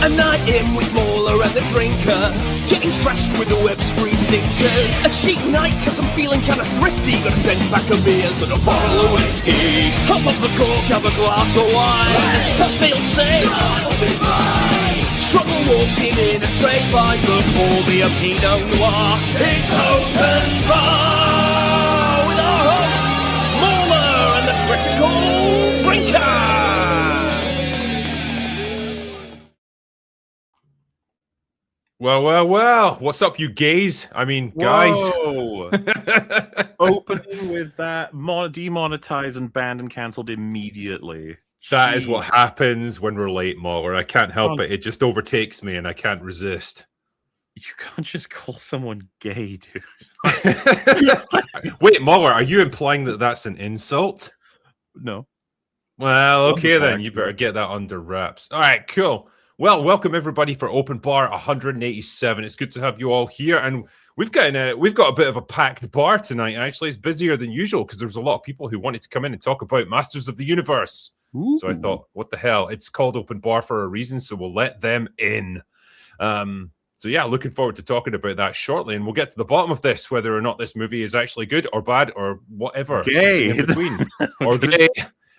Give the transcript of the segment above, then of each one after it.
A night in with MauLer and the drinker, getting trashed with the web screen thinkers. A cheap night cause I'm feeling kinda thrifty, got a 10-pack of beers and a bottle of whiskey. Hop off the cork, have a glass of wine, as they'll say, I'll be fine. Trouble walking in a straight line, but pour me a Pinot Noir. It's open bar with our hosts, MauLer and the critical drinker. Well. What's up, you gays? I mean, guys. Opening with that demonetized and banned and cancelled immediately. That is what happens when we're late, MauLer. I can't help it. It just overtakes me and I can't resist. You can't just call someone gay, dude. Wait, MauLer, are you implying that that's an insult? No. Well, okay then. You better get that under wraps. All right, cool. Well, welcome everybody for Open Bar 187. It's good to have you all here, and we've got a bit of a packed bar tonight. Actually, it's busier than usual because there's a lot of people who wanted to come in and talk about Masters of the Universe. Ooh. So I thought, what the hell? It's called Open Bar for a reason, so we'll let them in. So yeah, looking forward to talking about that shortly, and we'll get to the bottom of this, whether or not this movie is actually good or bad or whatever. Gay. In between. Or gay,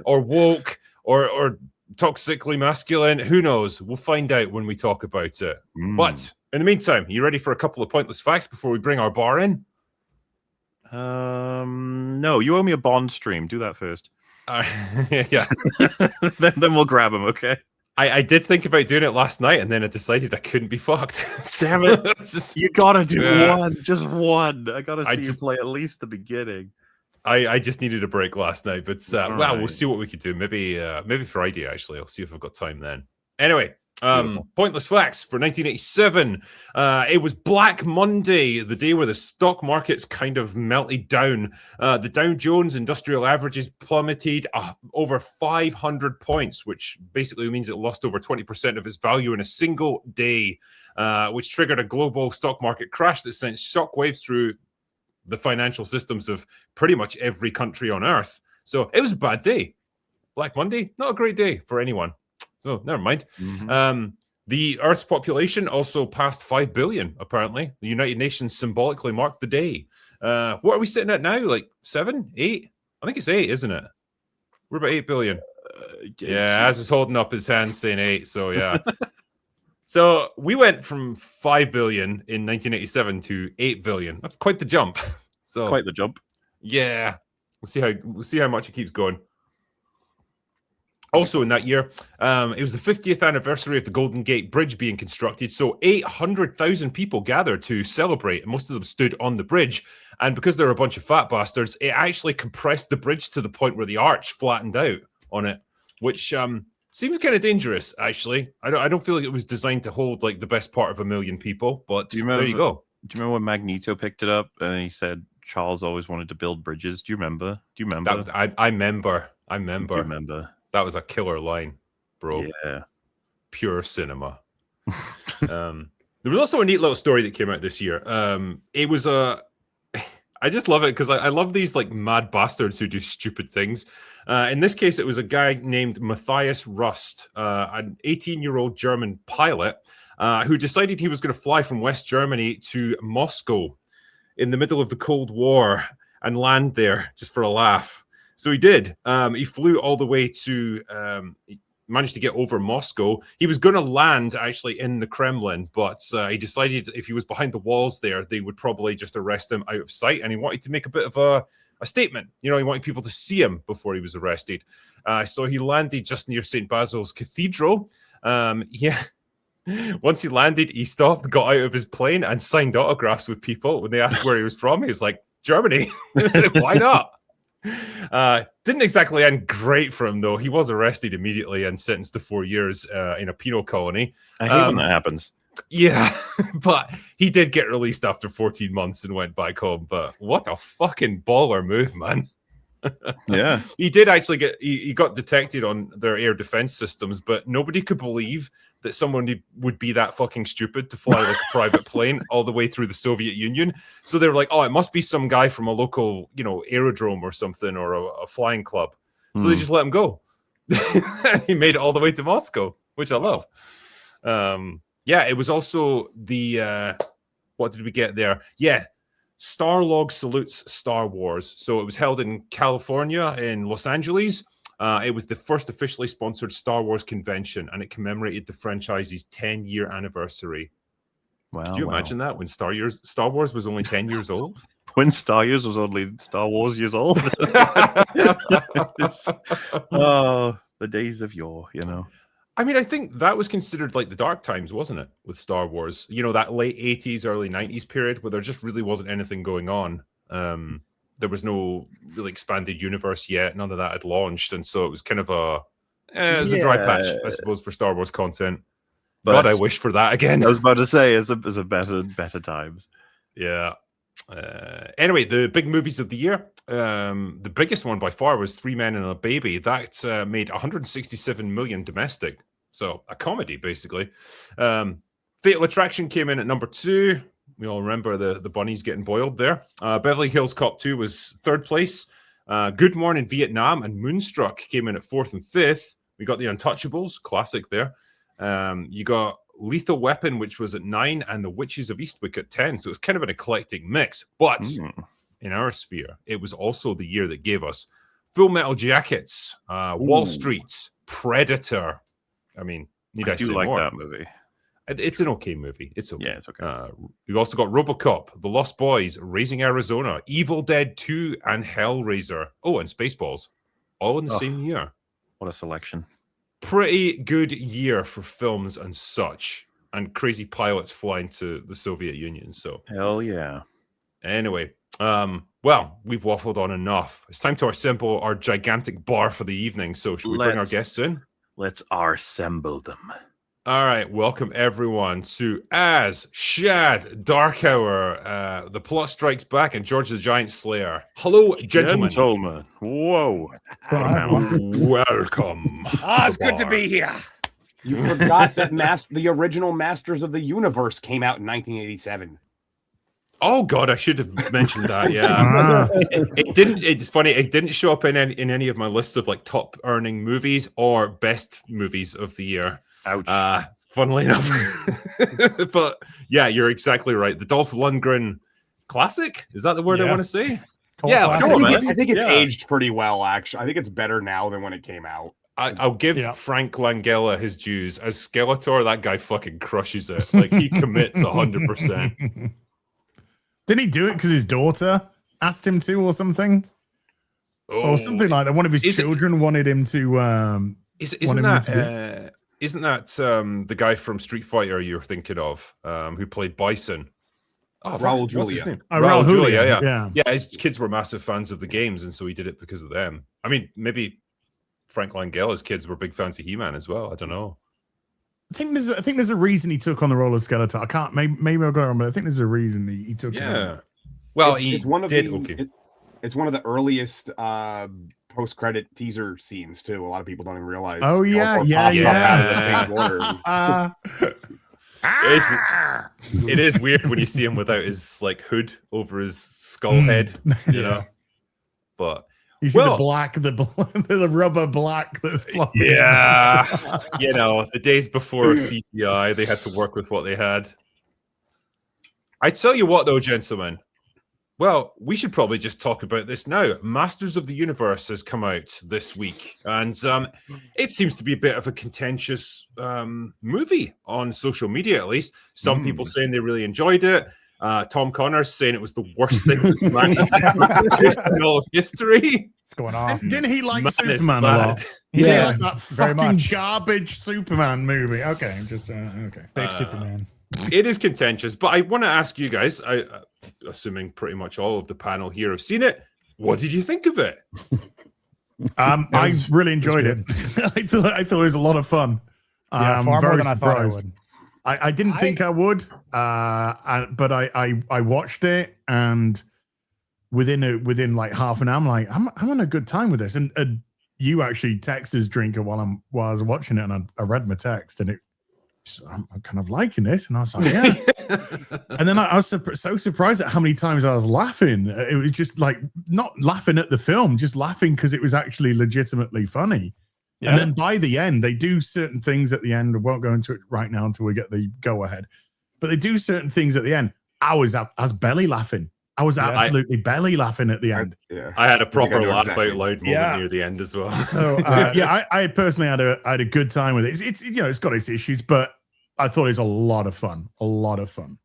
or woke, or toxically masculine. Who knows? We'll find out when we talk about it. But in the meantime, you ready for a couple of pointless facts before we bring our bar in? No, you owe me a Bond stream. Do that first. Yeah. then we'll grab him, okay? I did think about doing it last night, and then I decided I couldn't be fucked. Damn it. You gotta do one. Just one. I gotta see you play at least the beginning. I just needed a break last night, but well, we'll see what we could do. Maybe Friday, actually. I'll see if I've got time then. Anyway, pointless facts for 1987. It was Black Monday, the day where the stock markets kind of melted down. The Dow Jones Industrial Averages plummeted over 500 points, which basically means it lost over 20% of its value in a single day, which triggered a global stock market crash that sent shockwaves through the financial systems of pretty much every country on Earth. So it was a bad day. Black Monday, not a great day for anyone. So never mind. The Earth's population also passed 5 billion, apparently. The United Nations symbolically marked the day. What are we sitting at now? Like 7, 8? I think it's 8, isn't it? We're about 8 billion. Yeah, Az is holding up his hand saying 8, so yeah. So we went from 5 billion in 1987 to 8 billion. That's quite the jump. So quite the jump. Yeah. We'll see how much it keeps going. Also in that year, it was the 50th anniversary of the Golden Gate Bridge being constructed. So 800,000 people gathered to celebrate, and most of them stood on the bridge. And because they're a bunch of fat bastards, it actually compressed the bridge to the point where the arch flattened out on it, which seems kind of dangerous, actually. I don't feel like it was designed to hold like the best part of a million people, but there you go. Do you remember when Magneto picked it up and he said Charles always wanted to build bridges? Do you remember? I remember. Do you remember? That was a killer line, bro. Yeah. Pure cinema. There was also a neat little story that came out this year. It was I just love it because I love these like mad bastards who do stupid things. In this case, it was a guy named Matthias Rust, an 18-year-old German pilot who decided he was going to fly from West Germany to Moscow in the middle of the Cold War and land there just for a laugh. So he did. He flew all the way to... managed to get over Moscow. He was going to land actually in the Kremlin, but he decided if he was behind the walls there, they would probably just arrest him out of sight. And he wanted to make a bit of a statement. You know, he wanted people to see him before he was arrested. So he landed just near St. Basil's Cathedral. Once he landed, he stopped, got out of his plane and signed autographs with people. When they asked where he was from, he was like, Germany. Why not? Didn't exactly end great for him, though. He was arrested immediately and sentenced to 4 years in a penal colony. I hate when that happens. Yeah, but he did get released after 14 months and went back home. But what a fucking baller move, man. Yeah. He did actually he got detected on their air defense systems, but nobody could believe that someone would be that fucking stupid to fly like a private plane all the way through the Soviet Union. So they were like, oh, it must be some guy from a local, aerodrome or something, or a flying club. So they just let him go. He made it all the way to Moscow, which I love. Yeah, it was also the what did we get there? Yeah, Starlog salutes Star Wars. So it was held in California, in Los Angeles. It was the first officially sponsored Star Wars convention, and it commemorated the franchise's 10-year anniversary. Wow, Could you imagine that when Star Wars was only 10 years old? When Star Wars was only Star Wars years old. The days of yore, I mean, I think that was considered like the dark times, wasn't it, with Star Wars? That late 80s, early 90s period where there just really wasn't anything going on. There was no really expanded universe yet. None of that had launched. And so it was kind of a dry patch, I suppose, for Star Wars content. But God, I wish for that again. I was about to say, it's a better times. Yeah. Anyway, the big movies of the year. The biggest one by far was Three Men and a Baby. That made 167 million domestic. So a comedy, basically. Fatal Attraction came in at number 2. We all remember the bunnies getting boiled there. Beverly Hills Cop 2 was 3rd place. Good Morning Vietnam and Moonstruck came in at 4th and 5th. We got The Untouchables, classic there. You got Lethal Weapon, which was at 9, and The Witches of Eastwick at 10. So it's kind of an eclectic mix. But in our sphere, it was also the year that gave us Full Metal Jackets, Wall Street, Predator. I mean, I say like more? That movie. It's an okay movie. It's okay. Yeah, it's okay. We've also got RoboCop, The Lost Boys, Raising Arizona, Evil Dead 2, and Hellraiser. Oh, and Spaceballs. All in the same year. What a selection. Pretty good year for films and such. And crazy pilots flying to the Soviet Union. So hell yeah. Anyway, well, we've waffled on enough. It's time to assemble our gigantic bar for the evening. So should we bring our guests in? Let's assemble them. All right, welcome everyone to As Shad DarkHour. The plot strikes back, and George the Giant Slayer. Hello, gentlemen. Whoa. Welcome. It's good to be here. You forgot that the original Masters of the Universe came out in 1987. Oh God, I should have mentioned that. Yeah, it didn't. It's funny. It didn't show up in any of my lists of like top earning movies or best movies of the year. Ouch. Funnily enough, but yeah, you're exactly right. The Dolph Lundgren classic, is that the word I want to say? I think it's aged pretty well. Actually, I think it's better now than when it came out. I'll give Frank Langella his dues. As Skeletor, that guy fucking crushes it. Like he commits 100%. Didn't he do it because his daughter asked him to, or something, or something like that? One of his children wanted him to. Isn't that the guy from Street Fighter you're thinking of, who played Bison? Oh, Raul Julia. Raul Julia, yeah. His kids were massive fans of the games, and so he did it because of them. I mean, maybe Frank Langella's kids were big fans of He-Man as well. I don't know. I think there's a reason he took on the role of Skeletor. I can't. Maybe I'll go on, but I think there's a reason he took. Yeah. It Well, it's one of the earliest post-credit teaser scenes too. A lot of people don't even realize. Oh yeah. It is weird when you see him without his like hood over his skull head, you know. But you see the black, the rubber black that's flopping. Yeah. You know, the days before CGI, they had to work with what they had. I tell you what, though, gentlemen. Well, we should probably just talk about this now. Masters of the Universe has come out this week, and it seems to be a bit of a contentious movie on social media, at least. Some people saying they really enjoyed it. Tom Connors saying it was the worst thing humanity's ever produced in all of history. What's going on? Didn't he like Man Superman a lot? Yeah, like that fucking garbage Superman movie. Okay, I'm just okay. Big Superman. It is contentious, but I want to ask you guys, assuming pretty much all of the panel here have seen it, what did you think of it? I really enjoyed it. I thought it was a lot of fun. Yeah, far more than I thought I would. I didn't think I would, but I watched it, and within like half an hour, I'm like, I'm having a good time with this. And you actually texted Drinker while I was watching it, and I read my text, and I'm kind of liking this, and I was like, yeah. And then I was so surprised at how many times I was laughing. It was just like not laughing at the film, just laughing because it was actually legitimately funny. Yeah. And then by the end, they do certain things at the end. I won't go into it right now until we get the go ahead, but they do certain things at the end. I was belly laughing. I was absolutely belly laughing at the end. I had a proper laugh out loud moment near the end as well. So I personally had a good time with it. It's it's got its issues, but I thought it was a lot of fun. A lot of fun.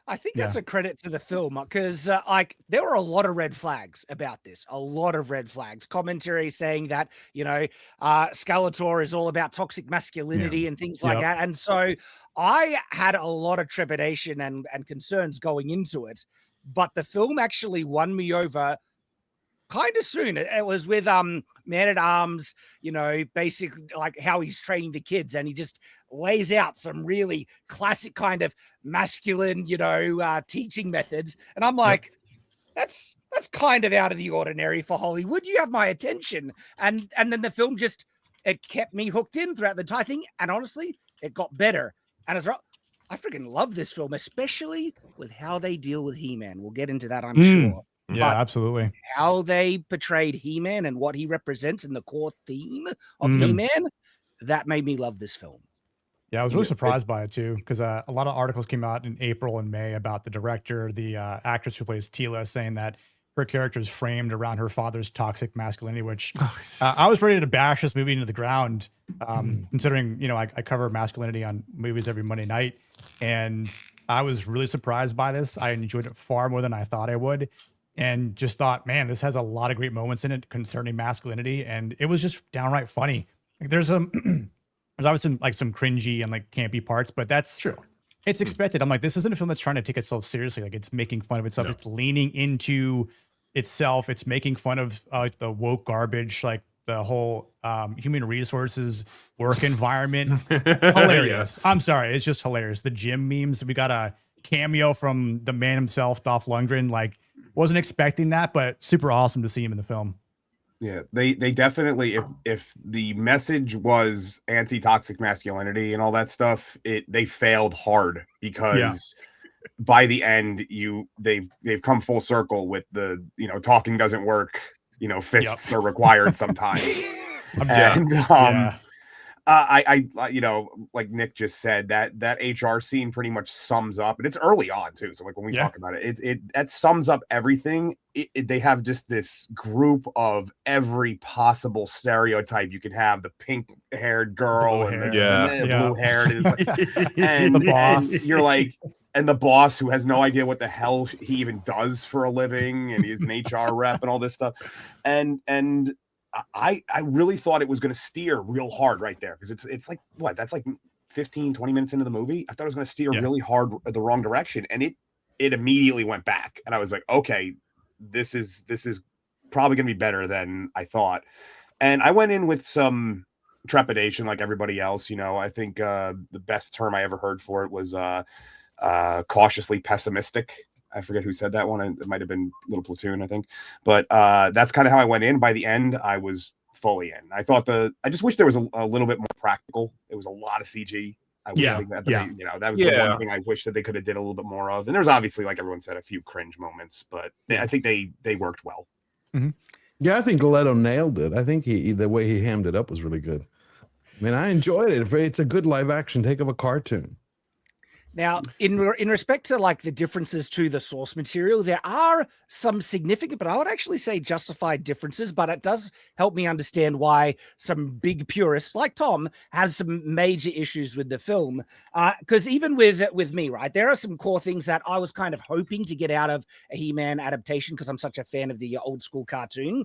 I think that's a credit to the film because there were a lot of red flags about this. A lot of red flags. Commentary saying that Skeletor is all about toxic masculinity and things like that. And so I had a lot of trepidation and concerns going into it. But the film actually won me over kind of soon. It was with Man-at-Arms, basically like how he's training the kids, and he just lays out some really classic kind of masculine, teaching methods. And I'm like, that's kind of out of the ordinary for Hollywood. You have my attention. And then the film it kept me hooked in throughout the entire thing. And honestly, it got better. And it's right. I freaking love this film, especially with how they deal with He-Man. We'll get into that, I'm sure. Yeah, absolutely. How they portrayed He-Man and what he represents and the core theme of He-Man, that made me love this film. Yeah, I was really surprised by it too, because a lot of articles came out in April and May about the director, the actress who plays Tila, saying that her character is framed around her father's toxic masculinity, which I was ready to bash this movie into the ground, considering, I cover masculinity on movies every Monday night. And I was really surprised by this. I enjoyed it far more than I thought I would. And just thought, man, this has a lot of great moments in it concerning masculinity. And it was just downright funny. Like there's obviously some cringy and like campy parts, but that's true. It's expected. I'm like, this isn't a film that's trying to take itself seriously. Like it's making fun of itself. No. It's leaning into itself. It's making fun of the woke garbage, like the whole human resources work environment. Hilarious. I'm sorry. It's just hilarious. The gym memes. We got a cameo from the man himself, Dolph Lundgren. Like wasn't expecting that, but super awesome to see him in the film. Yeah, they definitely, if the message was anti-toxic masculinity and all that stuff, they failed hard because by the end they've come full circle with the talking doesn't work, fists are required sometimes. I like Nick just said, that HR scene pretty much sums up, and it's early on too. So like when we talk about it, that sums up everything. They have just this group of every possible stereotype you could have: the pink-haired girl and the blue-haired, and the boss. And you're like, and the boss who has no idea what the hell he even does for a living, and he's an HR rep and all this stuff, and I really thought it was going to steer real hard right there, because it's like that's like 15-20 minutes into the movie. I thought it was going to steer really hard the wrong direction, and it immediately went back, and I was like, okay, this is probably going to be better than I thought. And I went in with some trepidation like everybody else. I think the best term I ever heard for it was cautiously pessimistic. I forget who said that one. It might have been Little Platoon, I think. But that's kind of how I went in. By the end, I was fully in. I just wish there was a little bit more practical. It was a lot of CG. I wish that was the one thing I wish that they could have did a little bit more of. And there was obviously, like everyone said, a few cringe moments, but I think they worked well. Mm-hmm. Yeah, I think Leto nailed it. I think the way he hammed it up was really good. I mean, I enjoyed it. It's a good live action take of a cartoon. Now, in respect to like the differences to the source material, there are some significant, but I would actually say justified differences, but it does help me understand why some big purists like Tom has some major issues with the film. Because even with me, right, there are some core things that I was kind of hoping to get out of a He-Man adaptation because I'm such a fan of the old school cartoon.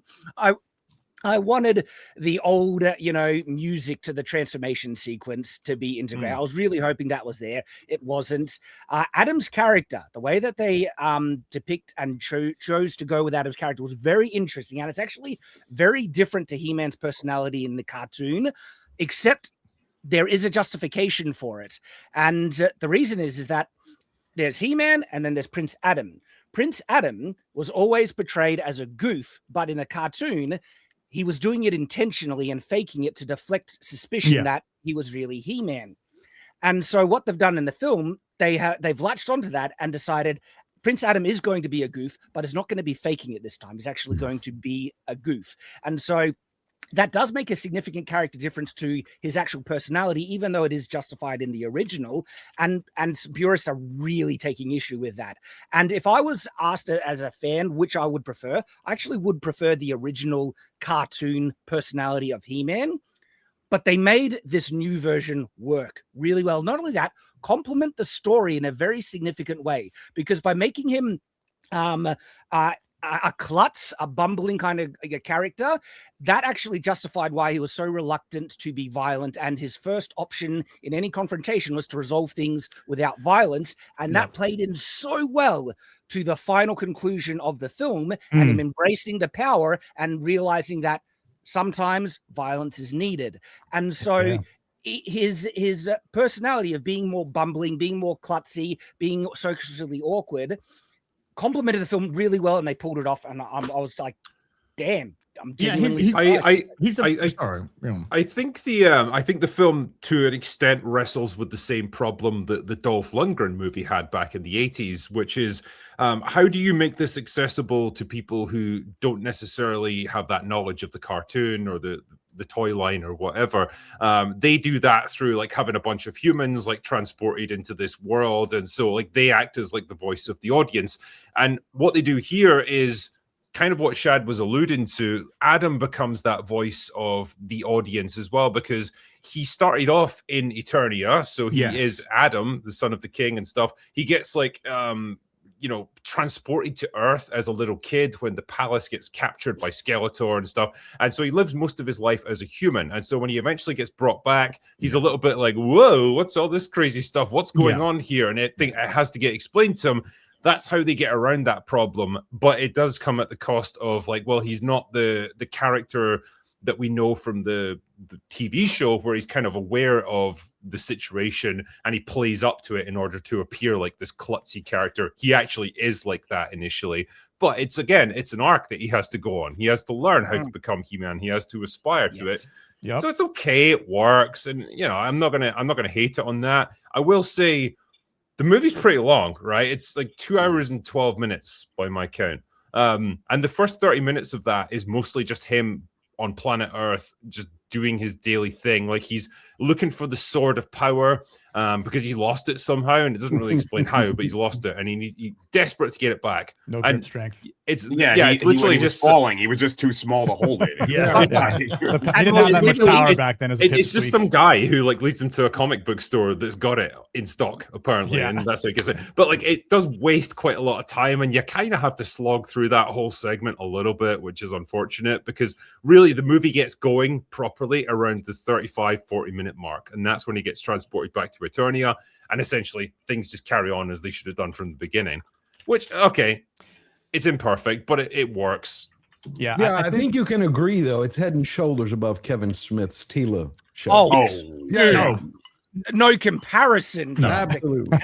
I wanted the old, music to the transformation sequence to be integrated. I was really hoping that was there. It wasn't. Adam's character, the way that they depict and chose to go with Adam's character was very interesting. And it's actually very different to He-Man's personality in the cartoon, except there is a justification for it. And the reason is that there's He-Man and then there's Prince Adam. Prince Adam was always portrayed as a goof, but in a cartoon, he was doing it intentionally and faking it to deflect suspicion that he was really He-Man. And so what they've done in the film, they've latched onto that and decided Prince Adam is going to be a goof, but is not going to be faking it this time. He's actually going to be a goof. And so that does make a significant character difference to his actual personality, even though it is justified in the original. And purists are really taking issue with that. And if I was asked as a fan, which I would prefer, I actually would prefer the original cartoon personality of He-Man. But they made this new version work really well. Not only that, complement the story in a very significant way, because by making him a klutz, a bumbling kind of a character, that actually justified why he was so reluctant to be violent. And his first option in any confrontation was to resolve things without violence. And that played in so well to the final conclusion of the film and him embracing the power and realizing that sometimes violence is needed. And so his personality of being more bumbling, being more klutzy, being socially awkward complemented the film really well, and they pulled it off. And I was like, damn. I'm genuinely I think the film to an extent wrestles with the same problem that the Dolph Lundgren movie had back in the 80s, which is how do you make this accessible to people who don't necessarily have that knowledge of the cartoon or the toy line or whatever. They do that through like having a bunch of humans like transported into this world, and so like they act as like the voice of the audience. And what they do here is kind of what Shad was alluding to. Adam becomes that voice of the audience as well, because he started off in Eternia, so he is Adam, the son of the king and stuff. He gets like transported to Earth as a little kid when the palace gets captured by Skeletor and stuff. And so he lives most of his life as a human. And so when he eventually gets brought back, he's a little bit like, whoa, what's all this crazy stuff? What's going on here? And it has to get explained to him. That's how they get around that problem. But it does come at the cost of like, well, he's not the character that we know from the TV show, where he's kind of aware of the situation and he plays up to it in order to appear like this klutzy character. He actually is like that initially, but it's an arc that he has to go on. He has to learn how to become He-Man. He has to aspire to it. Yep. So it's okay. It works. And I'm not gonna hate it on that. I will say the movie's pretty long, right? It's like 2 hours and 12 minutes by my count. And the first 30 minutes of that is mostly just him on planet Earth, just doing his daily thing. Like he's looking for the sword of power because he lost it somehow, and it doesn't really explain how, but he's lost it, and he's desperate to get it back. No grip strength. It's it's literally just falling. He was just too small to hold it. He didn't have that much power back then. It's just some guy who like leads him to a comic book store that's got it in stock apparently, and that's how he gets it. But like it does waste quite a lot of time, and you kind of have to slog through that whole segment a little bit, which is unfortunate, because really the movie gets going properly around the 35-40 minute mark, and that's when he gets transported back to Eternia, and essentially things just carry on as they should have done from the beginning, which it's imperfect, but it works. I think you can agree though, it's head and shoulders above Kevin Smith's Tila show. No comparison. No, absolutely.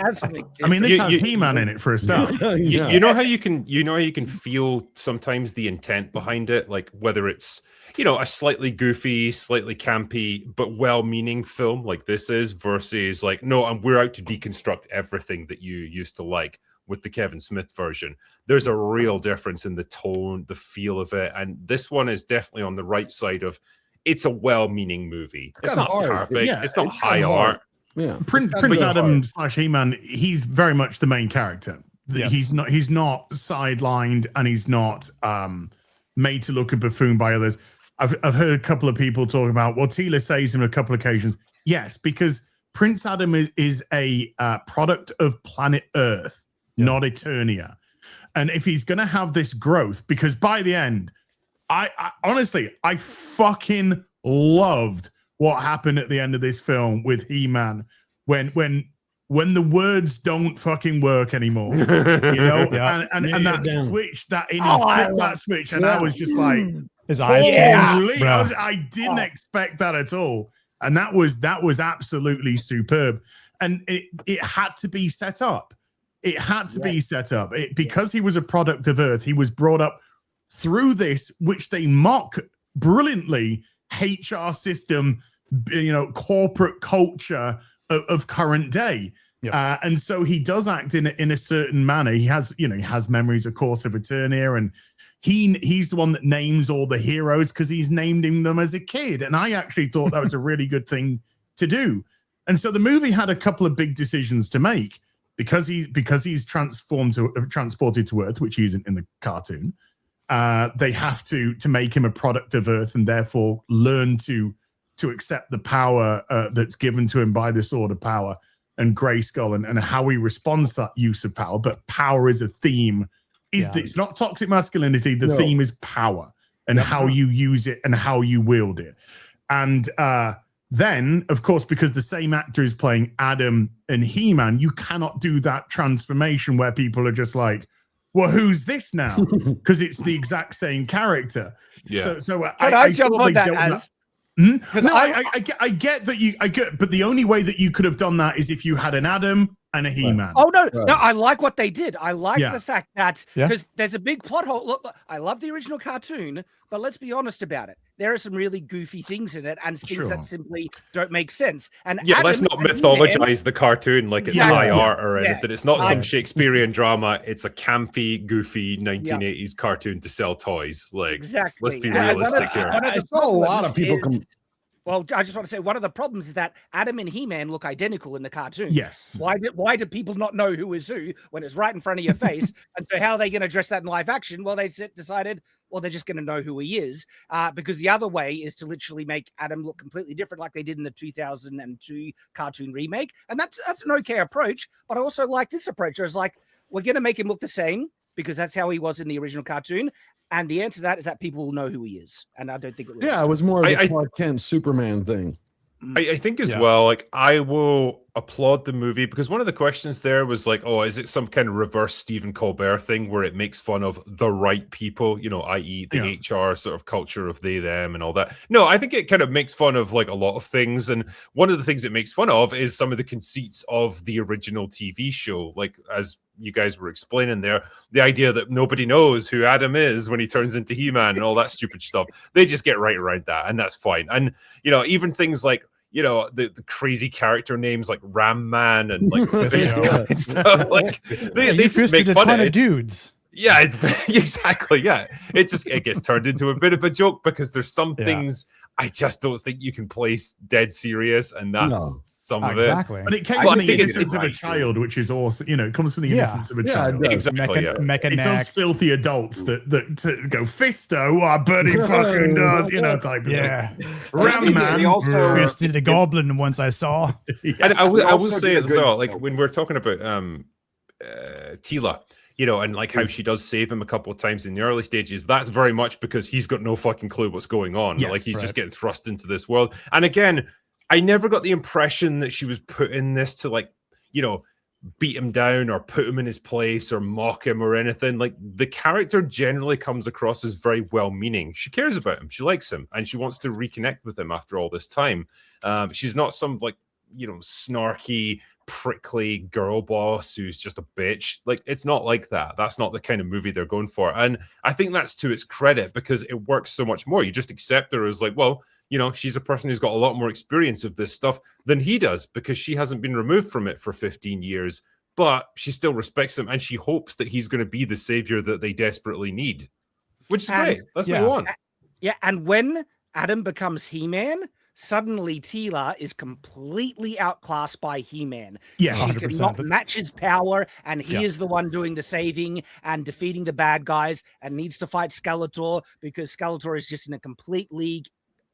I mean, this has He-Man in it for a start. You know how you can feel sometimes the intent behind it, like whether it's a slightly goofy, slightly campy, but well-meaning film like this is, versus like, no, and we're out to deconstruct everything that you used to like with the Kevin Smith version. There's a real difference in the tone, the feel of it, and this one is definitely on the right side of. It's a well-meaning movie. It's not perfect. It's not high art. Yeah, Prince Adam / He-Man. He's very much the main character. Yes. He's not sidelined, and he's not made to look a buffoon by others. I've heard a couple of people talk about, well, Tila saves him on a couple of occasions. Yes, because Prince Adam is a product of planet Earth, not Eternia. And if he's going to have this growth, because by the end, I honestly, I fucking loved what happened at the end of this film with He-Man when the words don't fucking work anymore, and that switch, that switch, and I was just like, his eyes changed. I didn't expect that at all, and that was absolutely superb, and it had to be set up. It had to be set up. Because he was a product of Earth, he was brought up through this, which they mock brilliantly, HR system, corporate culture of current day. Yep. And so he does act in a certain manner. He has memories, of course, of Eternia, and he's the one that names all the heroes because he's naming them as a kid. And I actually thought that was a really good thing to do. And so the movie had a couple of big decisions to make because he's transported to Earth, which he isn't in the cartoon. They have to make him a product of Earth and therefore learn to accept the power that's given to him by the Sword of Power and Grayskull and how he responds to that use of power. But power is a theme. It's not toxic masculinity. The theme is power and how you use it and how you wield it. And then, of course, because the same actor is playing Adam and He-Man, you cannot do that transformation where people are just like, well, who's this now? Because it's the exact same character. Yeah. So I jump on that as... No, I get that but the only way that you could have done that is if you had an Adam and a He-Man. Oh no, I like what they did. I like the fact that because there's a big plot hole. Look, I love the original cartoon, but let's be honest about it. There are some really goofy things in it and things that simply don't make sense. And Adam, let's not mythologize the cartoon like it's high art or anything. It's not some Shakespearean drama. It's a campy, goofy 1980s cartoon to sell toys. Like, let's be realistic here. I saw a lot of people Well, I just want to say one of the problems is that Adam and He-Man look identical in the cartoon. Yes. Why do people not know who is who when it's right in front of your face? And so how are they going to address that in live action? Well, they decided, well, they're just going to know who he is because the other way is to literally make Adam look completely different like they did in the 2002 cartoon remake. And that's an okay approach. But I also like this approach. It's like, we're going to make him look the same because that's how he was in the original cartoon. And the answer to that is that people will know who he is. And I don't think it will. Yeah, it was more of a Clark Kent Superman thing. I think as well, like, I will applaud the movie because one of the questions there was like, oh, is it some kind of reverse Stephen Colbert thing where it makes fun of the right people, i.e. the HR sort of culture of they, them and all that? No, I think it kind of makes fun of like a lot of things. And one of the things it makes fun of is some of the conceits of the original TV show. Like, as you guys were explaining there, the idea that nobody knows who Adam is when he turns into He-Man and all that stupid stuff. They just get right around that, and that's fine. And, even things like, the crazy character names like Ram Man and like Fist Guy and stuff. Like, they just make fun of it. Dudes. Yeah, it's exactly. Yeah, it gets turned into a bit of a joke because there's some things I just don't think you can place dead serious, and that's some of it. Exactly. But it came from the innocence of a child, which is awesome. It comes from the innocence of a child. Exactly. It's those filthy adults that go Fisto, I bet he fucking does, type of thing. Ram Man. Also fisted a goblin once I saw. And I will say it as well, like when we're talking about Tila, and like how she does save him a couple of times in the early stages, that's very much because he's got no fucking clue what's going on. Yes, like he's just getting thrust into this world. And again, I never got the impression that she was put in this to like, beat him down or put him in his place or mock him or anything. Like, the character generally comes across as very well-meaning. She cares about him. She likes him and she wants to reconnect with him after all this time. She's not some like, snarky, prickly girl boss who's just a bitch. Like, it's not like that. That's not the kind of movie they're going for. And I think that's to its credit because it works so much more. You just accept her as like, well, she's a person who's got a lot more experience of this stuff than he does because she hasn't been removed from it for 15 years, but she still respects him and she hopes that he's going to be the savior that they desperately need, which is great. That's what we want. Yeah, and when Adam becomes He-Man, suddenly Tila is completely outclassed by He-Man. Yeah, she cannot match his power, and he is the one doing the saving and defeating the bad guys, and needs to fight Skeletor because Skeletor is just in a complete league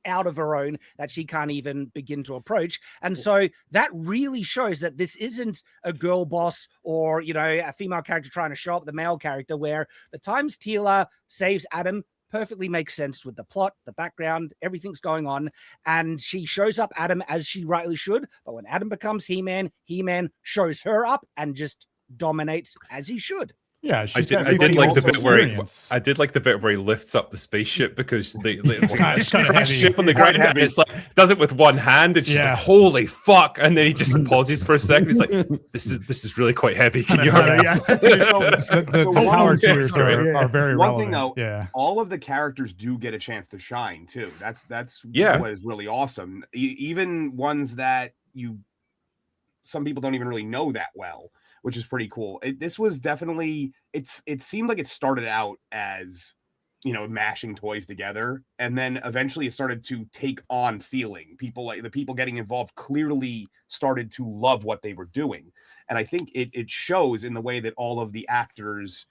out of her own that she can't even begin to approach. And so that really shows that this isn't a girl boss or, a female character trying to show up the male character, where the times Tila saves Adam perfectly makes sense with the plot, the background, everything's going on, and she shows up Adam as she rightly should. But when Adam becomes He-Man, He-Man shows her up and just dominates as he should. Yeah, I did like the bit where he lifts up the spaceship because it's kind of crash ship on the ground, and it's like does it with one hand. It's just like holy fuck, and then he just pauses for a second. He's like, "This is really quite heavy. Can you hurry?" The power tiers are very one relevant. thing though. Yeah, all of the characters do get a chance to shine too. That's what is really awesome. Even ones that some people don't even really know that well, which is pretty cool. This was definitely, it seemed like it started out as, mashing toys together. And then eventually it started to take on feeling. The people getting involved clearly started to love what they were doing. And I think it shows in the way that all of the actors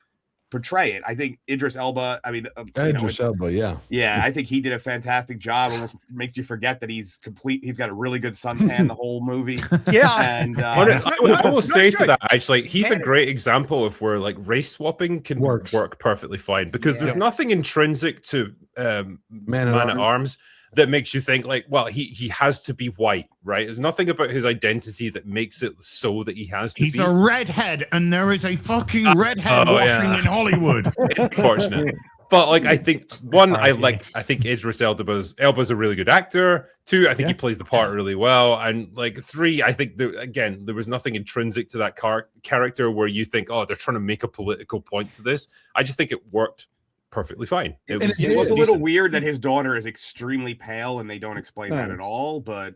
portray it. I think Idris Elba, yeah, I think he did a fantastic job. Almost makes you forget that he's got a really good suntan the whole movie. And I will say to that, actually, he's a great example of where like race swapping can work perfectly fine, because there's nothing intrinsic to Man at Arms that makes you think like, well, he has to be white, right? There's nothing about his identity that makes it so that he has to be. He's a redhead, and there is a fucking redhead washing in Hollywood. It's unfortunate. But like, I think I think Idris Elba's a really good actor. 2, I think he plays the part really well. And like 3, I think there was nothing intrinsic to that character where you think, oh, they're trying to make a political point to this. I just think it worked perfectly fine. It was a little weird that his daughter is extremely pale and they don't explain that at all. But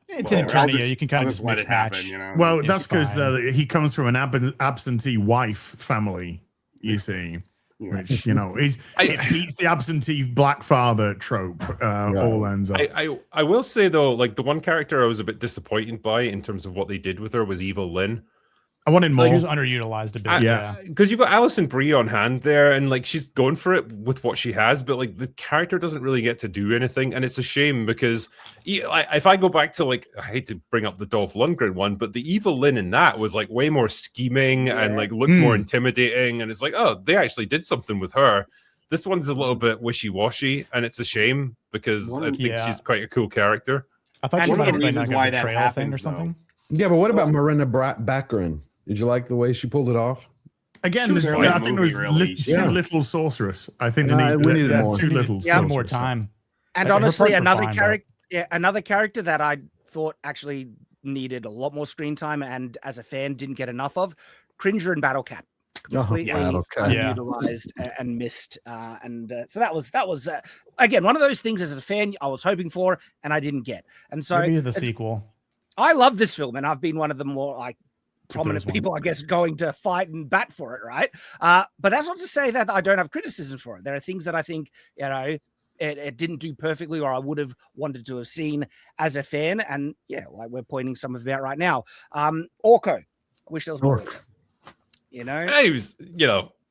it's in Eternia. You can kind of just let it happen. Well, that's because he comes from an absentee wife family. You see. Which it beats the absentee black father trope. All ends up. I will say though, like the one character I was a bit disappointed by in terms of what they did with her was Evil Lynn. I wanted more. She was underutilized a bit. Because you've got Alison Brie on hand there, and like she's going for it with what she has, but like the character doesn't really get to do anything, and it's a shame because if I go back to like, I hate to bring up the Dolph Lundgren one, but the Evil Lynn in that was like way more scheming and like looked more intimidating, and it's like, oh, they actually did something with her. This one's a little bit wishy-washy, and it's a shame because I think she's quite a cool character. I thought she might have been like a betrayal thing or something. Yeah, but what about Miranda Baccarin? Did you like the way she pulled it off? Again, I think it was too little sorceress. I think we needed more. Too little. More time. And honestly, another character that I thought actually needed a lot more screen time, and as a fan didn't get enough of, Cringer and Battlecat. Completely utilized and missed, so that was again one of those things as a fan I was hoping for and I didn't get. And so maybe the sequel. I love this film, and I've been one of the more like prominent people, I guess, going to fight and bat for it, right? But that's not to say that I don't have criticism for it. There are things that I think, it didn't do perfectly, or I would have wanted to have seen as a fan. And like we're pointing some of it out right now. Orko, I wish there was more. He was, is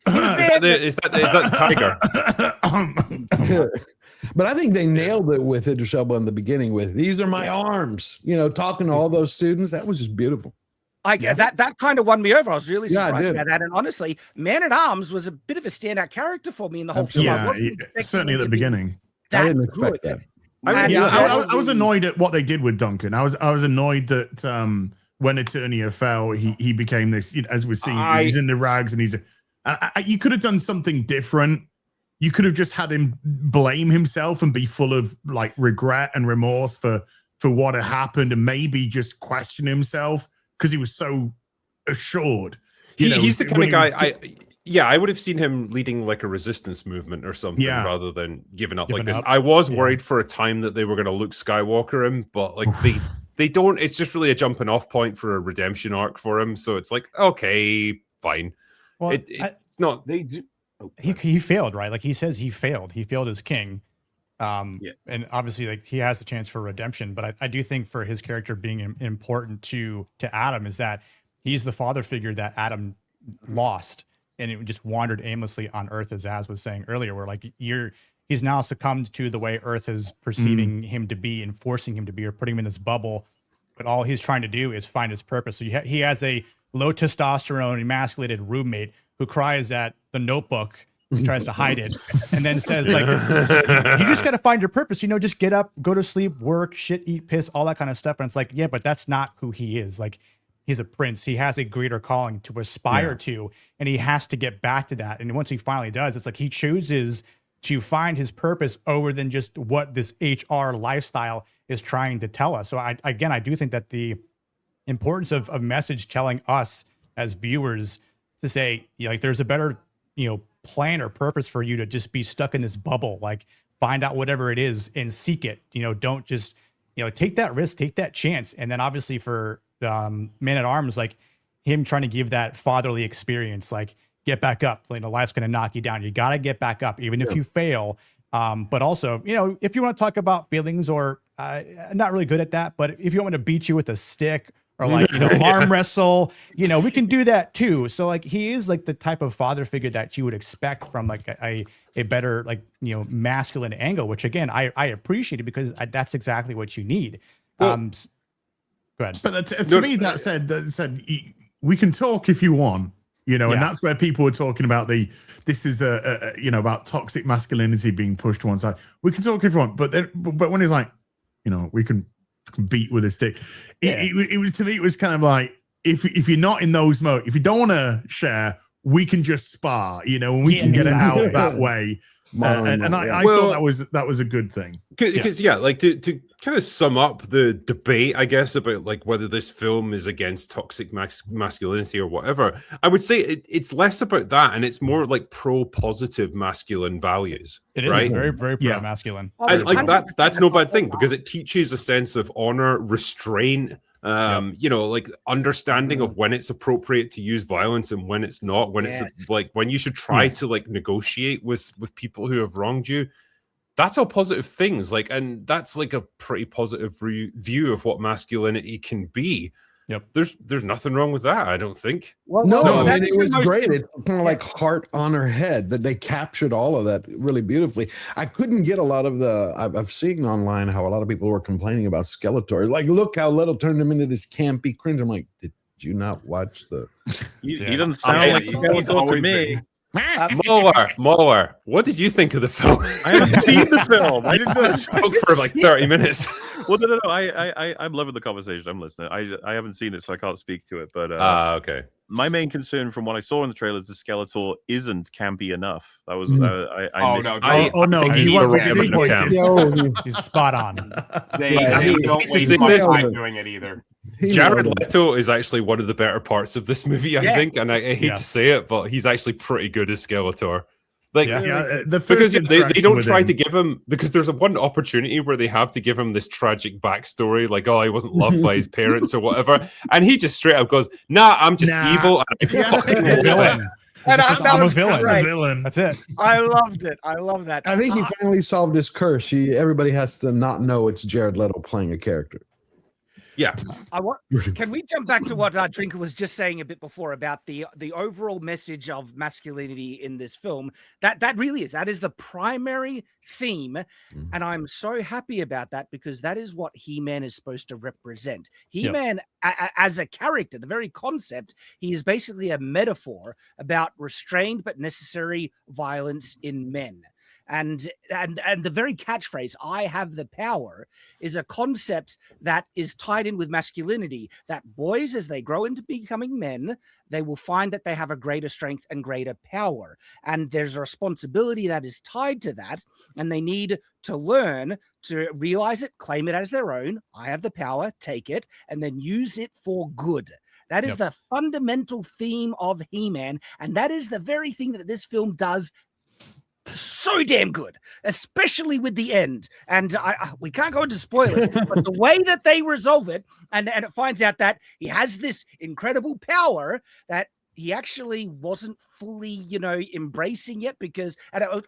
that Tiger? But I think they nailed it with Idris Elba in the beginning with "These are my arms," talking to all those students. That was just beautiful. That kind of won me over. I was really surprised by that. And honestly, Man at Arms was a bit of a standout character for me in the whole film. Certainly at the beginning. I didn't expect that. I was annoyed at what they did with Duncan. I was annoyed that when Eternia fell, he became this. As we're seeing, he's in the rags, and you could have done something different. You could have just had him blame himself and be full of like regret and remorse for what had happened, and maybe just question himself. Because he was so assured. He's the kind of guy. I would have seen him leading like a resistance movement or something rather than giving up like this. I was worried for a time that they were going to Luke Skywalker him, but like they don't. It's just really a jumping off point for a redemption arc for him. So it's like, okay, fine. Well, it's not. They do. He failed, right? Like he says he failed. He failed as king. And obviously like he has the chance for redemption, but I do think for his character being important to Adam is that he's the father figure that Adam lost, and it just wandered aimlessly on Earth, as Az was saying earlier, where like he's now succumbed to the way Earth is perceiving him to be and forcing him to be, or putting him in this bubble, but all he's trying to do is find his purpose. So he has a low testosterone emasculated roommate who cries at the Notebook. He tries to hide it and then says like, you just got to find your purpose, just get up, go to sleep, work, shit, eat, piss, all that kind of stuff. And it's like, yeah, but that's not who he is. Like he's a prince. He has a greater calling to aspire to, and he has to get back to that. And once he finally does, it's like he chooses to find his purpose over than just what this HR lifestyle is trying to tell us. So I do think that the importance of message telling us as viewers to say, like, there's a better, plan or purpose for you to just be stuck in this bubble, like find out whatever it is and seek it. Don't just, take that risk, take that chance. And then obviously for Man at Arms, like him trying to give that fatherly experience, like get back up, life's going to knock you down. You got to get back up, even if you fail. But also, if you want to talk about feelings or I'm not really good at that, but if you want me to beat you with a stick or like, arm wrestle, we can do that too. So like, he is like the type of father figure that you would expect from like a better, like, masculine angle, which again, I appreciate it because that's exactly what you need. Well, go ahead. But to me, that said, we can talk if you want, and that's where people were talking about this is about toxic masculinity being pushed to one side. We can talk if you want, but when it's like, we can beat with a stick. It was, to me, it was kind of like, if you're not in those modes, if you don't want to share, we can just spar, and we can get it out that way. And I thought that was a good thing. Because like to kind of sum up the debate, I guess, about like whether this film is against toxic masculinity or whatever, I would say it's less about that and it's more like pro-positive masculine values. It is right? very, very pro-masculine. And like that's no bad thing because it teaches a sense of honor, restraint, like understanding of when it's appropriate to use violence and when it's not, when it's like when you should try to like negotiate with people who have wronged you. That's all positive things, like, and that's like a pretty positive view of what masculinity can be. Yep. There's nothing wrong with that, I don't think. Well, no, I mean, it was great. It's kind of like Heart on Her Head, that they captured all of that really beautifully. I couldn't get a lot of I've seen online how a lot of people were complaining about Skeletor. Like, look how Leto turned him into this campy cringe. I'm like, did you not watch the? He doesn't sound like Skeletor to me. MauLer, what did you think of the film? I haven't seen the film. I didn't know. Spoke for like 30 minutes. Well, no. I'm loving the conversation. I'm listening. I haven't seen it, so I can't speak to it. But okay. My main concern from what I saw in the trailer is the Skeletor isn't campy enough. That was he's spot on. They don't waste much time doing it either. Jared Leto is actually one of the better parts of this movie, I think, and I hate to say it, but he's actually pretty good as Skeletor. Like, because they don't try to give him, because there's one opportunity where they have to give him this tragic backstory, like, oh, he wasn't loved by his parents or whatever, and he just straight up goes, "Nah, I'm just evil." And I'm a villain. Right. Villain. That's it. I loved it. I love that. I think he finally solved his curse. Everybody has to not know it's Jared Leto playing a character. Yeah. Can we jump back to what Drinker was just saying a bit before about the overall message of masculinity in this film? That is the primary theme, and I'm so happy about that because that is what He-Man is supposed to represent. He-Man, as a character, the very concept, he is basically a metaphor about restrained but necessary violence in men. And the very catchphrase, "I have the power," is a concept that is tied in with masculinity, that boys, as they grow into becoming men, they will find that they have a greater strength and greater power. And there's a responsibility that is tied to that, and they need to learn to realize it, claim it as their own. I have the power, take it, and then use it for good. That is the fundamental theme of He-Man, and that is the very thing that this film does so damn good, especially with the end. And we can't go into spoilers, but the way that they resolve it, and it finds out that he has this incredible power that he actually wasn't fully, embracing yet, because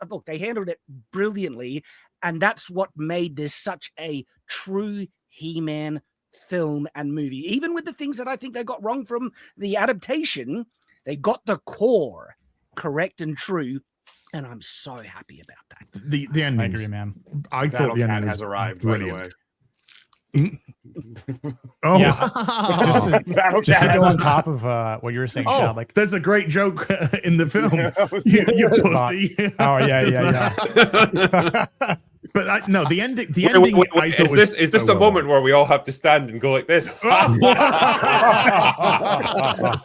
look, they handled it brilliantly, and that's what made this such a true He-Man film and movie. Even with the things that I think they got wrong from the adaptation, they got the core correct and true. And I'm so happy about that. The ending. I agree, man. I thought the ending has arrived, by the way. Oh, yeah. just to go on top of what you were saying, Shad, like there's a great joke in the film. You pussy. Oh yeah. But no, the ending. The Wait, ending. wait, I thought is this so a moment where we all have to stand and go like this?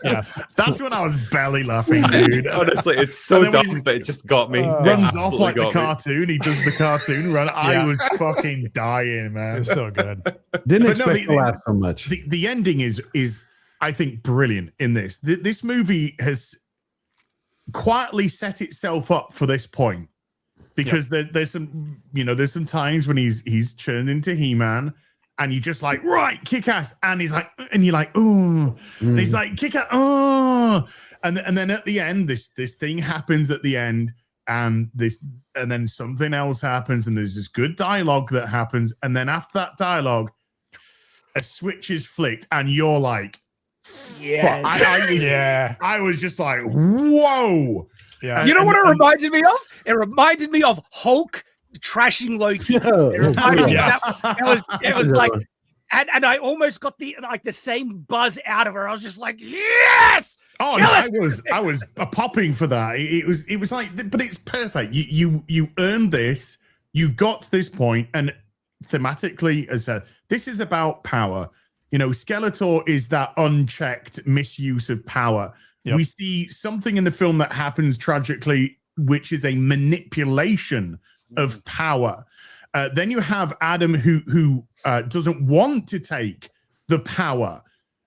Yes, that's when I was belly laughing, dude. Honestly, it's so dumb, but it just got me. It Runs off absolutely like the got me. cartoon. He does the cartoon run. I was fucking dying, it man. was so good. Didn't But no, expect to laugh so much. The ending is I think brilliant in this. This movie has quietly set itself up for this point because there's some there's some times when he's turned into He-Man and you just like right kick ass and he's like and you're like oh and he's like kick ass oh and then at the end this thing happens at the end and then something else happens and there's this good dialogue that happens and then after that dialogue a switch is flicked and you're like I was just like, whoa. Yeah. You know what it reminded me of? It reminded me of Hulk trashing Loki. It reminded me it was like, and I almost got the same buzz out of her. I was just like, yes. Oh, no, I was popping for that. It was like, but it's perfect. You earned this. You got to this point, and thematically, as I said, this is about power. Skeletor is that unchecked misuse of power. Yep. We see something in the film that happens tragically, which is a manipulation of power. Then you have Adam who doesn't want to take the power.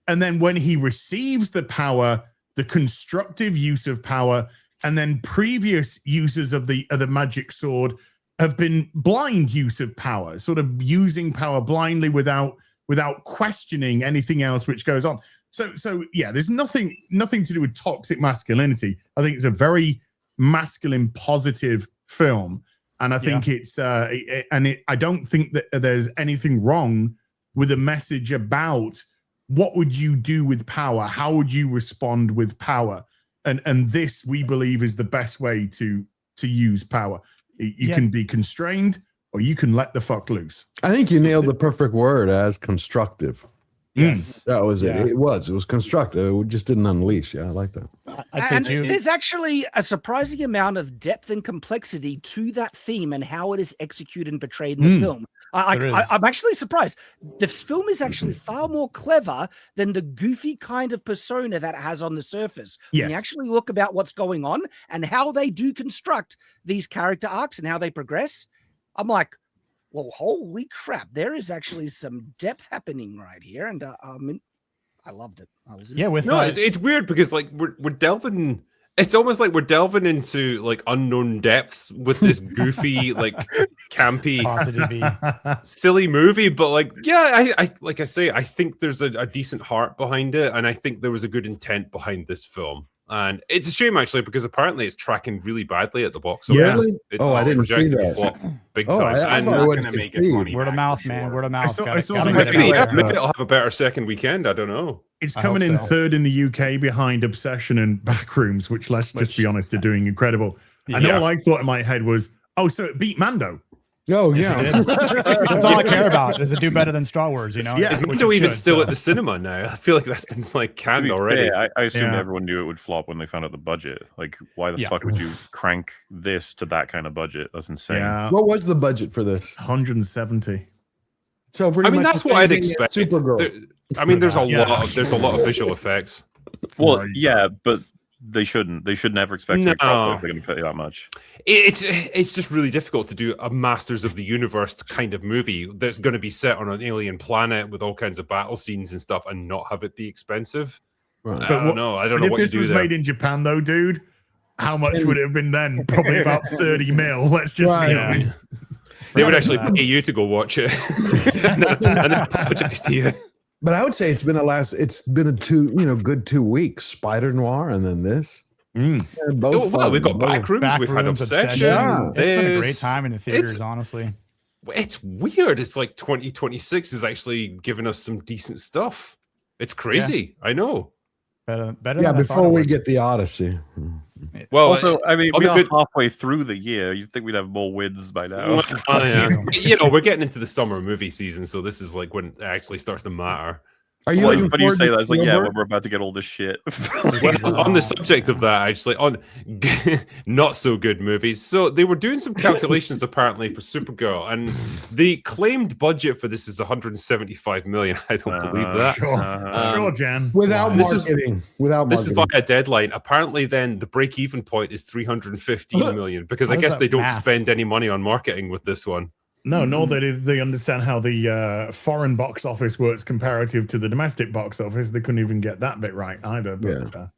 And then when he receives the power, the constructive use of power, and then previous users of the magic sword have been blind use of power, sort of using power blindly without questioning anything else which goes on. So yeah, there's nothing to do with toxic masculinity. I think it's a very masculine, positive film, and I think I don't think that there's anything wrong with a message about what would you do with power, how would you respond with power, and this we believe is the best way to use power. You can be constrained, or you can let the fuck loose. I think you nailed the perfect word as constructive. Yes. That was it. It was constructive. It just didn't unleash. Yeah, I like that. I'd say too. There's actually a surprising amount of depth and complexity to that theme and how it is executed and portrayed in the film. I'm actually surprised. This film is actually far more clever than the goofy kind of persona that it has on the surface. Yes. When you actually look about what's going on and how they do construct these character arcs and how they progress, I'm like, well, holy crap! There is actually some depth happening right here, and I loved it. It's weird because like we're delving. It's almost like we're delving into like unknown depths with this goofy, like campy, silly movie. But like, yeah, I like I say, I think there's a decent heart behind it, and I think there was a good intent behind this film. And it's a shame actually because apparently it's tracking really badly at the box office. Yeah. I didn't see that. Flop big time. I thought it would make it funny. Word of mouth, man. Word of mouth. Maybe it'll have a better second weekend. I don't know. It's coming in third in the UK behind Obsession and Backrooms, which let's just be honest, are doing incredible. And all I thought in my head was, so it beat Mando. Oh, yeah. That's all I care about. Does it do better than Star Wars, Is Mando even still at the cinema now? I feel like that's been like canned already. I assumed everyone knew it would flop when they found out the budget. Like, why the fuck would you crank this to that kind of budget? That's insane. Yeah. What was the budget for this? 170. So that's what I'd expect. There's a lot of visual effects. Well, yeah, but they shouldn't. They should never expect to make profit if they're going to pay that much. It's just really difficult to do a Masters of the Universe kind of movie that's going to be set on an alien planet with all kinds of battle scenes and stuff, and not have it be expensive. Right. I don't know. I don't know what you do there. If this was made in Japan, though, dude, how much would it have been then? Probably about 30 mil. Let's just be honest. They would actually pay you to go watch it and then apologize to you. But I would say it's been a good 2 weeks. Spider Noir and then this. We've got Backrooms, we've had Obsession. Yeah. It's been a great time in the theaters, honestly. It's weird. It's like 2026 is actually giving us some decent stuff. It's crazy. I know. Better yeah, before we get the Odyssey. Well, also, I mean, we are halfway through the year. You'd think we'd have more wins by now. We're getting into the summer movie season, so this is like when it actually starts to matter. Are you Well, looking but you forward say to that it's like, yeah, Spielberg? we're about to get all this shit. Well, on the subject of that, actually, on not so good movies. So they were doing some calculations apparently for Supergirl, and the claimed budget for this is 175 million. I don't believe that. Sure, Jan. Without This is- marketing. This is via Deadline. Apparently, then the break-even point is 315 million because I How does guess that they don't math? spend any money on marketing with this one. No, nor they understand how the foreign box office works comparative to the domestic box office. They couldn't even get that bit right either. But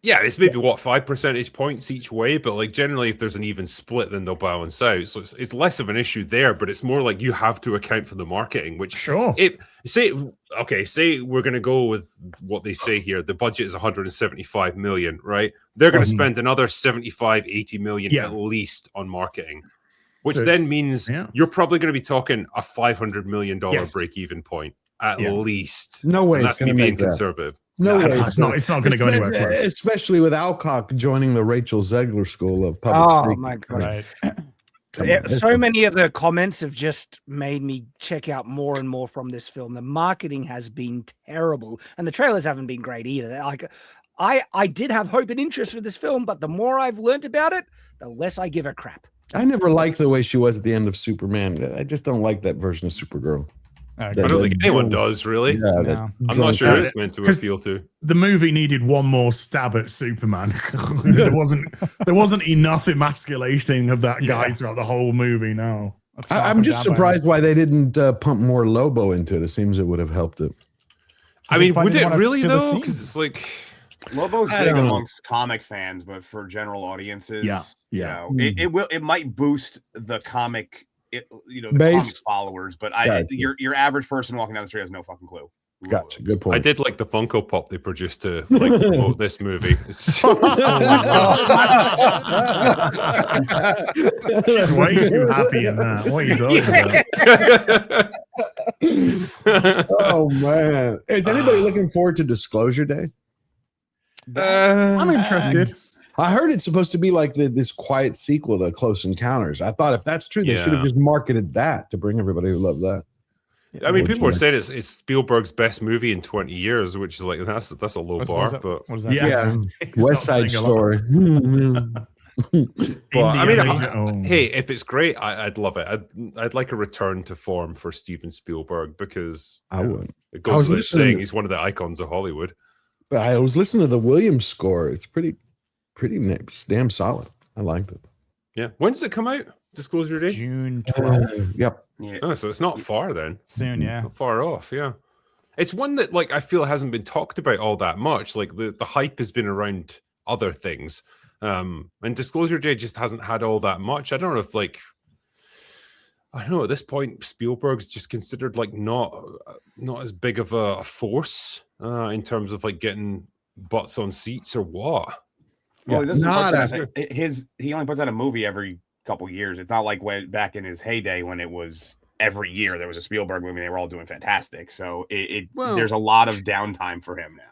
Yeah, it's maybe what 5 percentage points each way, but like generally, if there's an even split, then they'll balance out. So it's less of an issue there, but it's more like you have to account for the marketing. Which sure, say we're going to go with what they say here. The budget is 175 million, right? They're going to spend another 75, 80 million at least on marketing. Which So then means you're probably going to be talking a $500 million break-even point at least. No way And it's that's me gonna being make that. conservative. No way. it's not going to go anywhere close. Especially with Alcock joining the Rachel Zegler School of Public Oh Speaking. my god! Right. Yeah, so many of the comments have just made me check out more and more from this film. The marketing has been terrible, and the trailers haven't been great either. Like, I did have hope and interest for this film, but the more I've learned about it, the less I give a crap. I never liked the way she was at the end of Superman. I just don't like that version of Supergirl. I don't think anyone does, really. Yeah, No. I'm not sure it's meant to appeal to. The movie needed one more stab at Superman. there wasn't enough emasculating of that guy throughout the whole movie. No, I'm just surprised why they didn't pump more Lobo into it. It seems it would have helped it. I mean, would didn't it wanna really steal the though? scene. Because it's like Lobo's I big don't know. amongst comic fans, but for general audiences, Yeah. you know, it might boost the comic, the comic Base. followers, but Gotcha. your average person walking down the street has no fucking clue. Gotcha. Good I point. did like the Funko Pop they produced to like promote this movie. she's way too happy in that. What are you talking about? Oh man, is anybody looking forward to Disclosure Day? I'm interested. I heard it's supposed to be like this quiet sequel to Close Encounters. I thought if that's true, they should have just marketed that to bring everybody who loved that. I mean, people are saying it's Spielberg's best movie in 20 years, which is like that's a low bar. But what is that? Yeah, West Side Story. well, I mean, Indiana- hey, if it's great, I'd love it. I'd like a return to form for Steven Spielberg because I would. it I goes was without listening- saying he's one of the icons of Hollywood. I was listening to the Williams score. It's pretty damn solid. I liked it. Yeah, when does it come out? Disclosure Day? June 12th. Yep. Oh, so it's not far then. Soon, yeah. Not far off, yeah. It's one that like I feel hasn't been talked about all that much. Like the hype has been around other things. And Disclosure Day just hasn't had all that much. I don't know if I don't know, at this point Spielberg's just considered like not as big of a force in terms of like getting butts on seats or what. Well, Yeah, he not he only puts out a movie every couple years. It's not like when back in his heyday when it was every year there was a Spielberg movie. They were all doing fantastic. So there's a lot of downtime for him now.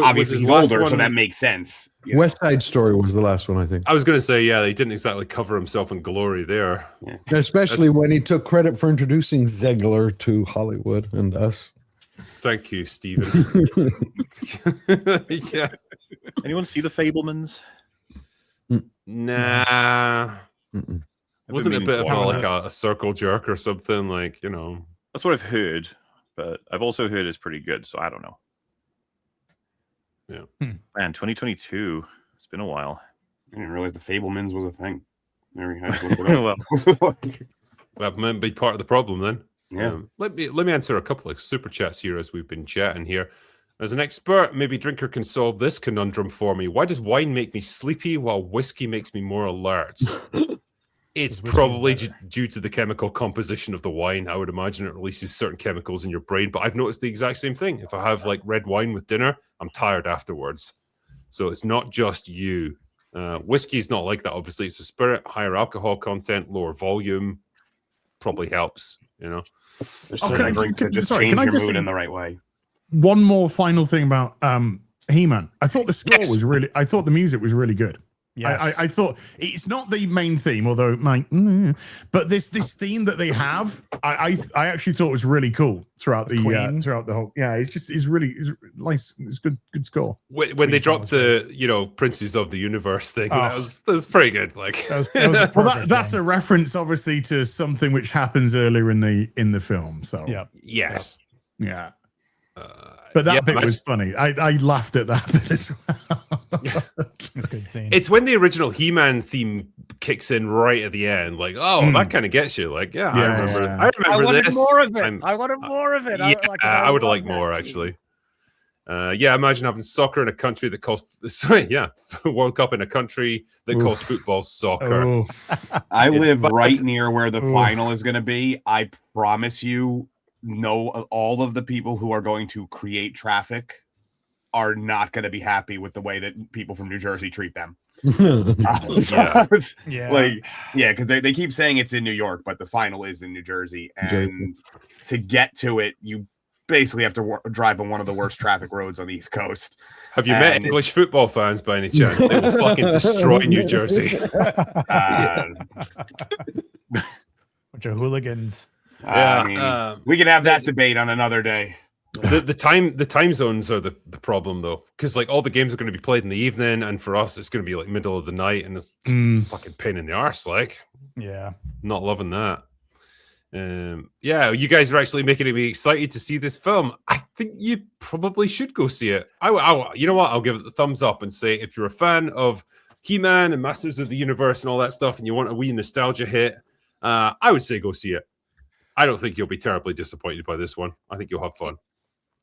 Obviously, he's older, so that makes sense. West Side Story was the last one, I think. I was going to say, yeah, he didn't exactly cover himself in glory there. Yeah. Especially when he took credit for introducing Zegler to Hollywood and us. Thank you, Stephen. Yeah. Anyone see the Fablemans? Nah. Mm-mm. Wasn't it a bit of like a circle jerk or something? Like, you know. That's what I've heard, but I've also heard it's pretty good, so I don't know. Yeah. Man, 2022. It's been a while. I didn't realize the Fablemans was a thing. There we go. Well, That might be part of the problem then. Yeah. Let me answer a couple of super chats here as we've been chatting here. As an expert, maybe Drinker can solve this conundrum for me. Why does wine make me sleepy while whiskey makes me more alert? It's probably due to the chemical composition of the wine. I would imagine it releases certain chemicals in your brain, but I've noticed the exact same thing. If I have like red wine with dinner, I'm tired afterwards. So it's not just you. Whiskey's not like that, obviously. It's a spirit, higher alcohol content, lower volume. Probably helps, you know. There's certain drinks that just change your mood in the right way. One more final thing about He-Man. I thought the score was really. I thought the music was really good. Yes. I thought it's not the main theme, although it might, but this theme that they have, I actually thought was really cool throughout the whole. Yeah, it's really nice. It's good score. When they dropped the Princes of the Universe thing, that was pretty good. Like that's a reference, obviously, to something which happens earlier in the film. So yes, yeah. But that bit was funny. I laughed at that bit as well. It's a good scene. It's when the original He-Man theme kicks in right at the end. Like, that kind of gets you. Like, I remember I wanted this. more of it. I wanted more of it. I would have liked more, actually. Imagine having soccer in a country that calls World Cup in a country that calls football soccer. I live right near where the final is going to be. I promise you, all of the people who are going to create traffic are not going to be happy with the way that people from New Jersey treat them. Because they keep saying it's in New York, but the final is in New Jersey, and to get to it, you basically have to drive on one of the worst traffic roads on the East Coast. Have you met English football fans by any chance? They will fucking destroy New Jersey. Bunch of hooligans. We can have that debate on another day. The time zones are the problem, though, because like all the games are going to be played in the evening, and for us it's going to be like middle of the night, and it's fucking pain in the arse. Like, not loving that. You guys are actually making me excited to see this film. I think you probably should go see it. You know what? I'll give it the thumbs up and say if you're a fan of He-Man and Masters of the Universe and all that stuff, and you want a wee nostalgia hit, I would say go see it. I don't think you'll be terribly disappointed by this one. I think you'll have fun.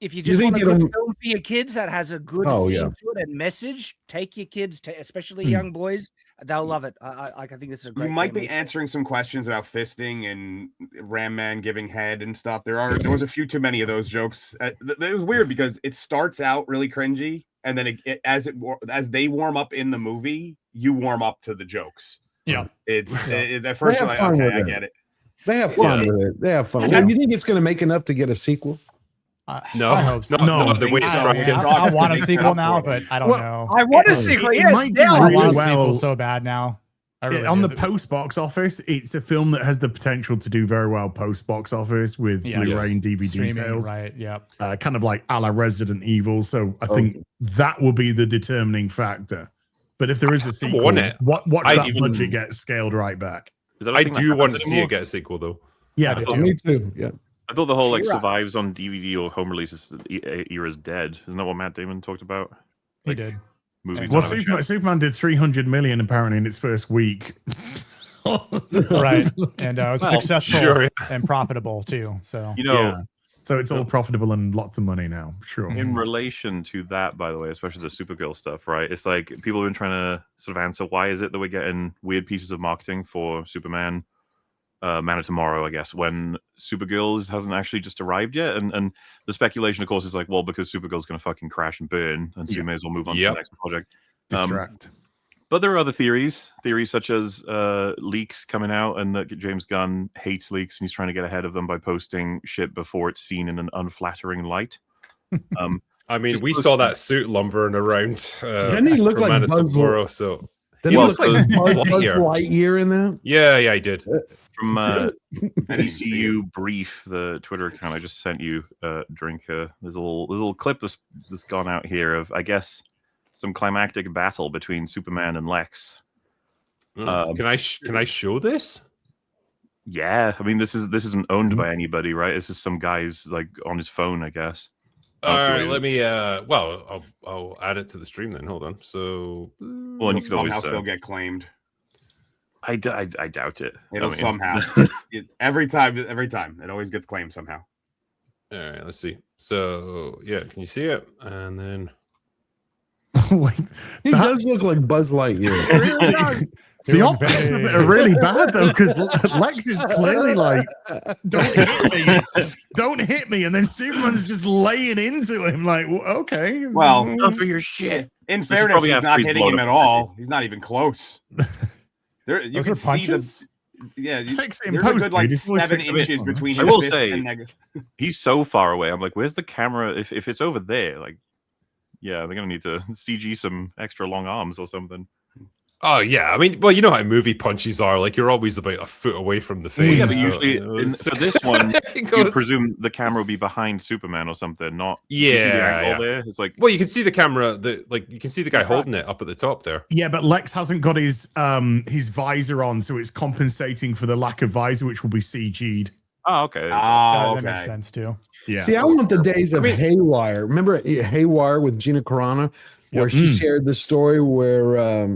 If you just want a good film for your kids that has a good theme to it and message, take your kids, especially young boys. They'll love it. I think this is a great. You might be answering some questions about fisting and Ram Man giving head and stuff. There was a few too many of those jokes. It was weird because it starts out really cringy, and then as they warm up in the movie, you warm up to the jokes. Yeah, it's at first you're like, okay, I get it. They have fun with it. They have fun. You think it's going to make enough to get a sequel? No, I hope so. No. I want a sequel now, but I don't know. I want a sequel. It might do I really want a well. sequel so bad now. On the post box office, it's a film that has the potential to do very well post box office with Blu-ray and DVD streaming, sales. right? Yep. Kind of like a la Resident Evil. So I think that will be the determining factor. But if there is a sequel, watch that budget get scaled right back. I do want to see it get a sequel, though. Yeah, me too. Yeah. I thought the whole survives on DVD or home releases era is dead. Isn't that what Matt Damon talked about? He did. Movies. Well, Superman did 300 million apparently in its first week. Right, and it was successful and profitable too. So so it's all profitable and lots of money now. Sure. In relation to that, by the way, especially the Supergirl stuff, right? It's like people have been trying to sort of answer why is it that we're getting weird pieces of marketing for Superman. Man of Tomorrow, I guess, when Supergirl hasn't actually just arrived yet. And the speculation, of course, is like, well, because Supergirl's going to fucking crash and burn, and so you may as well move on to the next project. Distract. But there are other theories such as leaks coming out, and that James Gunn hates leaks, and he's trying to get ahead of them by posting shit before it's seen in an unflattering light. I mean, we saw that suit lumbering around. Didn't he look like Buzz Tomorrow? So didn't he look like Buzz Lightyear in that? Yeah, I did. From ECU Brief, the Twitter account I just sent you, Drinker. There's a little clip that's gone out here of, I guess, some climactic battle between Superman and Lex. Can I show this? Yeah, I mean this isn't owned by anybody, right? This is some guy's like on his phone, I guess. All right, let me. I'll add it to the stream then. Hold on. So, well, and you could always still get claimed. I doubt it. It'll somehow. Every time, it always gets claimed somehow. All right, let's see. So, can you see it? And then he does look like Buzz Lightyear. The optics are really bad though, because Lex is clearly like, "Don't hit me," and then Superman's just laying into him like, "Okay, well, enough for your shit." In fairness, he's not hitting him at all. He's not even close. You can see the there's a good like 7 inches between his fist and he's so far away. I'm like, where's the camera? If it's over there, like, they're gonna need to CG some extra long arms or something. Oh yeah, I mean, well, you know how movie punches are. Like you're always about a foot away from the face. Yeah, but so, usually you know, for this one, it you goes- presume the camera will be behind Superman or something. Not Yeah, you see the angle yeah. there. It's like Well, you can see the camera. You can see the guy holding it up at the top there. Yeah, but Lex hasn't got his visor on, so it's compensating for the lack of visor, which will be CG'd. oh okay. Oh, That makes okay. sense too. Yeah. See, I want the days of Haywire. Remember Haywire with Gina Carano, where she shared the story where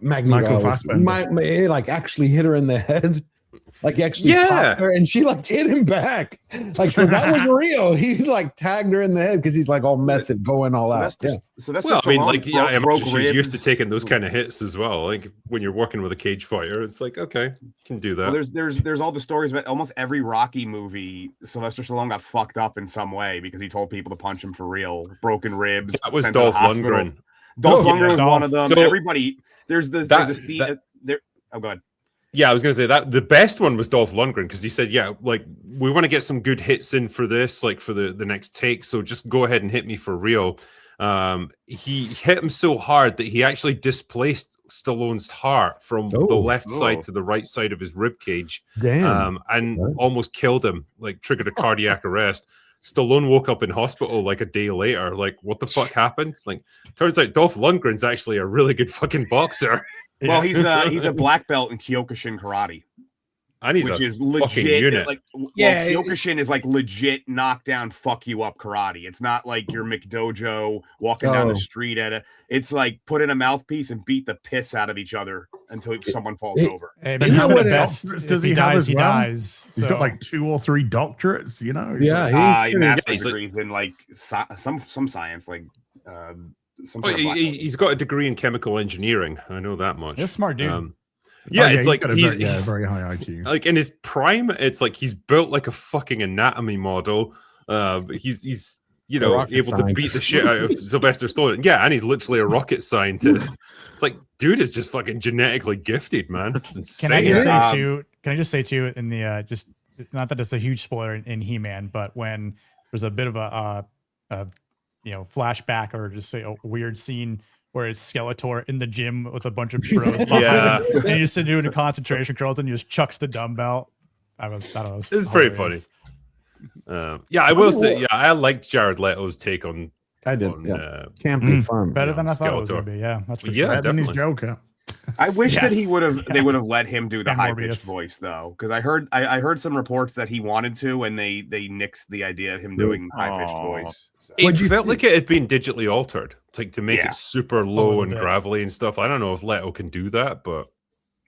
Michael Fassbender. like actually hit her in the head. Like actually popped her, and she like hit him back. Like 'cause that was real. He like tagged her in the head because he's like all method, going all out. So that's Well, just I mean, Stallone like, yeah, I broke imagine she's used to ribs. taking those kind of hits as well. Like when you're working with a cage fighter, it's like, okay, you can do that. Well, there's all the stories about almost every Rocky movie. Sylvester Stallone got fucked up in some way because he told people to punch him for real. Broken ribs. That was sent to the Dolph hospital. Lundgren. Dolph Oh, Lundgren yeah, was one of them. So- Everybody. There's a scene there. Oh, go ahead. Yeah, I was going to say that the best one was Dolph Lundgren because he said, yeah, like we want to get some good hits in for this, like for the next take. So just go ahead and hit me for real. He hit him so hard that he actually displaced Stallone's heart from the left side to the right side of his rib cage. Damn. And almost killed him, like triggered a cardiac arrest. Stallone woke up in hospital like a day later. Like, what the fuck happened? It's like, turns out Dolph Lundgren's actually a really good fucking boxer. Well, he's a black belt in Kyokushin karate, And he's which a is fucking legit. unit. Like, Yeah, Kyokushin is like legit knockdown, fuck you up karate. It's not like your McDojo walking down the street it's like put in a mouthpiece and beat the piss out of each other until someone falls over. Hey, And but he's how the many best. doctorates If does he he have dies, as he well? dies. He's got like 2 or 3 doctorates, you know? Yeah, He master's he's like- degrees in like some science, like some Oh, sort of black belt. he's got a degree in chemical engineering. I know that much. He's a smart dude. Yeah, Oh, it's like got a he's very high IQ. like in his prime. It's like he's built like a fucking anatomy model. He's you know rocket able to beat scientist. the shit out of Sylvester Stallone. Yeah, and he's literally a rocket scientist. It's like, dude is just fucking genetically gifted, man. It's insane. Can I just say Yeah. too? Can I just say too? In the just not that it's a huge spoiler in He-Man, but when there's a bit of a flashback or just say a weird scene where it's Skeletor in the gym with a bunch of bros. Yeah. And he just doing a concentration curls and he just chucks the dumbbell. I thought it was. It's pretty hilarious. Yeah, I will say, yeah, I liked Jared Leto's take on. I did. on, Yeah. Can't be fun. Better than I thought it was Skeletor. going to be. Yeah, that's for Yeah, sure. Better than his definitely. Joker. I wish that he Yes, would have. They yes. would have let him do the And high pitched Morbius. voice though, because I heard some reports that he wanted to, and they nixed the idea of him doing high pitched Aw. voice. So. It felt like it had been digitally altered, like to make Yeah. it super low little and bit. gravelly and stuff. I don't know if Leto can do that, but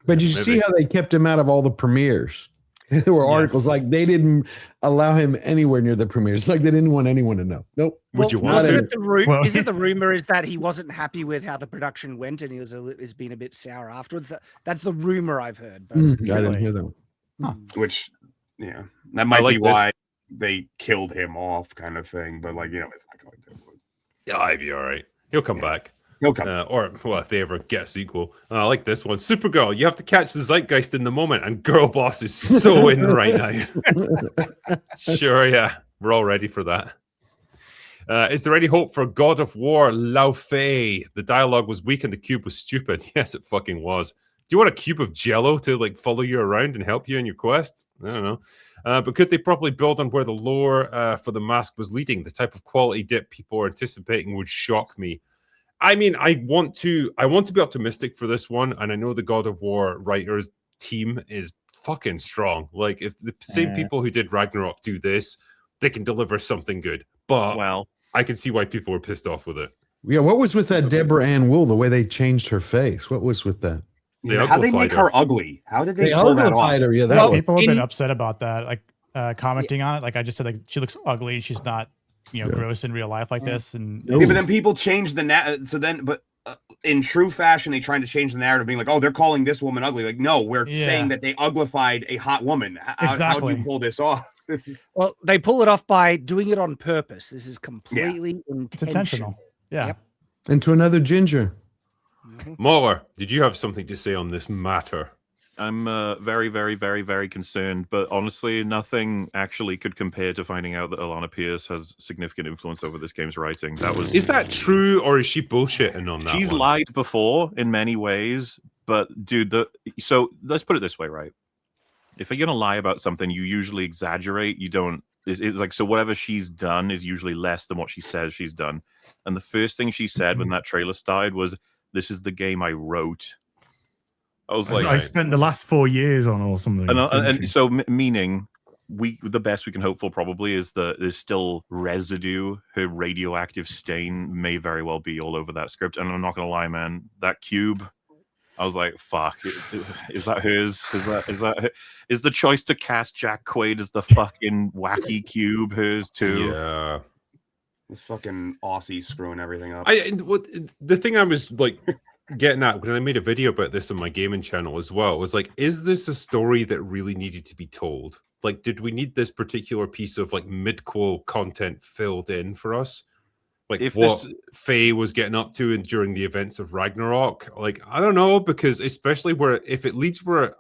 But did you see maybe. how they kept him out of all the premieres? There were articles Yes. like they didn't allow him anywhere near the premieres. Like they didn't want anyone to know. Nope. would you not want in to? it. Well- Is it the rumor is that he wasn't happy with how the production went and he has been a bit sour afterwards? That's the rumor I've heard. But I didn't Really? hear that one. Which, yeah, that might like be this. why they killed him off, kind of thing. But like, it's not going to. Yeah, I'd be all right. He'll come back. He'll come. Or, well, if they ever get a sequel. I like this one. Supergirl, you have to catch the zeitgeist in the moment, and Girl Boss is so in right now. Sure, yeah. We're all ready for that. Is there any hope for God of War, Lao Fei? The dialogue was weak and the cube was stupid. Yes, it fucking was. Do you want a cube of jello to like follow you around and help you in your quests? I don't know. But could they properly build on where the lore for the mask was leading? The type of quality dip people are anticipating would shock me. I mean, I want to be optimistic for this one, and I know the God of War writers team is fucking strong. Like, if the same people who did Ragnarok do this, they can deliver something good. But Well, I can see why people were pissed off with it. Yeah, what was with that Deborah Ann Wool? The way they changed her face. What was with that? They How they uglified make her. her ugly? How did they They pull that off? uglified her. Yeah, that Well, was. people have been in- upset about that, like commenting on it. Like I just said, like she looks ugly. She's not, gross in real life like this. And No. Yeah, but then people change the in true fashion, they trying to change the narrative, being like, "Oh, they're calling this woman ugly." Like, no, we're Yeah. saying that they uglified a hot woman. How do Exactly. you pull this off? well, they pull it off by doing it on purpose. This is completely it's intentional. Yeah. Yep. Into another ginger. MauLer, did you have something to say on this matter? I'm very, very, very, very concerned. But honestly, nothing actually could compare to finding out that Alana Pierce has significant influence over this game's writing. Is that true, or is she bullshitting on that? She's one? lied before in many ways, but dude, so let's put it this way, right? If you're gonna lie about something, you usually exaggerate. You don't. It's like, so whatever she's done is usually less than what she says she's done. And the first thing she said when that trailer started was, "This is the game I wrote." I was like, I spent the last 4 years on or something. and so meaning the best we can hope for probably is that there's still residue. Her radioactive stain may very well be all over that script. And I'm not gonna lie, man, that cube, I was like, fuck, is that hers? Is the choice to cast Jack Quaid as the fucking wacky cube hers too? Yeah. This fucking Aussie screwing everything up. The thing I was like getting at, because I made a video about this on my gaming channel as well, was like, is this a story that really needed to be told? Like, did we need this particular piece of like mid-quel content filled in for us? Like what Faye was getting up to during the events of Ragnarok? Like, I don't know, because especially if it leads where a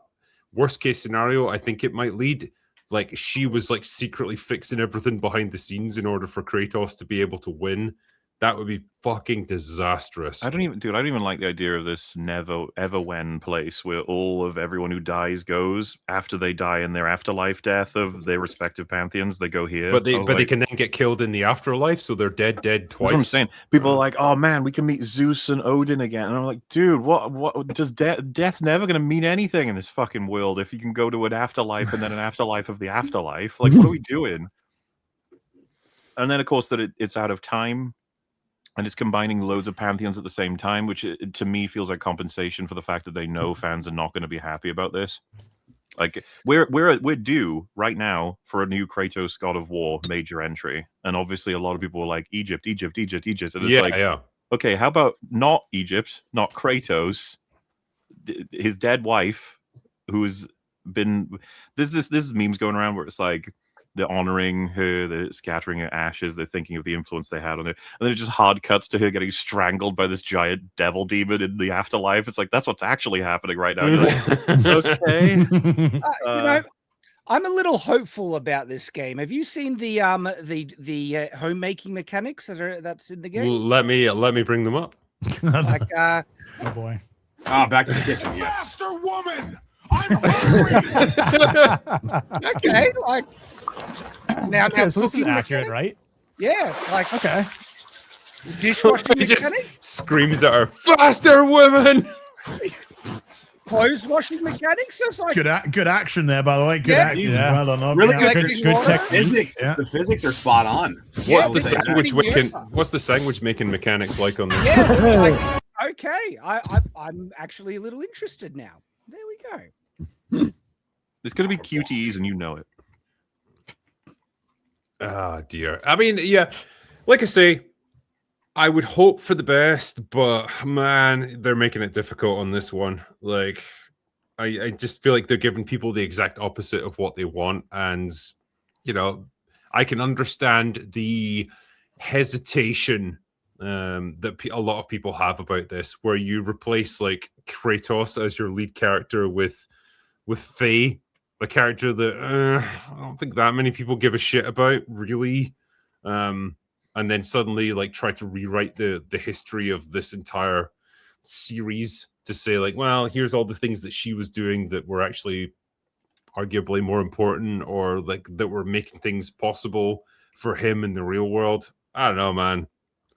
worst case scenario, I think it might lead, like she was like secretly fixing everything behind the scenes in order for Kratos to be able to win. That would be fucking disastrous. I don't even like the idea of this never ever when place where all of everyone who dies goes after they die in their afterlife death of their respective pantheons. They go here, but they can then get killed in the afterlife, so they're dead twice. That's what I'm saying. People are like, "Oh man, we can meet Zeus and Odin again," and I'm like, "Dude, what does death's never going to mean anything in this fucking world if you can go to an afterlife and then an afterlife of the afterlife? Like, what are we doing?" And then, of course, that it's out of time. And it's combining loads of pantheons at the same time, which to me feels like compensation for the fact that they know fans are not going to be happy about this. Like we're due right now for a new Kratos God of War major entry, and obviously a lot of people were like Egypt. And it's okay, how about not Egypt, not Kratos, his dead wife, who's been this is memes going around where it's like, they're honoring her, they're scattering her ashes, they're thinking of the influence they had on her. And then it just hard cuts to her getting strangled by this giant devil demon in the afterlife. It's like, that's what's actually happening right now. You're like, okay. I'm a little hopeful about this game. Have you seen the homemaking mechanics that's in the game? Let me bring them up. Like, oh boy. Back to the kitchen. Yes. Faster, woman! I'm hungry! Okay, like now so this is accurate, right? Yeah, like okay. Dishwashing He just mechanic, screams at her, "Faster, woman!" clothes washing mechanics. So it's like Good action there, by the way. Good action. Yeah. Well done. Really good technique. physics. Yeah. The physics are spot on. What's Yeah, the sandwich making? making? What's the sandwich making mechanics like on this? Yeah, like, okay. I'm actually a little interested now. There we go. It's going to be QTEs and you know it. Oh dear. I mean, yeah, like I say, I would hope for the best, but man, they're making it difficult on this one. Like, I just feel like they're giving people the exact opposite of what they want. And, you know, I can understand the hesitation that a lot of people have about this, where you replace like Kratos as your lead character with Faye, a character that I don't think that many people give a shit about, really. And then suddenly like try to rewrite the history of this entire series to say like, well, here's all the things that she was doing that were actually arguably more important, or like that were making things possible for him in the real world. I don't know, man.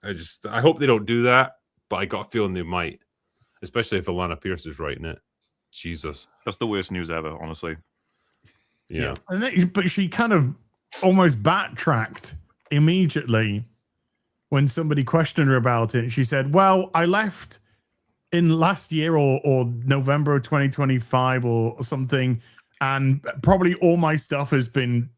I hope they don't do that, but I got a feeling they might, especially if Alana Pierce is writing it. Jesus. That's the worst news ever, honestly. Yeah. But she kind of almost backtracked immediately when somebody questioned her about it. She said, well, I left in last year or November of 2025 or something, and probably all my stuff has been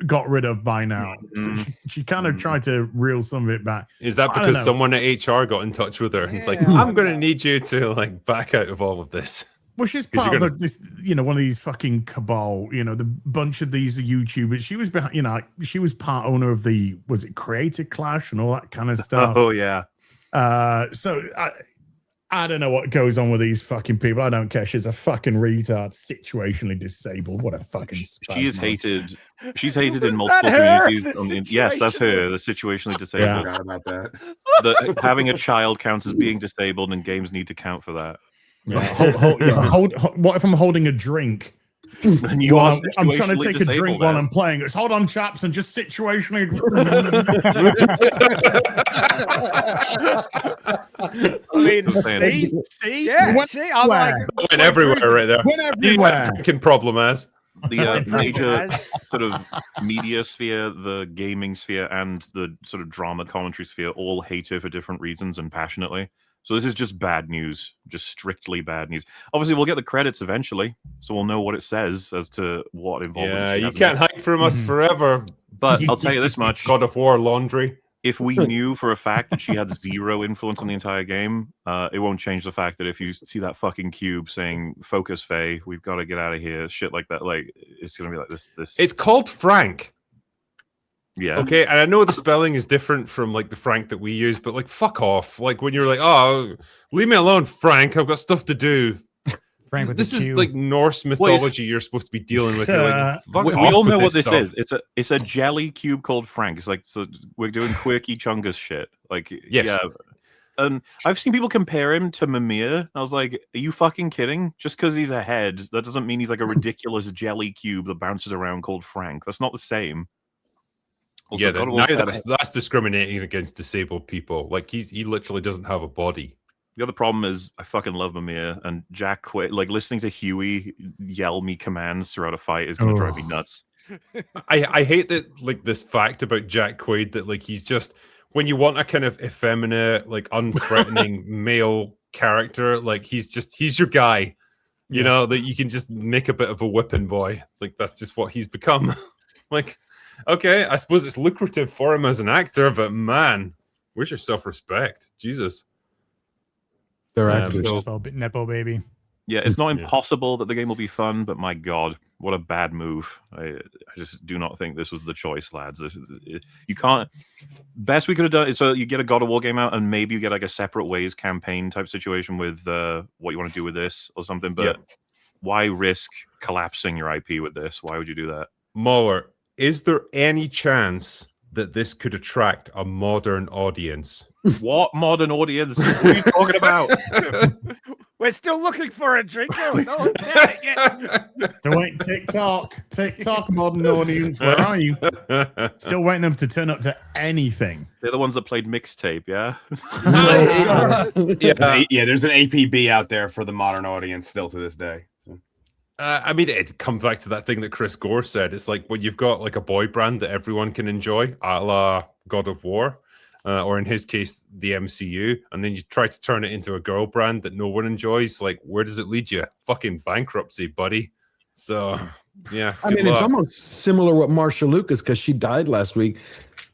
got rid of by now. So she kind of tried to reel some of it back. Is that because someone at HR got in touch with her and like, I'm going to need you to like back out of all of this? Well, she's part of this, one of these fucking cabal, the bunch of these YouTubers. She was behind, she was part owner of was it Creator Clash and all that kind of stuff. Oh, yeah. So I don't know what goes on with these fucking people. I don't care. She's a fucking retard, situationally disabled. What a fucking she is spasmo. hated. She's hated in multiple communities. Yes, that's her. The situationally disabled. I forgot about that. Having a child counts as being disabled, and games need to count for that. Yeah, what if I'm holding a drink? And you While are I'm trying to situationally take a drink disabled, while man. I'm playing. It's hold on, chaps, and just situationally. I mean, see, yeah, Went see, I'm like, Went everywhere right there. Went everywhere. Drinking problem as. The major sort of media sphere, the gaming sphere, and the sort of drama commentary sphere all hate her for different reasons and passionately. So this is just bad news, just strictly bad news. Obviously, we'll get the credits eventually, so we'll know what it says as to what involvement. Yeah, she you has in can't it. hide from us forever. But I'll tell you this much: God of War laundry. if we knew for a fact that she had zero influence on the entire game, it won't change the fact that if you see that fucking cube saying "Focus, Faye, we've got to get out of here," shit like that, like it's gonna be like this. It's called Frank. Yeah. Okay, and I know the spelling is different from like the Frank that we use, but like fuck off. Like when you're like, oh, leave me alone, Frank. I've got stuff to do. Frank with This the is Q. like Norse mythology you're supposed to be dealing with. You're like, fuck We off all know with what this stuff. is. It's a jelly cube called Frank. It's like, so we're doing quirky chungus shit. Like, Yes. yeah. And I've seen people compare him to Mimir. I was like, are you fucking kidding? Just because he's a head, that doesn't mean he's like a ridiculous jelly cube that bounces around called Frank. That's not the same. Also, Yeah, God of now War's that's discriminating against disabled people. Like he literally doesn't have a body. The other problem is I fucking love Mimir, and Jack quit. Like listening to Huey yell me commands throughout a fight is going to drive me nuts. I hate that, like, this fact about Jack Quaid that like he's just, when you want a kind of effeminate, like unthreatening male character, like he's your guy. You know, that you can just make a bit of a whipping boy. It's like that's just what he's become. Like, okay, I suppose it's lucrative for him as an actor, but man, where's your self-respect? Jesus. They're actors. Nepo baby. Yeah, it's not impossible that the game will be fun, but my God, what a bad move. I just do not think this was the choice, lads. You can't... Best we could have done is so you get a God of War game out and maybe you get like a separate ways campaign type situation with what you want to do with this or something, but why risk collapsing your IP with this? Why would you do that? MauLer, is there any chance that this could attract a modern audience? What modern audience? What are you talking about? We're still looking for a drink. No one found it yet. They're waiting. TikTok, modern audience. Where are you? Still waiting them to turn up to anything. They're the ones that played mixtape, yeah? Yeah, there's an APB out there for the modern audience still to this day. So. I mean, it comes back to that thing that Chris Gore said. It's like when you've got like a boy brand that everyone can enjoy, a la God of War, or in his case, the MCU, and then you try to turn it into a girl brand that no one enjoys. Like, where does it lead you? Fucking bankruptcy, buddy. So, yeah. I mean, it's almost similar what Marsha Lucas, because she died last week,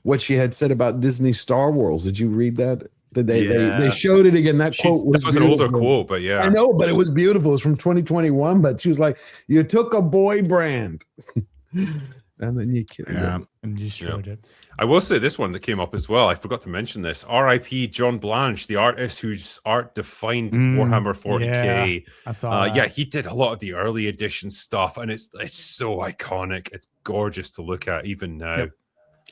what she had said about Disney Star Wars. Did you read that? They showed it again. That quote was an older quote, but yeah. I know, but it was beautiful. It was from 2021, but she was like, you took a boy brand. And then you killed it. And you showed it. I will say this one that came up as well. I forgot to mention this. R.I.P. John Blanche, the artist whose art defined Warhammer 40K. Yeah, I saw that. Yeah, he did a lot of the early edition stuff, and it's so iconic. It's gorgeous to look at even now. Yep.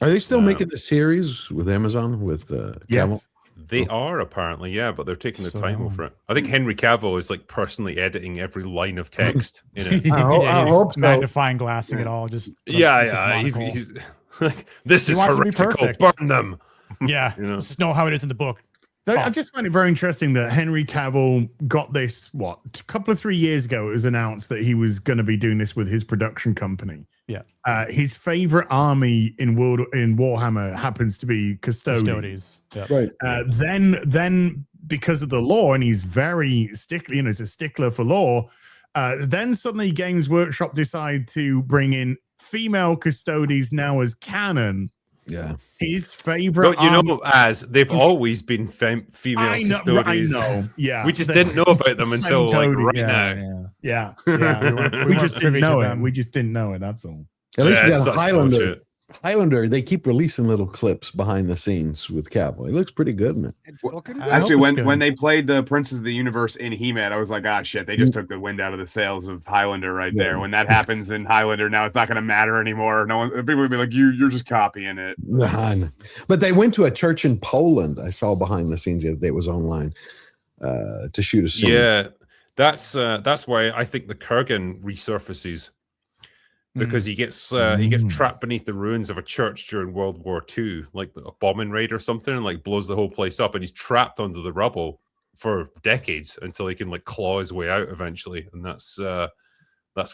Are they still making the series with Amazon with Cavill? They are apparently, yeah, but they're taking their time over it. I think Henry Cavill is like personally editing every line of text in it. I hope so. Magnifying glassing it all. Just he's like, this is heretical. Burn them. Yeah, just know how it is in the book. I just find it very interesting that Henry Cavill got this, a couple of 3 years ago, it was announced that he was going to be doing this with his production company. Yeah. His favorite army in Warhammer happens to be Custodes. Yeah. Right. Then because of the law, and he's very stickler, he's a stickler for law, then suddenly Games Workshop decide to bring in female Custodes now as canon. Yeah, his favorite. But as they've always been female Custodes. I know. Yeah, we just didn't know about them until like right now. Yeah. We just didn't know it. We just didn't know it. That's all. At least we got Highlander. Highlander, they keep releasing little clips behind the scenes with Cavill. He looks pretty good in it. Actually, when they played the Princes of the Universe in He-Man, I was like, ah, shit, they just took the wind out of the sails of Highlander right there. When that happens in Highlander, now it's not going to matter anymore. No one, people would be like, you're just copying it. But they went to a church in Poland. I saw behind the scenes the other day. It was online to shoot a scene. Yeah, that's why I think the Kurgan resurfaces. Because he gets trapped beneath the ruins of a church during World War II, like a bombing raid or something, and like blows the whole place up, and he's trapped under the rubble for decades until he can like claw his way out eventually, and that's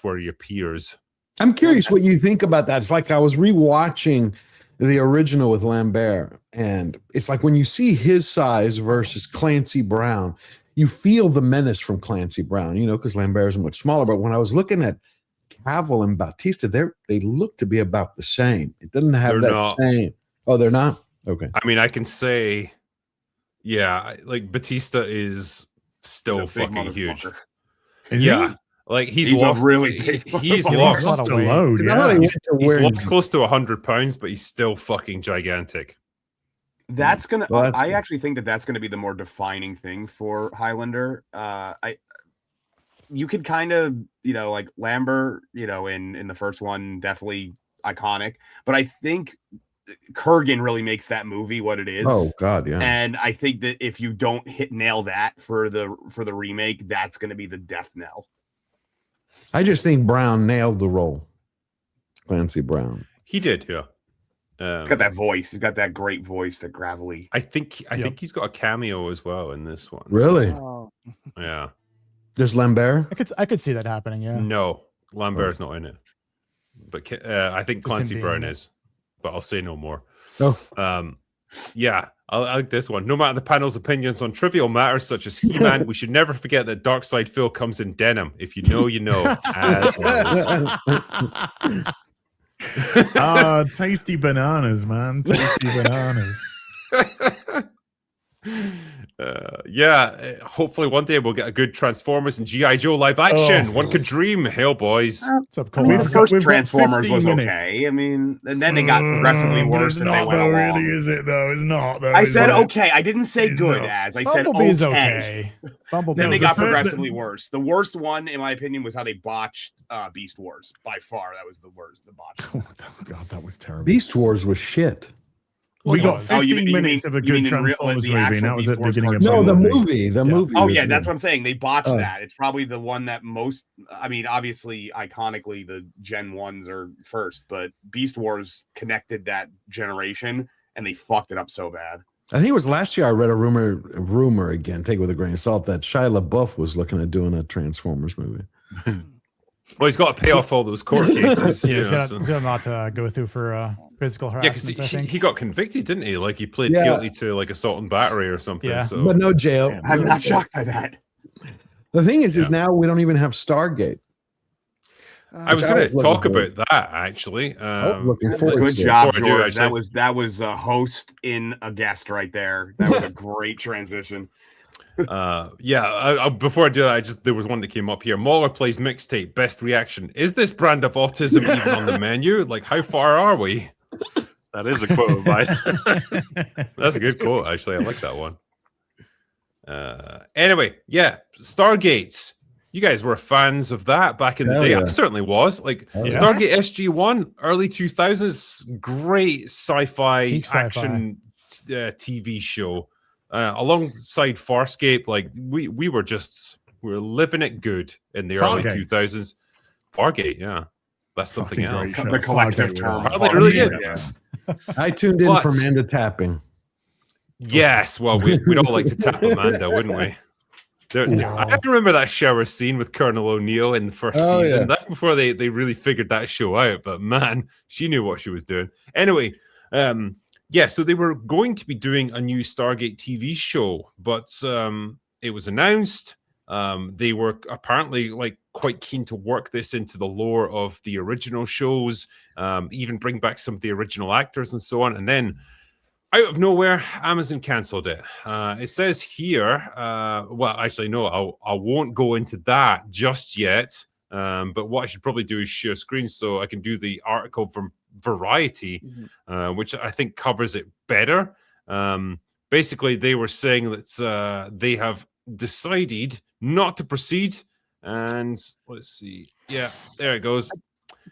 where he appears. I'm curious what you think about that. It's like I was rewatching the original with Lambert, and it's like when you see his size versus Clancy Brown, you feel the menace from Clancy Brown, because Lambert is much smaller. But when I was looking at Cavill and Bautista, they look to be about the same. It doesn't have same. Oh, they're not? Okay. I mean, I can say, yeah, like Bautista is still fucking huge. Yeah. Like he's lost really big. He's lost a load. Yeah. He's lost close to 100 pounds, but he's still fucking gigantic. That's gonna. I actually think that's gonna be the more defining thing for Highlander. You could kind of, like Lambert, in the first one, definitely iconic. But I think Kurgan really makes that movie what it is. Oh God, yeah. And I think that if you don't nail that for the remake, that's going to be the death knell. I just think Brown nailed the role. Clancy Brown. He did, yeah. He's got that voice. He's got that great voice, that gravelly. I think he's got a cameo as well in this one. Really? Oh. Yeah. Just Lambert? I could see that happening. Yeah. No, Lambert's not in it, but I think Clancy Brown is. But I'll say no more. Oh. Yeah, I like this one. No matter the panel's opinions on trivial matters such as He-Man, we should never forget that Darkseid Phil comes in denim. If you know, you know. As always. Tasty bananas, man. Tasty bananas. Hopefully one day we'll get a good Transformers and G.I. Joe live action. One could dream. Hail, boys. What's up, Cole? The first Transformers was okay. I mean, and then they got progressively worse and they went along. Really, is it though? It's not though. I said okay. I didn't say good. As I said Bumblebee's okay. Bumblebee. Then they got progressively worse. The worst one, in my opinion, was how they botched Beast Wars. By far, that was the worst. The botch. Oh God, that was terrible. Beast Wars was shit. We got 15 minutes of a good Transformers movie, and that was at the beginning of the movie. The movie. Oh, yeah, that's what I'm saying. They botched that. It's probably the one that most, I mean, obviously, iconically, the Gen 1s are first, but Beast Wars connected that generation, and they fucked it up so bad. I think it was last year I read a rumor again, take it with a grain of salt, that Shia LaBeouf was looking at doing a Transformers movie. Well, he's got to pay off all those court cases. He's got a lot to go through for physical harassment. Yeah, because he got convicted, didn't he? Like he pled guilty to like assault and battery or something. Yeah. So. But no jail. I'm not shocked by that. The thing is now we don't even have Stargate. I was going to talk about that actually. Looking forward. Good job, George. That was a host in a guest right there. That was a great transition. Before I do that, there was one that came up here. MauLer plays mixtape. Best reaction. Is this brand of autism even on the menu? Like, how far are we? That is a quote of mine. That's a good quote, actually. I like that one. Anyway, Stargates. You guys were fans of that back in the day. Yeah. I certainly was. Like Stargate SG-1, early 2000s, great sci-fi action TV show. Alongside Farscape, like we were living it good in the early 2000s. Fargate, yeah, that's something else. The collective term. Really good. I tuned in for Amanda tapping. Yes, well, we'd all like to tap Amanda, wouldn't we? I remember that shower scene with Colonel O'Neill in the first season. Yeah. That's before they really figured that show out. But man, she knew what she was doing. Anyway, so they were going to be doing a new Stargate TV show, but it was announced. They were apparently like quite keen to work this into the lore of the original shows, even bring back some of the original actors and so on. And then out of nowhere, Amazon canceled it. It says here, well, actually, no, I won't go into that just yet. But what I should probably do is share screen so I can do the article from Variety, which I think covers it better. Basically, they were saying that they have decided not to proceed. And let's see. Yeah, there it goes.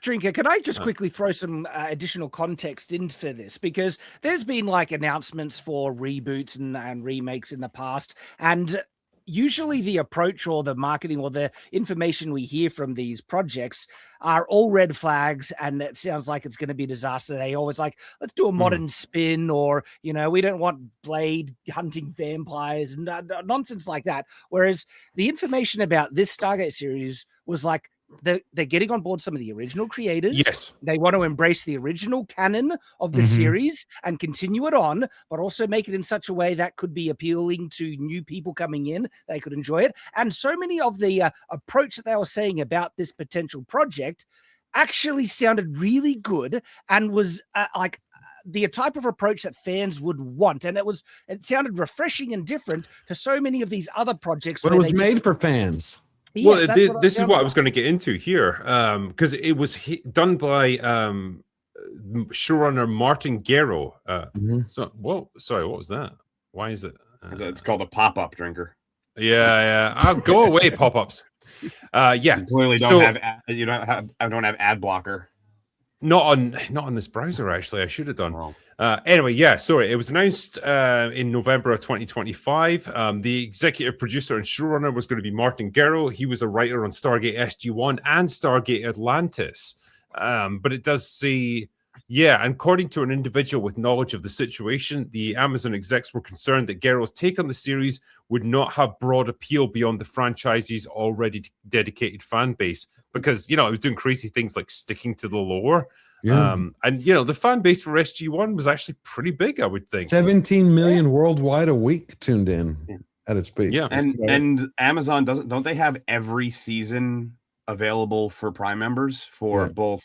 Drinker, can I just quickly throw some additional context in for this? Because there's been like announcements for reboots and remakes in the past, and usually the approach or the marketing or the information we hear from these projects are all red flags, and it sounds like it's going to be a disaster. They always like, let's do a modern spin, or, you know, we don't want Blade hunting vampires and nonsense like that. Whereas the information about this Stargate series was like, they're getting on board some of the original creators. Yes. They want to embrace the original canon of the series and continue it on, but also make it in such a way that could be appealing to new people coming in. They could enjoy it. And so many of the approach that they were saying about this potential project actually sounded really good and was like the type of approach that fans would want. And it sounded refreshing and different to so many of these other projects. But it was made for fans. Well, this is what I was going to get into here, because it was done by showrunner Martin Gero. So, whoa, sorry, what was that? Why is it? It's called a pop-up, Drinker. Yeah. I'll go away, pop-ups. Yeah, you clearly don't don't have ad blocker. Not on this browser, actually. I should have done. Oh. Anyway, yeah, sorry. It was announced in November of 2025. The executive producer and showrunner was going to be Martin Gero. He was a writer on Stargate SG-1 and Stargate Atlantis. But it does say, yeah, according to an individual with knowledge of the situation, the Amazon execs were concerned that Gero's take on the series would not have broad appeal beyond the franchise's already dedicated fan base. Because, you know, it was doing crazy things like sticking to the lore. Yeah. And, you know, the fan base for SG-1 was actually pretty big, I would think. 17 million worldwide a week tuned in at its peak. Yeah. And Amazon don't they have every season available for Prime members for both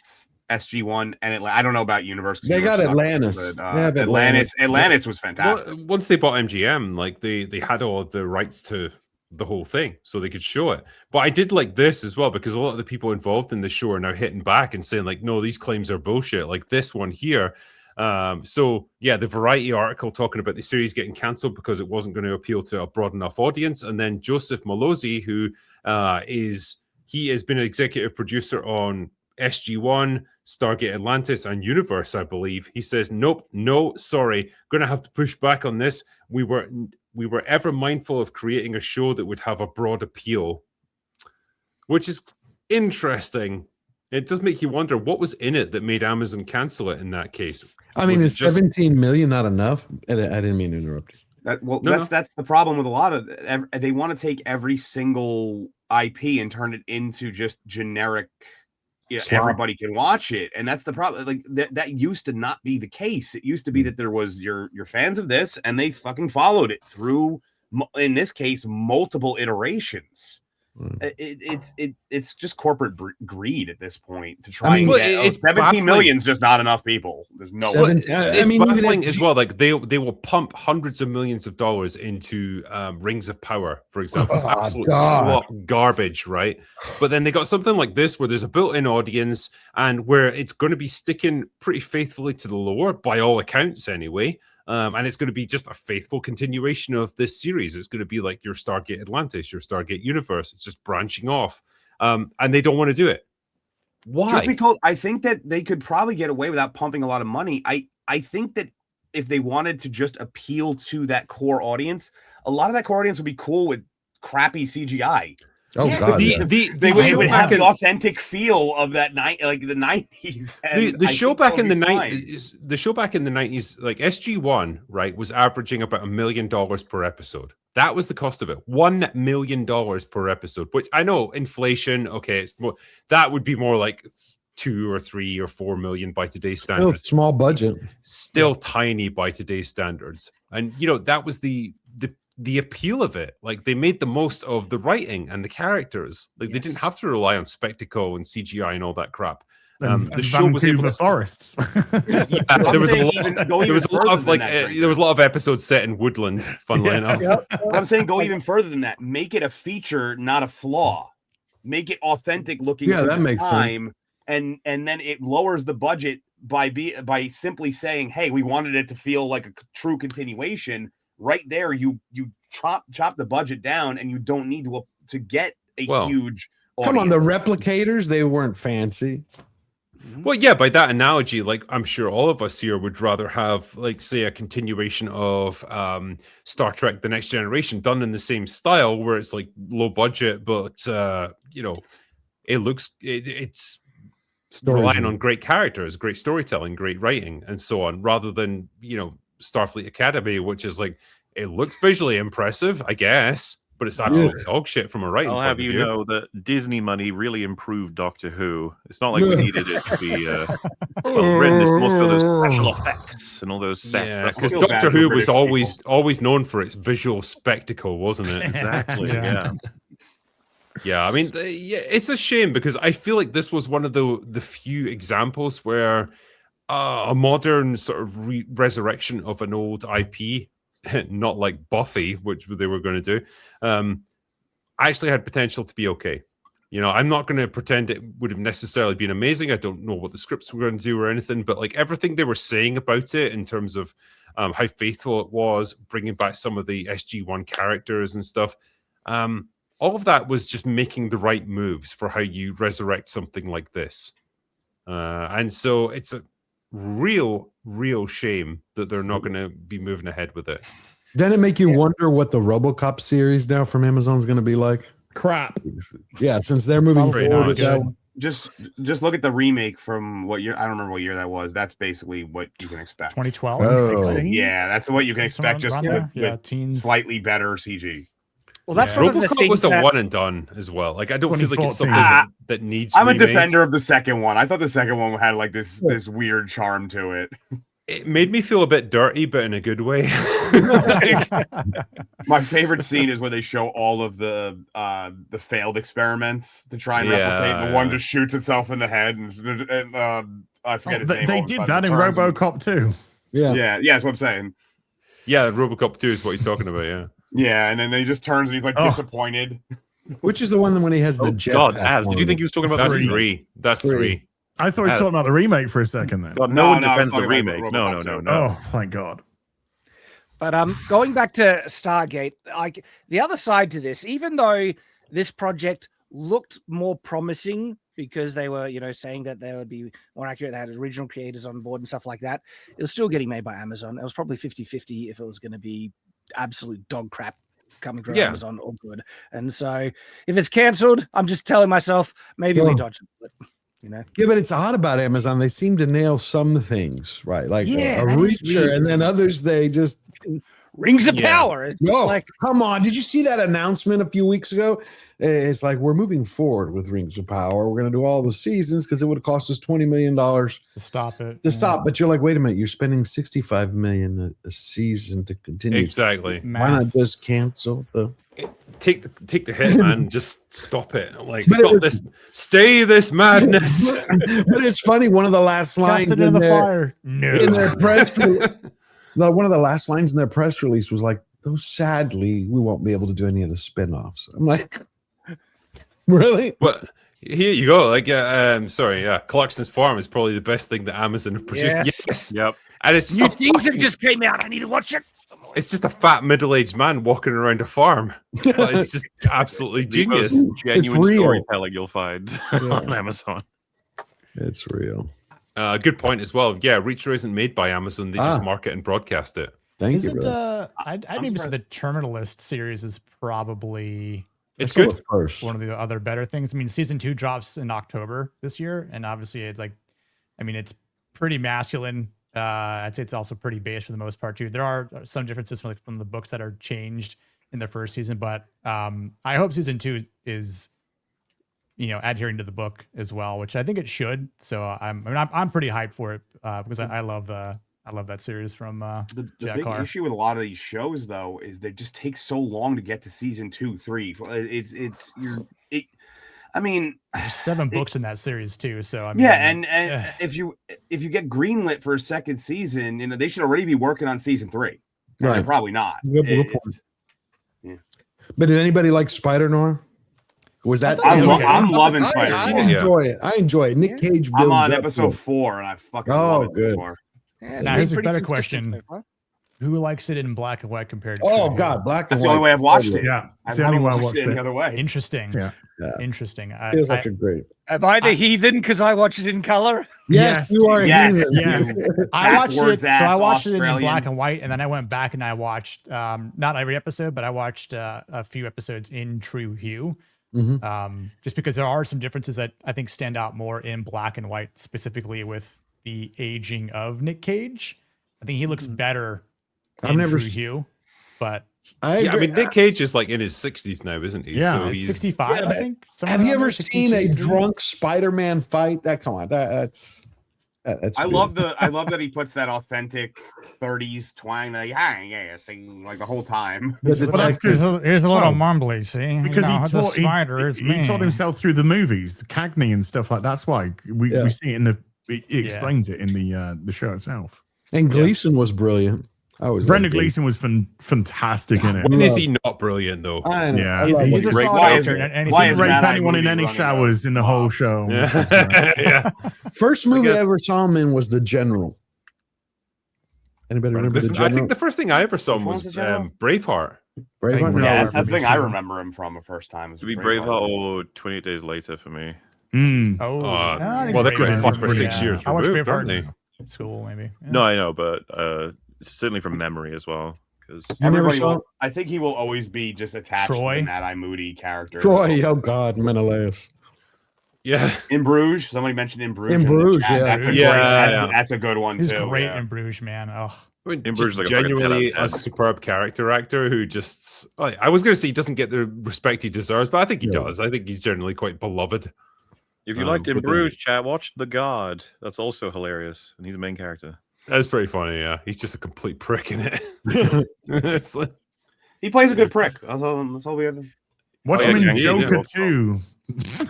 SG-1 and I don't know about Universe. They got Atlantis. But, Atlantis was fantastic. Well, once they bought MGM, like they had all of the rights to the whole thing so they could show it. But I did like this as well, because a lot of the people involved in the show are now hitting back and saying like, no, these claims are bullshit, like this one here. So yeah, the Variety article talking about the series getting cancelled because it wasn't going to appeal to a broad enough audience. And then Joseph Malozzi, who he has been an executive producer on SG-1, Stargate Atlantis, and Universe, I believe. He says, nope, no, sorry, going to have to push back on this. We were ever mindful of creating a show that would have a broad appeal, which is interesting. It does make you wonder what was in it that made Amazon cancel it in that case. I mean, is 17 million not enough? I didn't mean to interrupt you. That's the problem with a lot of they want to take every single IP and turn it into just generic. Yeah, everybody can watch it, and that's the problem. Like that used to not be the case. It used to be that there was your fans of this, and they fucking followed it through. In this case, multiple iterations. It's just corporate greed at this point to try and get 17 million is just not enough people. There's no way. It's baffling as well. Like they will pump hundreds of millions of dollars into Rings of Power, for example. Absolute slop garbage, right? But then they got something like this where there's a built-in audience and where it's going to be sticking pretty faithfully to the lore, by all accounts anyway. And it's going to be just a faithful continuation of this series. It's going to be like your Stargate Atlantis, your Stargate Universe. It's just branching off. And they don't want to do it. Why? Truth be told, I think that they could probably get away without pumping a lot of money. I think that if they wanted to just appeal to that core audience, a lot of that core audience would be cool with crappy CGI. Oh God! They would have the authentic feel of that night, like the 90s. The show back in the 90s, like SG-1, right, was averaging about $1 million per episode. That was the cost of it, $1 million per episode. Which I know inflation. Okay, it's more, that would be more like 2 or 3 or 4 million by today's standards. Still small budget, still tiny by today's standards. And you know that was the appeal of it. Like they made the most of the writing and the characters. Like they didn't have to rely on spectacle and CGI and all that crap. The show was able to forests. There was a lot of episodes set in woodland. Funnily enough, I'm saying go even further than that. Make it a feature, not a flaw. Make it authentic looking. Yeah, that makes sense. And then it lowers the budget by simply saying, "Hey, we wanted it to feel like a true continuation," right there, you chop the budget down, and you don't need to get a huge audience. Come on, the replicators, they weren't fancy. Well, yeah, by that analogy, like I'm sure all of us here would rather have, like, say, a continuation of Star Trek: The Next Generation done in the same style, where it's like low budget, but it's relying on great characters, great storytelling, great writing, and so on, rather than Starfleet Academy, which is like, it looks visually impressive, I guess, but it's absolute dog shit from a writing point of view. I'll have you know that Disney money really improved Doctor Who. It's not like we needed it to be well written. It's most of those special effects and all those sets. Yeah, because Doctor Who was always known for its visual spectacle, wasn't it? Exactly. Yeah. Yeah, I mean, it's a shame, because I feel like this was one of the few examples where a modern sort of resurrection of an old IP, not like Buffy, which they were going to do, actually had potential to be okay. I'm not going to pretend it would have necessarily been amazing. I don't know what the scripts were going to do or anything, but like everything they were saying about it in terms of how faithful it was, bringing back some of the SG-1 characters and stuff, all of that was just making the right moves for how you resurrect something like this. And so it's a real shame that they're not going to be moving ahead with it. Doesn't it make you wonder what the RoboCop series now from Amazon is going to be like? Crap. Yeah, since they're moving forward with that. Just look at the remake from what year. I don't remember what year that was. That's basically what you can expect. 2012. 2016. Yeah, that's what you can expect. Just with teens. Slightly better CG. Well, that's one of the RoboCop things was a that... one and done as well. Like, I don't feel like it's something that needs. I'm a remade. defender of the second one. I thought the second one had like this weird charm to it. It made me feel a bit dirty, but in a good way. My favorite scene is where they show all of the failed experiments to try and replicate. The one just shoots itself in the head, and I forget his name. They did that in RoboCop too. Yeah, that's what I'm saying. Yeah, RoboCop 2 is what he's talking about. Yeah. Yeah, and then he just turns and he's like disappointed. Which is the one when he has the jet. God, did you think he was talking about That's three? That's three. I thought he was talking about the remake for a second then. God, no one defends the remake. No. Oh, thank God. But going back to Stargate, like the other side to this, even though this project looked more promising because they were, saying that they would be more accurate, they had original creators on board and stuff like that, it was still getting made by Amazon. It was probably 50-50 if it was going to be absolute dog crap coming from Amazon or good. And so if it's cancelled, I'm just telling myself maybe we dodged it. Yeah, but it's odd about Amazon. They seem to nail some things, right? Like a Reacher, Reacher, and then others they just Rings of Power. No, like, come on. Did you see that announcement a few weeks ago? It's like, we're moving forward with Rings of Power. We're going to do all the seasons because it would have cost us $20 million to stop it. But you're like, wait a minute, you're spending $65 million a season to continue. Exactly. Why not just cancel the? Take the hit, man. Just stop it. Like, stay this madness. But it's funny. One of the last lines Cast it in the fire. No. In their press one of the last lines in their press release was like, though sadly, we won't be able to do any of the spinoffs. I'm like, really? Well, here you go. Like, Clarkson's Farm is probably the best thing that Amazon have produced. Yes. Yep. And it's new season just came out. I need to watch it. It's just a fat middle-aged man walking around a farm. It's just absolutely genius. Genuine storytelling you'll find on Amazon. It's real. Good point as well. Yeah, Reacher isn't made by Amazon. They just market and broadcast it. Thank you. I'd maybe say the Terminalist series is probably it's good. One of the other better things. I mean, season 2 drops in October this year, and obviously it's it's pretty masculine. I'd say it's also pretty base for the most part too. There are some differences from the books that are changed in the first season, but I hope season 2 is adhering to the book as well, which I think it should. So I'm pretty hyped for it because I love that series from the Jack big Carr. issue with a lot of these shows though is they just take so long to get to season 2, 3. There's 7 books in that series too. So and if you get greenlit for a second season, they should already be working on season 3. Right? They're probably not. But did anybody like Spider Noir? Was that? I'm loving I Spider-Man. enjoy it. I enjoy it. Nick Cage. I'm builds on up episode to it. 4, and I fucking Oh, love it good. so far. Yeah, Now, here's a better question. Who likes it in black and white compared to Oh True God, black and That's the white. only way I've watched it. Yeah, I've it's the only never way I watched watched it any it. other way. Interesting. Yeah. Interesting. Feels like a great. Am I the heathen because I watched it in color? Yes, you are. Yes, Yes, yes. I watched it. Backwards So I ass watched it in Australian. black and white, and then I went back and I watched not every episode, but I watched a few episodes in true hue. Just because there are some differences that I think stand out more in black and white, specifically with the aging of Nick Cage. I think he looks better I've in never true s- hue, but Yeah, I mean, Nick Cage is like in his 60s now, isn't he? Yeah, so he's he's 65, I think. Have you ever seen a 62. drunk Spider-Man fight? Come on, that's I love that he puts that authentic 30s twang, like, singing like the whole time. But Well, that's Here's because a little mumbly, see? because You know, he the taught spider is he me. taught himself through the movies, Cagney and stuff like. That's why we see it in the. It explains it in the show itself. And Gleason was brilliant. I was Brendan Gleeson was fantastic in it. when is he not brilliant though? I know. Yeah. I He's, love he's a it. great solid guy. actor. And Why Didn't is rape Mad Eye anyone in movie any running showers in the whole show. Yeah. First movie I guess- ever saw him in was The General. Anybody remember The I General? think the first thing I ever saw Which was one's The General? Braveheart. Braveheart? Yeah, Yeah, No, that's the for me thing I too. remember him from the first time. To be Braveheart or 28 Days Later for me. Oh, Uh, I think well, they've been Braveheart fucked is for pretty- 6 years I watched removed, Braveheart aren't they? in school, maybe. Yeah. No, I know, but certainly from memory as well. Because You never Everybody saw will, I think he will always be just attached Troy? to the Mad Eye Moody character. Troy, oh God, Menelaus. Yeah. In Bruges, somebody mentioned In Bruges. In the Bruges, chat. yeah. That's a Yeah, great. yeah. That's a good one He's too. great yeah. in Bruges, man. Oh, I mean, In just Bruges, like a fucking 10 out of genuinely 10. a superb character actor who just I was going to say he doesn't get the respect he deserves, but I think he Yeah. does. I think he's generally quite beloved. if you liked In but then- Bruges, chat, watch The God. That's also hilarious, and he's the main character. That's pretty funny. Yeah, he's just a complete prick in it. It's like- He plays a good prick. That's all we have. Watch Oh, him yeah, in yeah, Joker yeah. 2.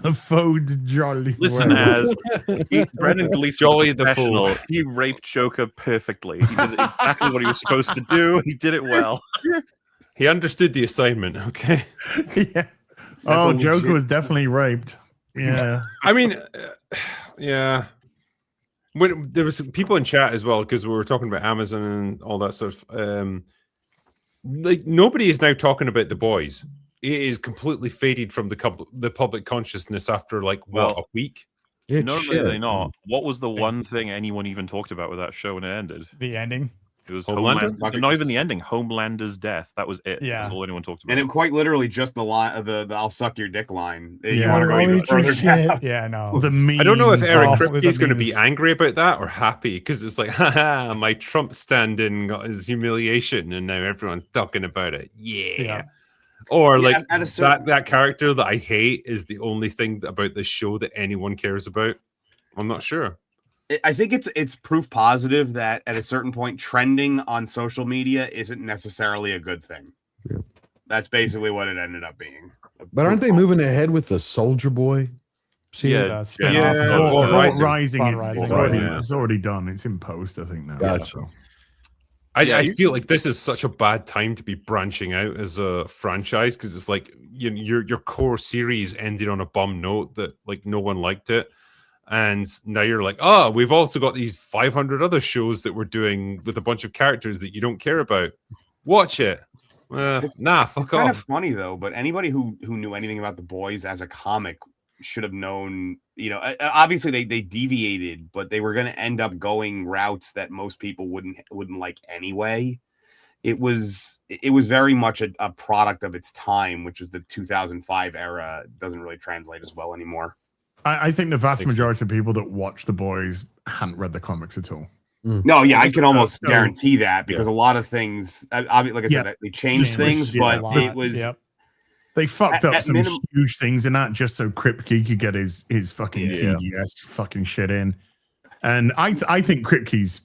The Faux de Jolly. Listen, Well. Brendan Gleeson, Jolly was a the Fool. professional. He raped Joker perfectly. He did exactly what he was supposed to do. He did it well. he understood the assignment. Okay. Yeah. Oh, legit. Joker was definitely raped. Yeah. I mean, yeah. When there was people in chat as well because we were talking about Amazon and all that stuff. Like nobody is now talking about The Boys. It is completely faded from the public consciousness after like what Well, a week. It's Not shit. really, not. What was the one thing anyone even talked about with that show when it ended? the ending. It was Homelander? Not even the ending. Homelander's death. That was it. Yeah. That's all anyone talked about. And it quite literally just the line, the "I'll suck your dick" line. You Yeah. want to go even further down? Yeah, no. The memes. I don't know if Eric awful. Kripke is The going to be memes. angry about that or happy because it's like, haha, my Trump stand-in got his humiliation and now everyone's talking about it. Yeah. Yeah. Or Yeah, like at a certain- that character that I hate is the only thing about this show that anyone cares about. I'm not sure. I think it's proof positive that at a certain point, trending on social media isn't necessarily a good thing. Yeah. That's basically what it ended up being. But aren't they moving ahead with the Soldier Boy? See, Yeah. The spin-off. Yeah. Thought Thought Rising. Rising. It's Thought already, Rising. it's already done. It's in post, I think now. Gotcha. I feel like this is such a bad time to be branching out as a franchise because it's like your core series ended on a bum note that like no one liked it. And now you're like, oh, we've also got these 500 other shows that we're doing with a bunch of characters that you don't care about. Watch it. Nah, fuck It's kind of off. funny though, but anybody who knew anything about The Boys as a comic should have known. You know, obviously they deviated, but they were going to end up going routes that most people wouldn't like anyway. It was very much a product of its time, which was the 2005 era. It doesn't really translate as well anymore. I think the vast majority of people that watch The Boys hadn't read the comics at all. No, yeah, I can almost So- guarantee that because a lot of things, obviously, like I said, they changed things, Yeah, but a lot. it was. Yep. They fucked up At some minimum- huge things in that just so Kripke could get his fucking Yeah. TDS fucking shit in. And I think Kripke's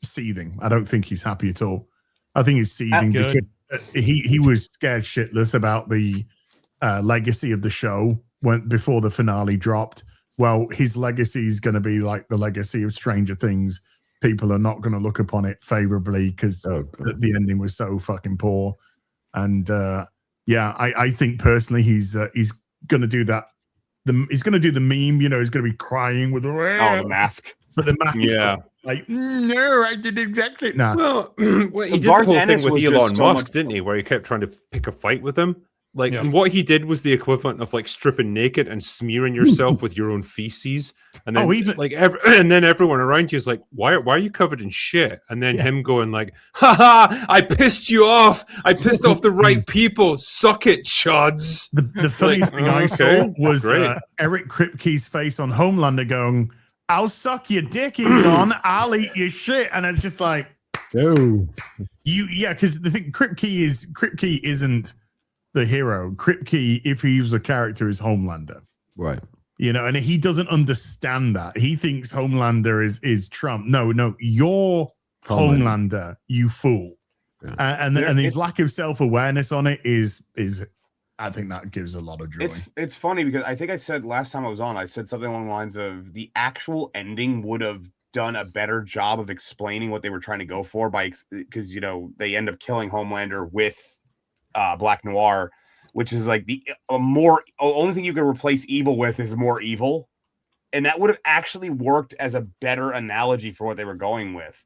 seething. I don't think he's happy at all. I think he's seething because good. he was scared shitless about the legacy of the show before the finale dropped. Well, his legacy is going to be like the legacy of Stranger Things. People are not going to look upon it favorably because the ending was so fucking poor. And I think personally he's gonna do that. He's gonna do the meme, he's gonna be crying with the mask. But the mask is Yeah. like, no, I did exactly. Nah. Well, he did Garth the whole Ennis thing with was Elon just so Musk, much- didn't he? Where he kept trying to pick a fight with him. Like, Yeah. and what he did was the equivalent of like stripping naked and smearing yourself with your own feces, and then and then everyone around you is like, why are you covered in shit? And then him going like, haha, I pissed you off. I pissed off the right people. Suck it, chuds. The funniest thing I saw was Eric Kripke's face on Homelander going, I'll suck your dick, Elon. I'll eat your shit. And it's just like, because the thing, Kripke isn't the hero. Kripke, if he was a character, is Homelander. Right. And he doesn't understand that. He thinks Homelander is Trump. No, you're Homelander, you fool. Yeah. And his lack of self-awareness on it is I think that gives a lot of joy. It's funny because I think I said last time I was on, I said something along the lines of the actual ending would have done a better job of explaining what they were trying to go for because they end up killing Homelander with Black Noir, which is like the only thing you can replace evil with is more evil, and that would have actually worked as a better analogy for what they were going with.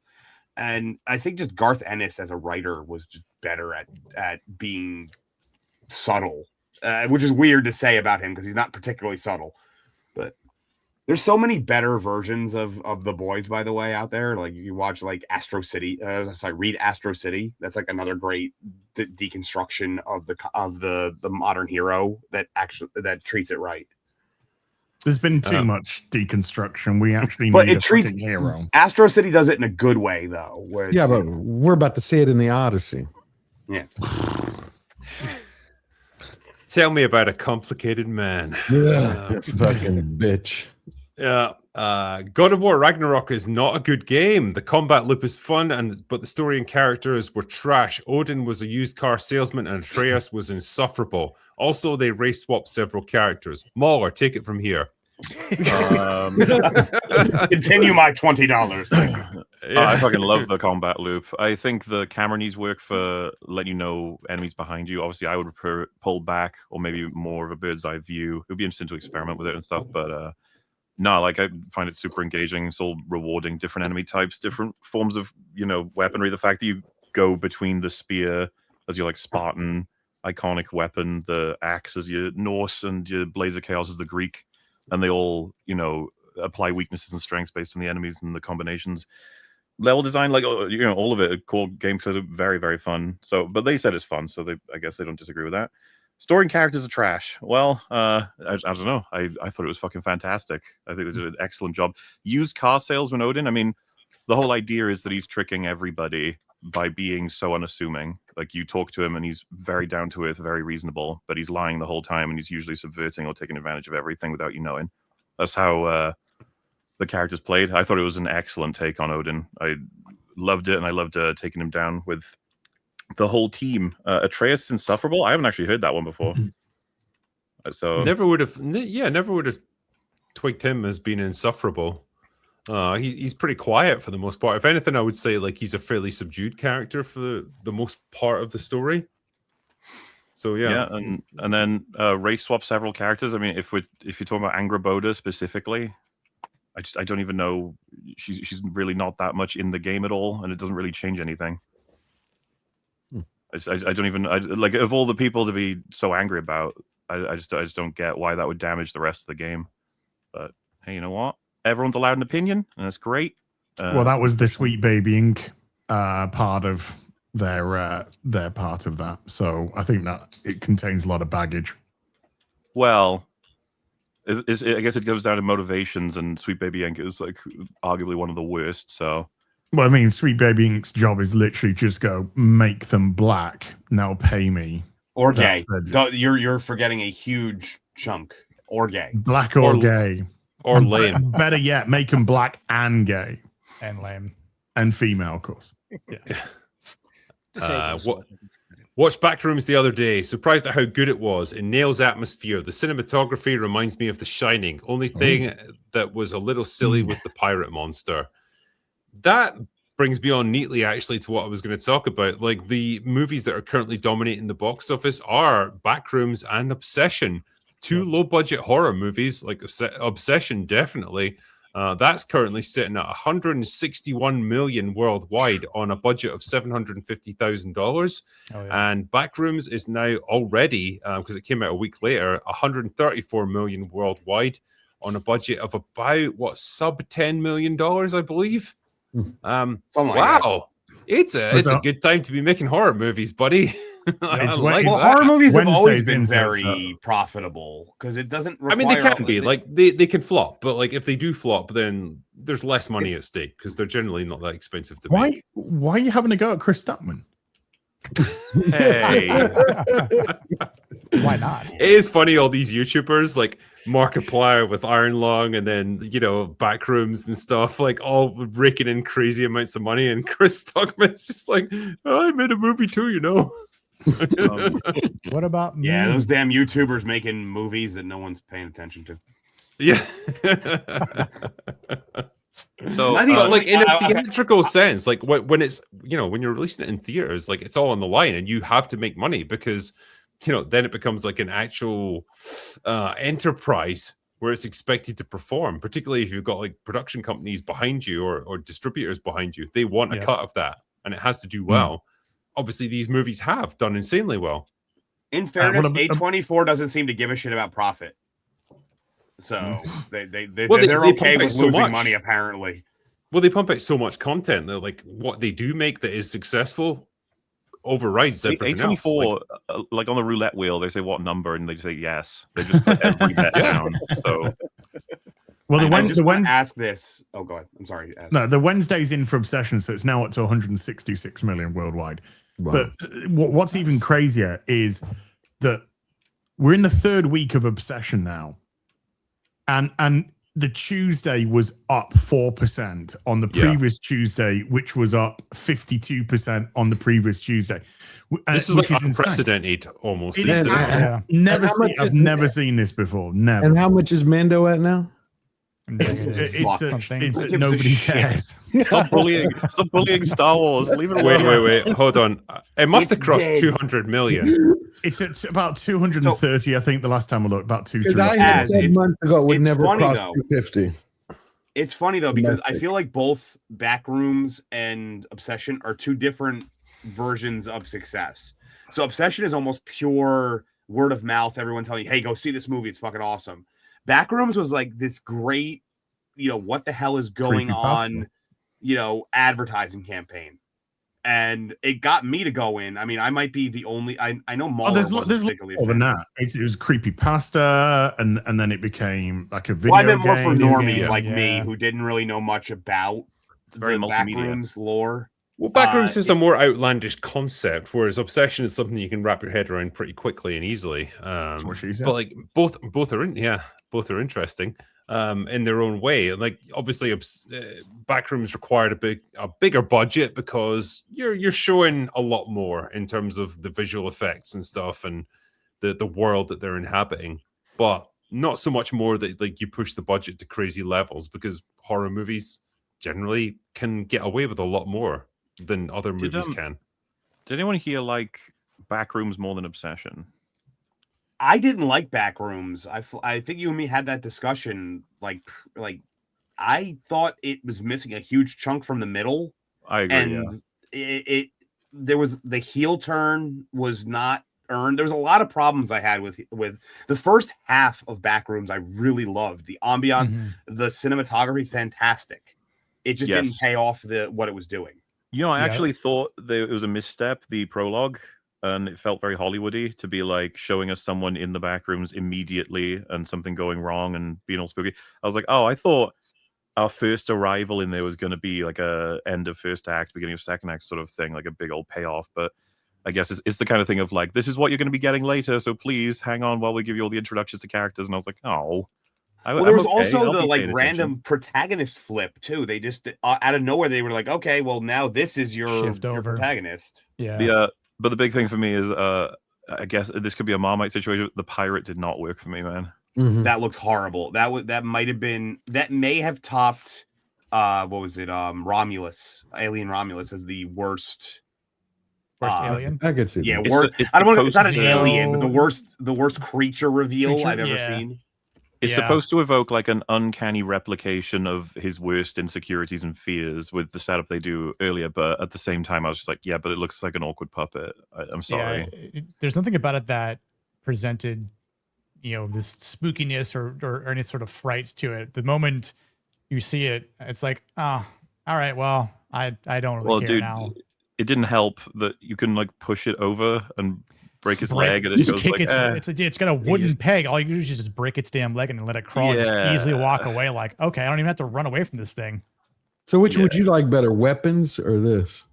And I think just Garth Ennis as a writer was just better at being subtle, which is weird to say about him because he's not particularly subtle. But there's so many better versions of The Boys, by the way, out there. Like you watch like Astro City. Read Astro City. That's like another great deconstruction of the modern hero that treats it right. There's been too much deconstruction. We actually need a fucking hero. Astro City does it in a good way, though. But we're about to see it in the Odyssey. Yeah. Tell me about a complicated man. Yeah, fucking bitch. Yeah. God of War Ragnarok is not a good game. The combat loop is fun, but the story and characters were trash. Odin was a used car salesman, and Atreus was insufferable. Also, they race swapped several characters. MauLer, take it from here. Continue my $20. I fucking love the combat loop. I think the camera needs work for letting you know enemies behind you. Obviously, I would prefer pull back or maybe more of a bird's eye view. It would be interesting to experiment with it and stuff, but no, like I find it super engaging. It's all rewarding, different enemy types, different forms of weaponry. The fact that you go between the spear as your like Spartan iconic weapon, the axe as your Norse, and your Blades of Chaos as the Greek, and they all apply weaknesses and strengths based on the enemies and the combinations. Level design, like all of it, core gameplay, very very fun. So, but they said it's fun, so I guess they don't disagree with that. Story and characters are trash. Well, I don't know. I thought it was fucking fantastic. I think they did an excellent job. Used car salesman Odin. I mean, the whole idea is that he's tricking everybody by being so unassuming. Like you talk to him and he's very down to earth, very reasonable, but he's lying the whole time and he's usually subverting or taking advantage of everything without you knowing. That's how the characters played. I thought it was an excellent take on Odin. I loved it, and I loved taking him down with the whole team. Atreus Insufferable. I haven't actually heard that one before. So never would have twigged him as being insufferable. He's pretty quiet for the most part. If anything, I would say like he's a fairly subdued character for the most part of the story. So yeah, and then race swap several characters. I mean, if you're talking about Angra Boda specifically, I don't even know. She's really not that much in the game at all, and it doesn't really change anything. I don't even like of all the people to be so angry about. I just don't get why that would damage the rest of the game. But hey, you know what? Everyone's allowed an opinion, and it's great. Well, that was the Sweet Baby Inc. Part of their part of that. So I think that it contains a lot of baggage. Well, I guess it goes down to motivations, and Sweet Baby Inc. is like arguably one of the worst. So. Well, I mean, Sweet Baby Inc.'s job is literally just go make them black. Now pay me. Or gay. You're forgetting a huge chunk. Or gay. Black or gay. Or lame. Better yet, make them black and gay. And lame. And female, of course. Yeah. Watched Backrooms the other day. Surprised at how good it was. It nails atmosphere. The cinematography reminds me of The Shining. Only thing that was a little silly was the pirate monster. That brings me on neatly, actually, to what I was going to talk about. Like, the movies that are currently dominating the box office are Backrooms and Obsession. two low-budget horror movies, like Obsession, definitely. That's currently sitting at 161 million worldwide on a budget of $750,000. And Backrooms is now already, because it came out a week later, 134 million worldwide on a budget of about sub $10 million, I believe. Wow, it's a good time to be making horror movies, buddy. Horror movies have always been very profitable because it doesn't. I mean, they can be like they can flop, but like if they do flop, then there's less money at stake because they're generally not that expensive to make. Why are you having a go at Chris Stuckman? Hey, why not? It is funny, all these YouTubers like Markiplier with Iron Lung and then Backrooms and stuff, like all raking in crazy amounts of money, and Chris Stuckman's just like, I made a movie too, What about me? Yeah, those damn YouTubers making movies that no one's paying attention to. Yeah. So I think, like in a theatrical sense, like when it's when you're releasing it in theaters, like it's all on the line and you have to make money because then it becomes like an actual enterprise where it's expected to perform, particularly if you've got like production companies behind you or distributors behind you. They want a cut of that and it has to do well. Obviously these movies have done insanely well. In fairness, A24 doesn't seem to give a shit about profit. So they're okay with losing money, apparently. Well, they pump out so much content that like what they do make that is successful overrides everything else. Like on the roulette wheel, they say what number, and they say yes. They just put every bet down. So, well, the ask this. Oh, go ahead. I'm sorry. No, the Wednesday's in for Obsession, so it's now up to 166 million worldwide. Wow. But what's even crazier is that we're in the third week of Obsession now. And the Tuesday was up 4% on the previous Tuesday, which was up 52% on the previous Tuesday. This is like unprecedented almost. I've never seen this before. Never. And how much is Mando at now? It's nobody cares. Stop bullying Star Wars. Leave it alone. Wait. Hold on. It must have crossed 200 million. It's about 230, I think, the last time I looked, about 230. I had said months ago would never cross 250. It's funny, though, because I feel like both Backrooms and Obsession are two different versions of success. So Obsession is almost pure word of mouth, everyone telling you, hey, go see this movie. It's fucking awesome. Backrooms was like this great, what the hell is going on, advertising campaign. And it got me to go in. I mean, I might be the only. I know MauLer. There's more than that. It was creepypasta, and then it became like a video. I meant more for normies like me who didn't really know much about the Backrooms lore. Well, Backrooms is a more outlandish concept, whereas Obsession is something you can wrap your head around pretty quickly and easily. But like both are interesting. In their own way. And like obviously Backrooms required a bigger budget because you're showing a lot more in terms of the visual effects and stuff and the world that they're inhabiting, but not so much more that like you push the budget to crazy levels because horror movies generally can get away with a lot more than other movies can. Did anyone here like Backrooms more than Obsession? I didn't like Backrooms. I think you and me had that discussion. Like I thought it was missing a huge chunk from the middle. I agree. And there was the heel turn was not earned. There was a lot of problems I had with the first half of Backrooms. I really loved the ambiance, the cinematography, fantastic. It just didn't pay off what it was doing. I actually thought that it was a misstep. The prologue. And it felt very Hollywoody to be like showing us someone in the Backrooms immediately and something going wrong and being all spooky. I was like, oh, I thought our first arrival in there was going to be like a end of first act, beginning of second act sort of thing, like a big old payoff. But I guess it's the kind of thing of like, this is what you're going to be getting later. So please hang on while we give you all the introductions to characters. And I was like, oh. There was also the like random protagonist flip too. They just out of nowhere, they were like, okay, well now this is your protagonist. Yeah. But the big thing for me is, I guess this could be a Marmite situation. The pirate did not work for me, man. That looked horrible. That may have topped, what was it? Romulus, Alien Romulus, as the worst First Alien. I could see Yeah, that. I don't want. It's not an supposed to- alien, but the worst creature reveal I've ever seen. It's Yeah. supposed to evoke like an uncanny replication of his worst insecurities and fears with the setup they do earlier, but at the same time, I was just like, yeah, but it looks like an awkward puppet. I'm sorry. Yeah, there's nothing about it that presented, this spookiness or any sort of fright to it. The moment you see it, it's like, oh, all right, well, I don't really care now. It didn't help that you can like push it over and break its Like, leg, and it just goes kick like, it's got a wooden peg. All you do is just break its damn leg and then let it crawl and just easily walk away. Like, okay, I don't even have to run away from this thing. So which would you like better, weapons or this?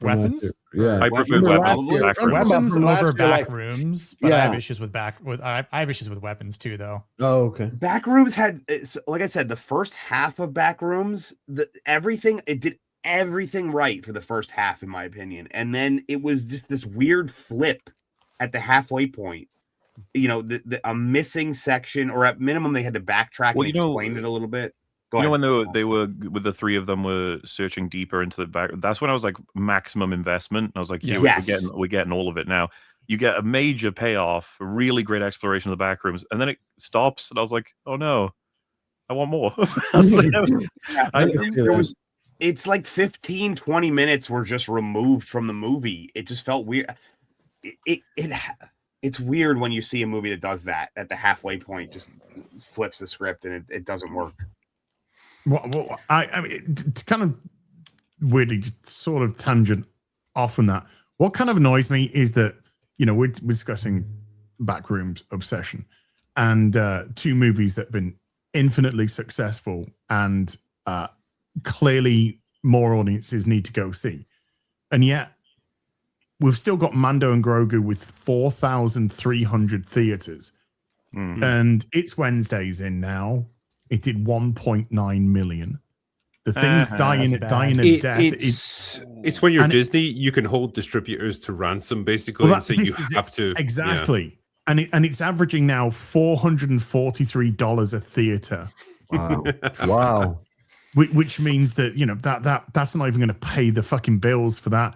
Weapons? Yeah, I prefer Remember weapons. last year- Weapons from last over year, like- Backrooms, but I Yeah. have issues with I have issues with weapons too, though. Oh, okay. Backrooms had, like I said, the first half of Backrooms, it did everything right for the first half, in my opinion, and then it was just this weird flip at the halfway point. A missing section, or at minimum they had to backtrack and explain it a little bit. When they were with the three of them were searching deeper into the back, that's when I was like maximum investment. And I was like, yeah, we're getting all of it now. You get a major payoff, a really great exploration of the back rooms, and then it stops, and I was like, oh no, I want more. It's like 15, 20 minutes were just removed from the movie. It just felt weird. It's weird when you see a movie that does that at the halfway point, just flips the script and it doesn't work. Well, I mean, it's kind of weirdly sort of tangent off from that. What kind of annoys me is that, we're discussing Backrooms, Obsession, and two movies that have been infinitely successful and clearly more audiences need to go see. And yet we've still got Mando and Grogu with 4,300 theaters. Mm-hmm. And it's Wednesdays in now. It did 1.9 million. The thing's dying a death. It's when you're Disney, you can hold distributors to ransom, basically, and so you have to. Exactly. Yeah. And it's averaging now $443 a theater. Wow. Wow. Which means that, that's not even going to pay the fucking bills for that.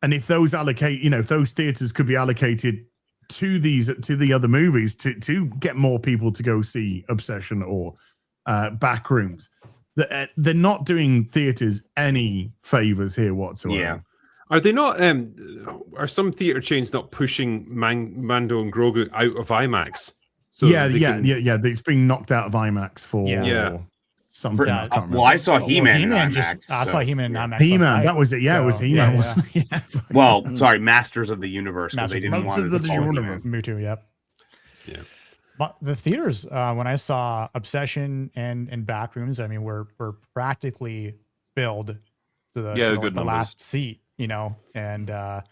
And if those if those theaters could be allocated to the other movies to get more people to go see Obsession or Backrooms, they're not doing theaters any favors here whatsoever. Yeah. Are they not? Are some theater chains not pushing Mando and Grogu out of IMAX? So yeah. It's being knocked out of IMAX for something. Well, I saw He-Man. He-Man IMAX, I saw He-Man in IMAX. He-Man, that was it. Yeah, it was He-Man. Yeah. Well, sorry, Masters of the Universe. They didn't want Masters of the Universe. Me too. Yep. Yeah. But the theaters, when I saw Obsession and Backrooms, I mean, we're practically filled to the last seat, and I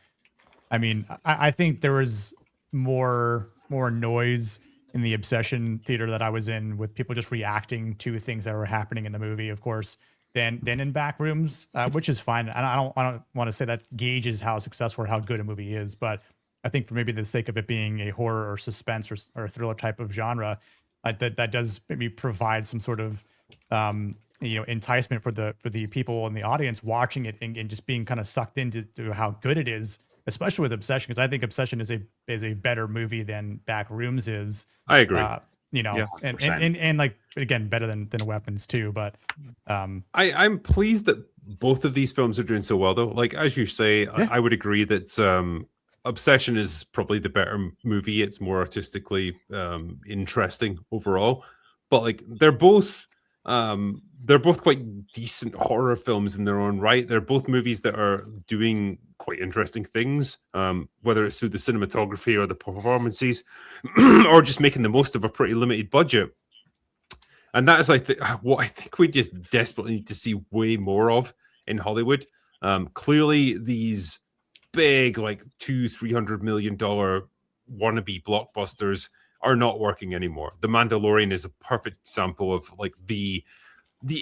mean, I think there was more noise in the Obsession theater that I was in, with people just reacting to things that were happening in the movie, of course, than in Backrooms, which is fine. And I don't want to say that gauges how successful or how good a movie is, but I think for maybe the sake of it being a horror or suspense or thriller type of genre, that does maybe provide some sort of enticement for the people in the audience watching it and just being kind of sucked into how good it is, especially with Obsession, because I think Obsession is a better movie than Backrooms is. I agree. And like, again, better than Weapons too. But I'm pleased that both of these films are doing so well, though. Like, as you say, I would agree that Obsession is probably the better movie. It's more artistically interesting overall, but like they're both quite decent horror films in their own right. They're both movies that are doing quite interesting things, whether it's through the cinematography or the performances, or just making the most of a pretty limited budget. And that is what I think we just desperately need to see way more of in Hollywood. Clearly, these big, like $200-300 million wannabe blockbusters are not working anymore. The Mandalorian is a perfect example of like the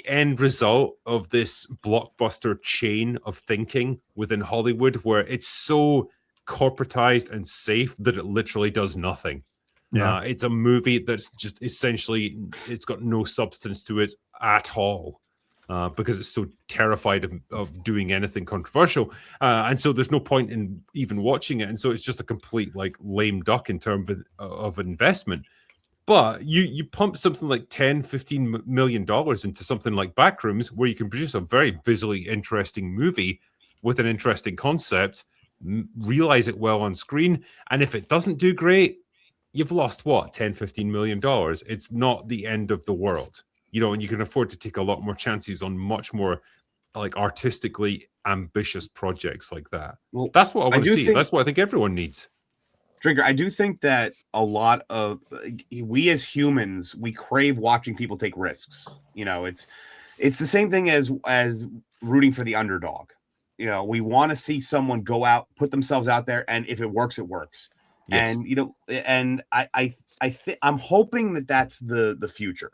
end result of this blockbuster chain of thinking within Hollywood, where it's so corporatized and safe that it literally does nothing. Yeah, it's a movie that's just essentially, it's got no substance to it at all. because it's so terrified of doing anything controversial. And so there's no point in even watching it. And so it's just a complete like lame duck in terms of investment. But you pump something like $10-15 million into something like Backrooms, where you can produce a very visually interesting movie with an interesting concept, realize it well on screen. And if it doesn't do great, you've lost what, $10-15 million. It's not the end of the world. You know, and you can afford to take a lot more chances on much more like artistically ambitious projects like that. Well, that's what I want to see. That's what I think everyone needs. Drinker, I do think that a lot of we as humans, we crave watching people take risks. You know, it's the same thing as rooting for the underdog. You know, we want to see someone go out, put themselves out there, and if it works, it works. Yes. And you know, and I'm hoping that that's the future.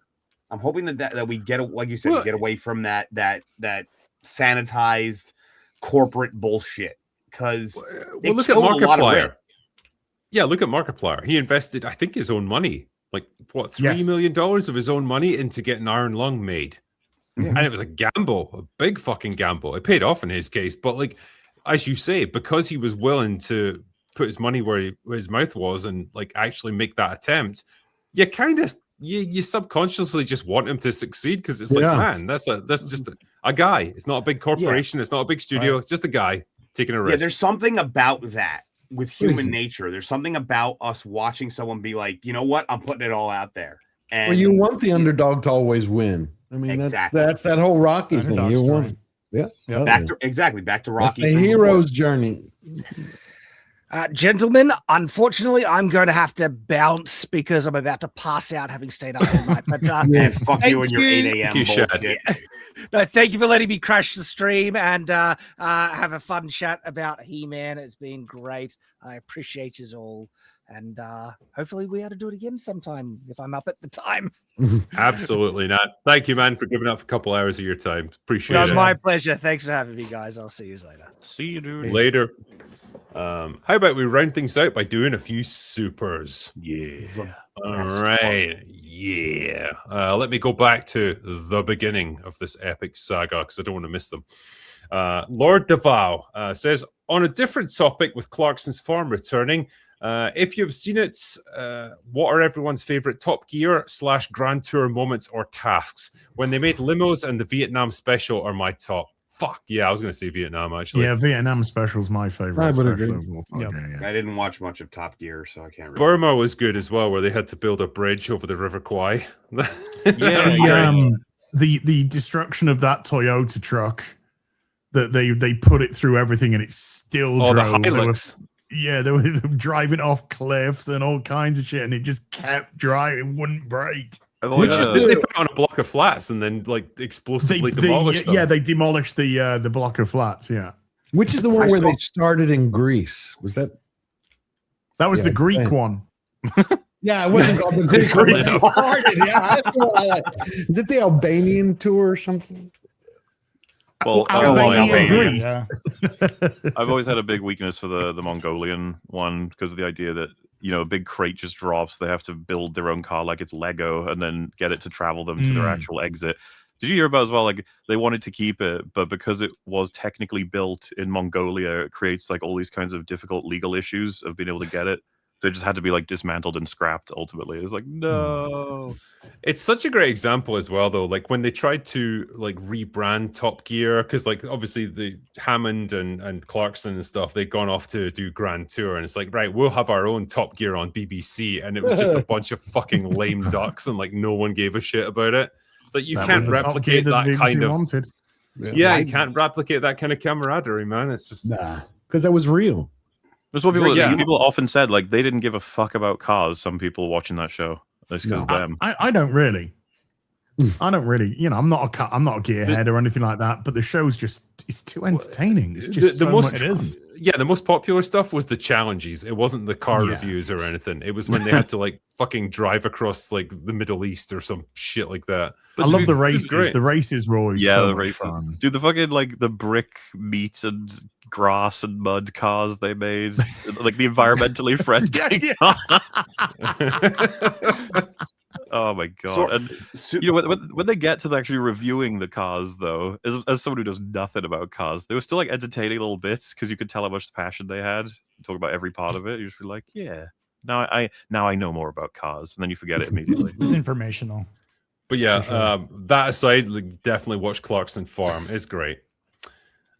I'm hoping that we get, like you said, get away from that sanitized corporate bullshit. Because look at Markiplier. Yeah, look at Markiplier. He invested, I think, his own money, like what, $3 million of his own money into getting Iron Lung made. Yeah. And it was a gamble, a big fucking gamble. It paid off in his case, but like as you say, because he was willing to put his money where his mouth was and like actually make that attempt, you kind of you subconsciously just want him to succeed because it's like, man, that's just a guy. It's not a big corporation. It's not a big studio. Right. It's just a guy taking a risk. Yeah, there's something about that with human nature. There's something about us watching someone be like, you know what, I'm putting it all out there. And well, you want the underdog to always win. I mean, that's that whole Rocky thing. You want, back to Rocky. That's the hero's journey. Gentlemen, unfortunately, I'm going to have to bounce because I'm about to pass out having stayed up all night. But fuck you and your 8 a.m. bullshit. No, thank you for letting me crash the stream and have a fun chat about He-Man. It's been great. I appreciate you all. And hopefully we ought to do it again sometime if I'm up at the time. Absolutely not. Thank you, man, for giving up a couple hours of your time. Appreciate it. It was my pleasure. Thanks for having me, guys. I'll see you later. See you, dude. Later. How about we round things out by doing a few supers? Yeah. All right. Yeah. Let me go back to the beginning of this epic saga because I don't want to miss them. Lord Davao says, on a different topic with Clarkson's farm returning, if you've seen it, what are everyone's favorite Top Gear / Grand Tour moments or tasks? When they made limos and the Vietnam special are my top. Fuck yeah, I was going to say Vietnam actually. Yeah, Vietnam special's my favorite. I would agree. I didn't watch much of Top Gear, so I can't remember. Burma was good as well, where they had to build a bridge over the River Kwai. The destruction of that Toyota truck that they put it through everything and it still drove. The Hilux. They were driving off cliffs and all kinds of shit, and it just kept driving, wouldn't break. Didn't they put it on a block of flats and then like explosively demolish them? Yeah, they demolished the block of flats. Yeah, which is the one where they started in Greece? Was that? That was the Greek one. Yeah, it wasn't called the Greek one. Is it the Albanian tour or something? Well, Albania, Greece. Yeah. I've always had a big weakness for the Mongolian one because of the idea that, you know, a big crate just drops. They have to build their own car like it's Lego and then get it to travel them to their actual exit. Did you hear about as well? Like they wanted to keep it, but because it was technically built in Mongolia, it creates like all these kinds of difficult legal issues of being able to get it. So it just had to be like dismantled and scrapped ultimately. It was like, no. It's such a great example as well, though. Like when they tried to like rebrand Top Gear, because like obviously the Hammond and Clarkson and stuff, they'd gone off to do Grand Tour, and it's like, right, we'll have our own Top Gear on BBC, and it was just a bunch of fucking lame ducks, and like no one gave a shit about it. It's like you can't replicate that kind of. Yeah, you can't replicate that kind of camaraderie, man. It's just because that was real. That's what people often said. Like they didn't give a fuck about cars. Some people watching that show. That's because them. I don't really. I don't really. You know, I'm not a gearhead or anything like that. But the show's it's too entertaining. It's just the most. It is. Yeah, the most popular stuff was the challenges. It wasn't the car reviews or anything. It was when they had to like fucking drive across like the Middle East or some shit like that. But I love the races. The races were always so the races. fun. Dude, the fucking like the brick meat and grass and mud cars they made, like the environmentally friendly. Oh my god! And you know, when they get to actually reviewing the cars, though, as someone who knows nothing about cars, they were still like entertaining little bits because you could tell how much passion they had. Talk about every part of it. You just be like, yeah, now I know more about cars, and then you forget it immediately. It's informational. But yeah, sure. that aside, like, definitely watch Clarkson Farm. It's great.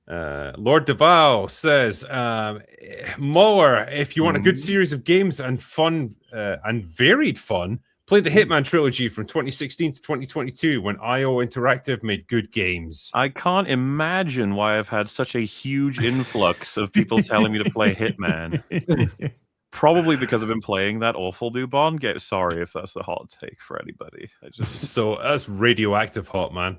Lord Duval says, MauLer, if you want a good series of games and fun and varied fun, play the Hitman trilogy from 2016 to 2022 when IO Interactive made good games. I can't imagine why I've had such a huge influx of people telling me to play Hitman. Probably because I've been playing that awful new Bond game. Sorry if that's a hot take for anybody. So that's radioactive hot, man.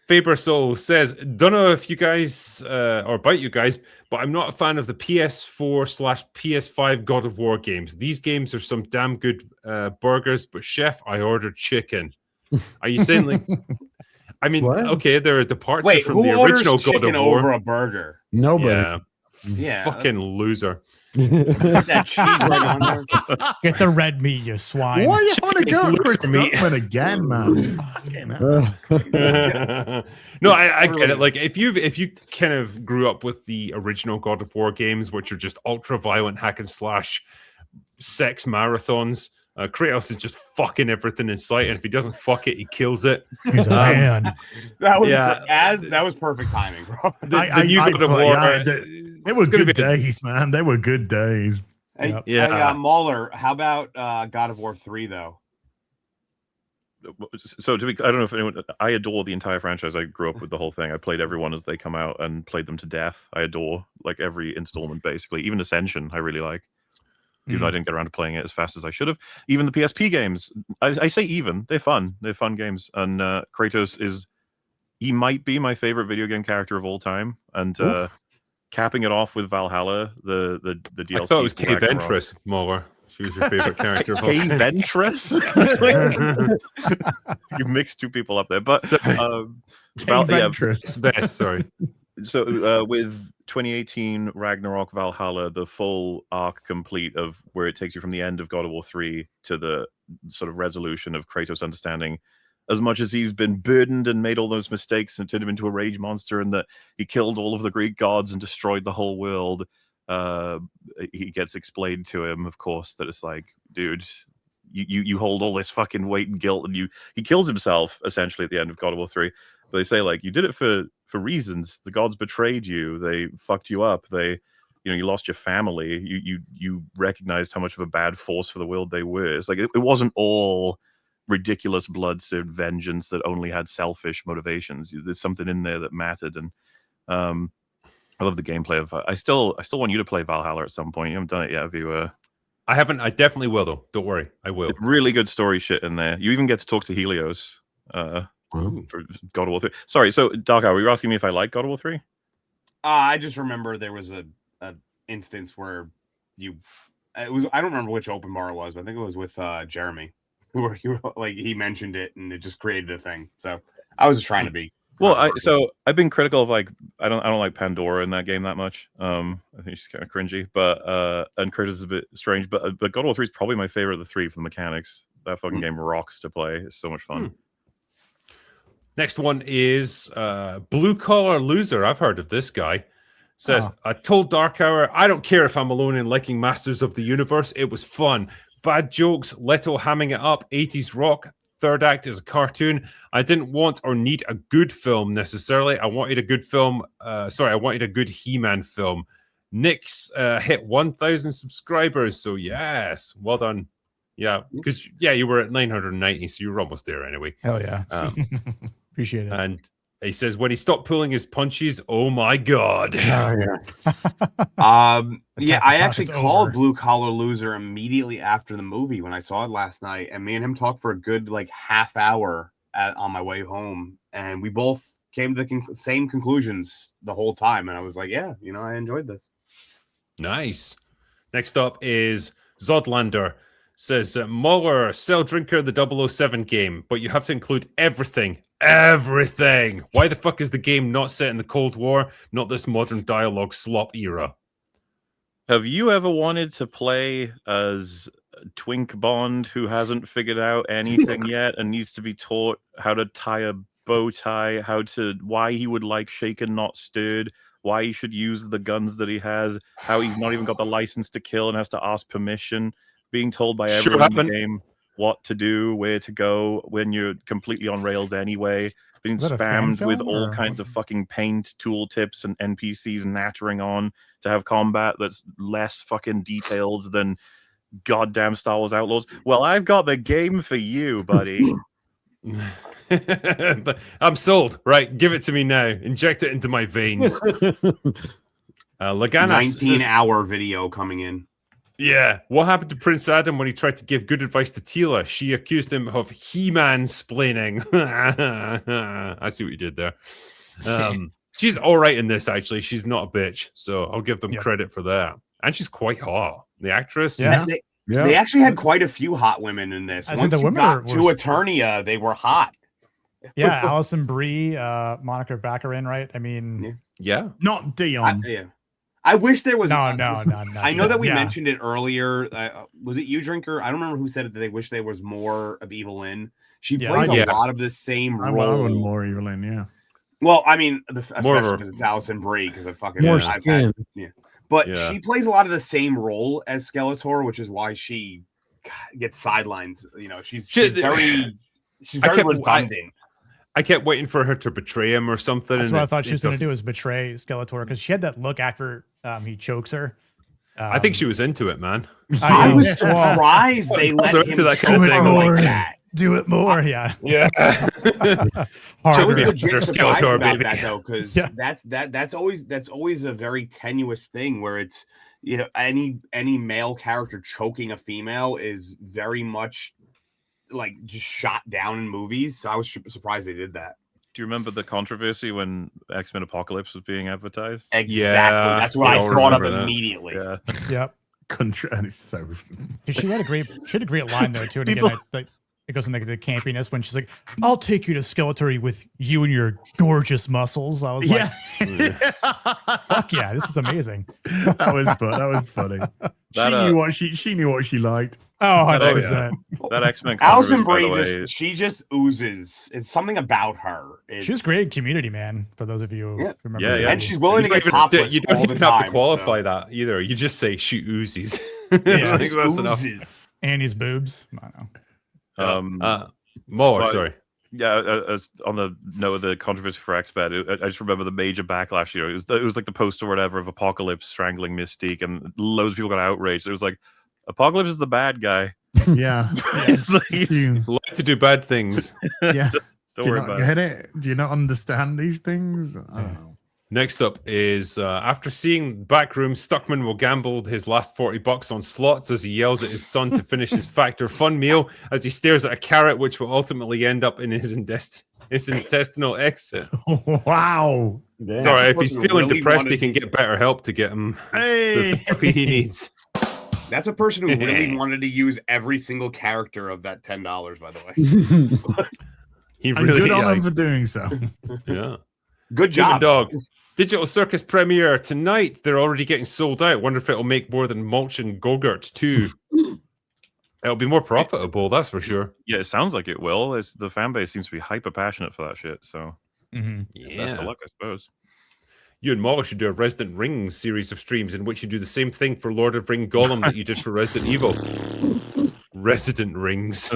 Faber Soul says, don't know if you guys or about you guys, but I'm not a fan of the PS4/PS5 God of War games. These games are some damn good burgers, but chef, I ordered chicken. Are you saying like? I mean, okay, they're a departure from the original God of War. Over a burger? Nobody. Yeah, fucking loser. That cheese right on there. Get the red meat, you swine. Why you want to go Chris Stuckman again, man? No, I get it. Like if you kind of grew up with the original God of War games, which are just ultra violent hack and slash sex marathons, Kratos is just fucking everything in sight, and if he doesn't fuck it, he kills it. He's a man. That was perfect timing, bro. The new God of War. They were good days, man. They were good days. Hey, MauLer, how about God of War 3 though? So I don't know if anyone. I adore the entire franchise. I grew up with the whole thing. I played everyone as they come out and played them to death. I adore like every installment basically. Even Ascension, I really like. Even though I didn't get around to playing it as fast as I should have. Even the PSP games, I say even, they're fun. They're fun games. And Kratos he might be my favorite video game character of all time. And capping it off with Valhalla, the DLC. I thought it was Kay Ventress, MauLer. She was your favorite character of all time. Kay Ventress? You mixed two people up there. But Ventress. Best, sorry. So with 2018 Ragnarok Valhalla, the full arc complete of where it takes you from the end of God of War 3 to the sort of resolution of Kratos understanding, as much as he's been burdened and made all those mistakes and turned him into a rage monster, and that he killed all of the Greek gods and destroyed the whole world, he gets explained to him, of course, that it's like, dude, you hold all this fucking weight and guilt, and he kills himself essentially at the end of God of War 3. But they say like, you did it for reasons. The gods betrayed you. They fucked you up. You lost your family. You recognized how much of a bad force for the world they were. It's like it wasn't all ridiculous blood-served vengeance that only had selfish motivations. There's something in there that mattered. And I love the gameplay of. I still want you to play Valhalla at some point. You haven't done it yet, have you? I haven't. I definitely will, though. Don't worry, I will. It's really good story shit in there. You even get to talk to Helios. For God of War 3. Sorry, so DarkHour, were you asking me if I like God of War 3? I just remember there was a instance where I don't remember which open bar it was, but I think it was with Jeremy, where he mentioned it and it just created a thing. So I was just trying to be. Well, I've been critical of like I don't like Pandora in that game that much. I think she's kind of cringy, but and Kratos is a bit strange. But God of War 3 is probably my favorite of the three for the mechanics. That fucking game rocks to play. It's so much fun. Next one is Blue Collar Loser. I've heard of this guy. Says, I told DarkHour, I don't care if I'm alone in liking Masters of the Universe. It was fun. Bad jokes, Leto hamming it up, 80s rock. Third act is a cartoon. I didn't want or need a good film necessarily. I wanted a good film. I wanted a good He-Man film. Nick's hit 1,000 subscribers. So yes, well done. Yeah, because you were at 990, so you were almost there anyway. Hell yeah. Appreciate it. And he says, when he stopped pulling his punches, oh my God. I actually called Blue Collar Loser immediately after the movie when I saw it last night. And me and him talked for a good half hour on my way home. And we both came to the same conclusions the whole time. And I was like, yeah, I enjoyed this. Nice. Next up is Zodlander. says MauLer, sell drinker the 007 game, but you have to include everything. Everything. Why the fuck is the game not set in the Cold War, not this modern dialogue slop era? Have you ever wanted to play as Twink Bond who hasn't figured out anything yet and needs to be taught how to tie a bow tie, why he would like shaken not stirred, why he should use the guns that he has, how he's not even got the license to kill and has to ask permission, being told by everyone in the game what to do, where to go when you're completely on rails anyway, being spammed with all kinds of fucking paint tool tips and NPCs nattering on to have combat that's less fucking detailed than goddamn Star Wars Outlaws. Well, I've got the game for you, buddy. I'm sold. Right, give it to me now. Inject it into my veins. Laganas 19-hour video coming in. Yeah. What happened to Prince Adam when he tried to give good advice to Tila? She accused him of He-Man splaining. I see what you did there. She's all right in this, actually. She's not a bitch, so I'll give them credit for that. And she's quite hot. The actress. Yeah. They actually had quite a few hot women in this. Once you got to Eternia, they were hot. Yeah, Alison Brie, Monica Baccarin, right? I mean, yeah, not Dion. I wish there was. No. I know that we mentioned it earlier. Was it you, Drinker? I don't remember who said it. That they wish there was more of Evelyn. She plays a lot of the same role. I want more Evelyn. Yeah. Well, I mean, especially because it's Alison Brie. Because I fucking more skin. But she plays a lot of the same role as Skeletor, which is why she gets sidelines. You know, she's very redundant. I kept waiting for her to betray him or something. That's what I thought she was going to do, is betray Skeletor, because she had that look after he chokes her. I think she was into it, man. I was surprised they let him into that kind of thing more. like that. Do it more, yeah. I was legit surprised about that though, because that's always a very tenuous thing where it's, you know, any male character choking a female is very much like just shot down in movies. So I was surprised they did that. Do you remember the controversy when X-Men Apocalypse was being advertised? Exactly. That's what I thought of immediately. Yeah. Yep. And it's so. She had a great line though too. And again, it goes in the campiness when she's like, "I'll take you to Skeletor with you and your gorgeous muscles." I was like, "Fuck yeah, this is amazing." That was funny. She knew what she liked. Oh, 100%. That X-Men. Alison Brie she just oozes. It's something about her. She's great community, man. For those of you who remember, and she's willing to get topless. You don't even have to qualify that either. You just say she oozes. Yeah, I think that's enough. Annie's boobs. I don't know. More. Sorry. Yeah, on the note of the controversy for X-Men, I just remember the major backlash. You know, it was like the poster or whatever of Apocalypse strangling Mystique, and loads of people got outraged. It was like, Apocalypse is the bad guy. Yeah. He's like to do bad things. Yeah. Don't Do worry you not about get it? Do you not understand these things? I don't know. Next up is after seeing Backrooms, Stuckman will gamble his last $40 on slots as he yells at his son to finish his Factor Fun meal as he stares at a carrot, which will ultimately end up in his intestinal exit. Wow. It's all right. If he's feeling depressed, he can get better help to get him the therapy he needs. That's a person who really wanted to use every single character of that $10, by the way. He really good on him for doing so. Yeah. Good job. Dog. Digital Circus premiere tonight. They're already getting sold out. Wonder if it'll make more than Mulch and Gogurt too. It'll be more profitable, that's for sure. Yeah, it sounds like it will. The fan base seems to be hyper passionate for that shit. So best of luck, I suppose. You and MauLer should do a Resident Rings series of streams in which you do the same thing for Lord of Ring Gollum that you did for Resident Evil. Resident Rings.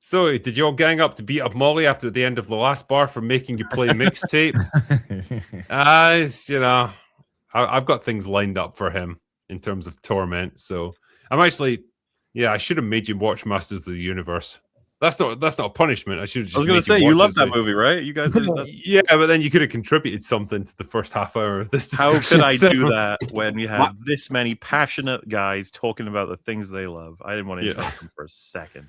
So, did you all gang up to beat up Molly after the end of the last bar for making you play mixtape? You know, I've got things lined up for him in terms of torment. So, I'm actually, I should have made you watch Masters of the Universe. That's not a punishment. I should have just. I was going to say, you love that movie, right? You guys did that. Yeah, but then you could have contributed something to the first half hour of this discussion. How could I do that when you have this many passionate guys talking about the things they love? I didn't want to interrupt them for a second.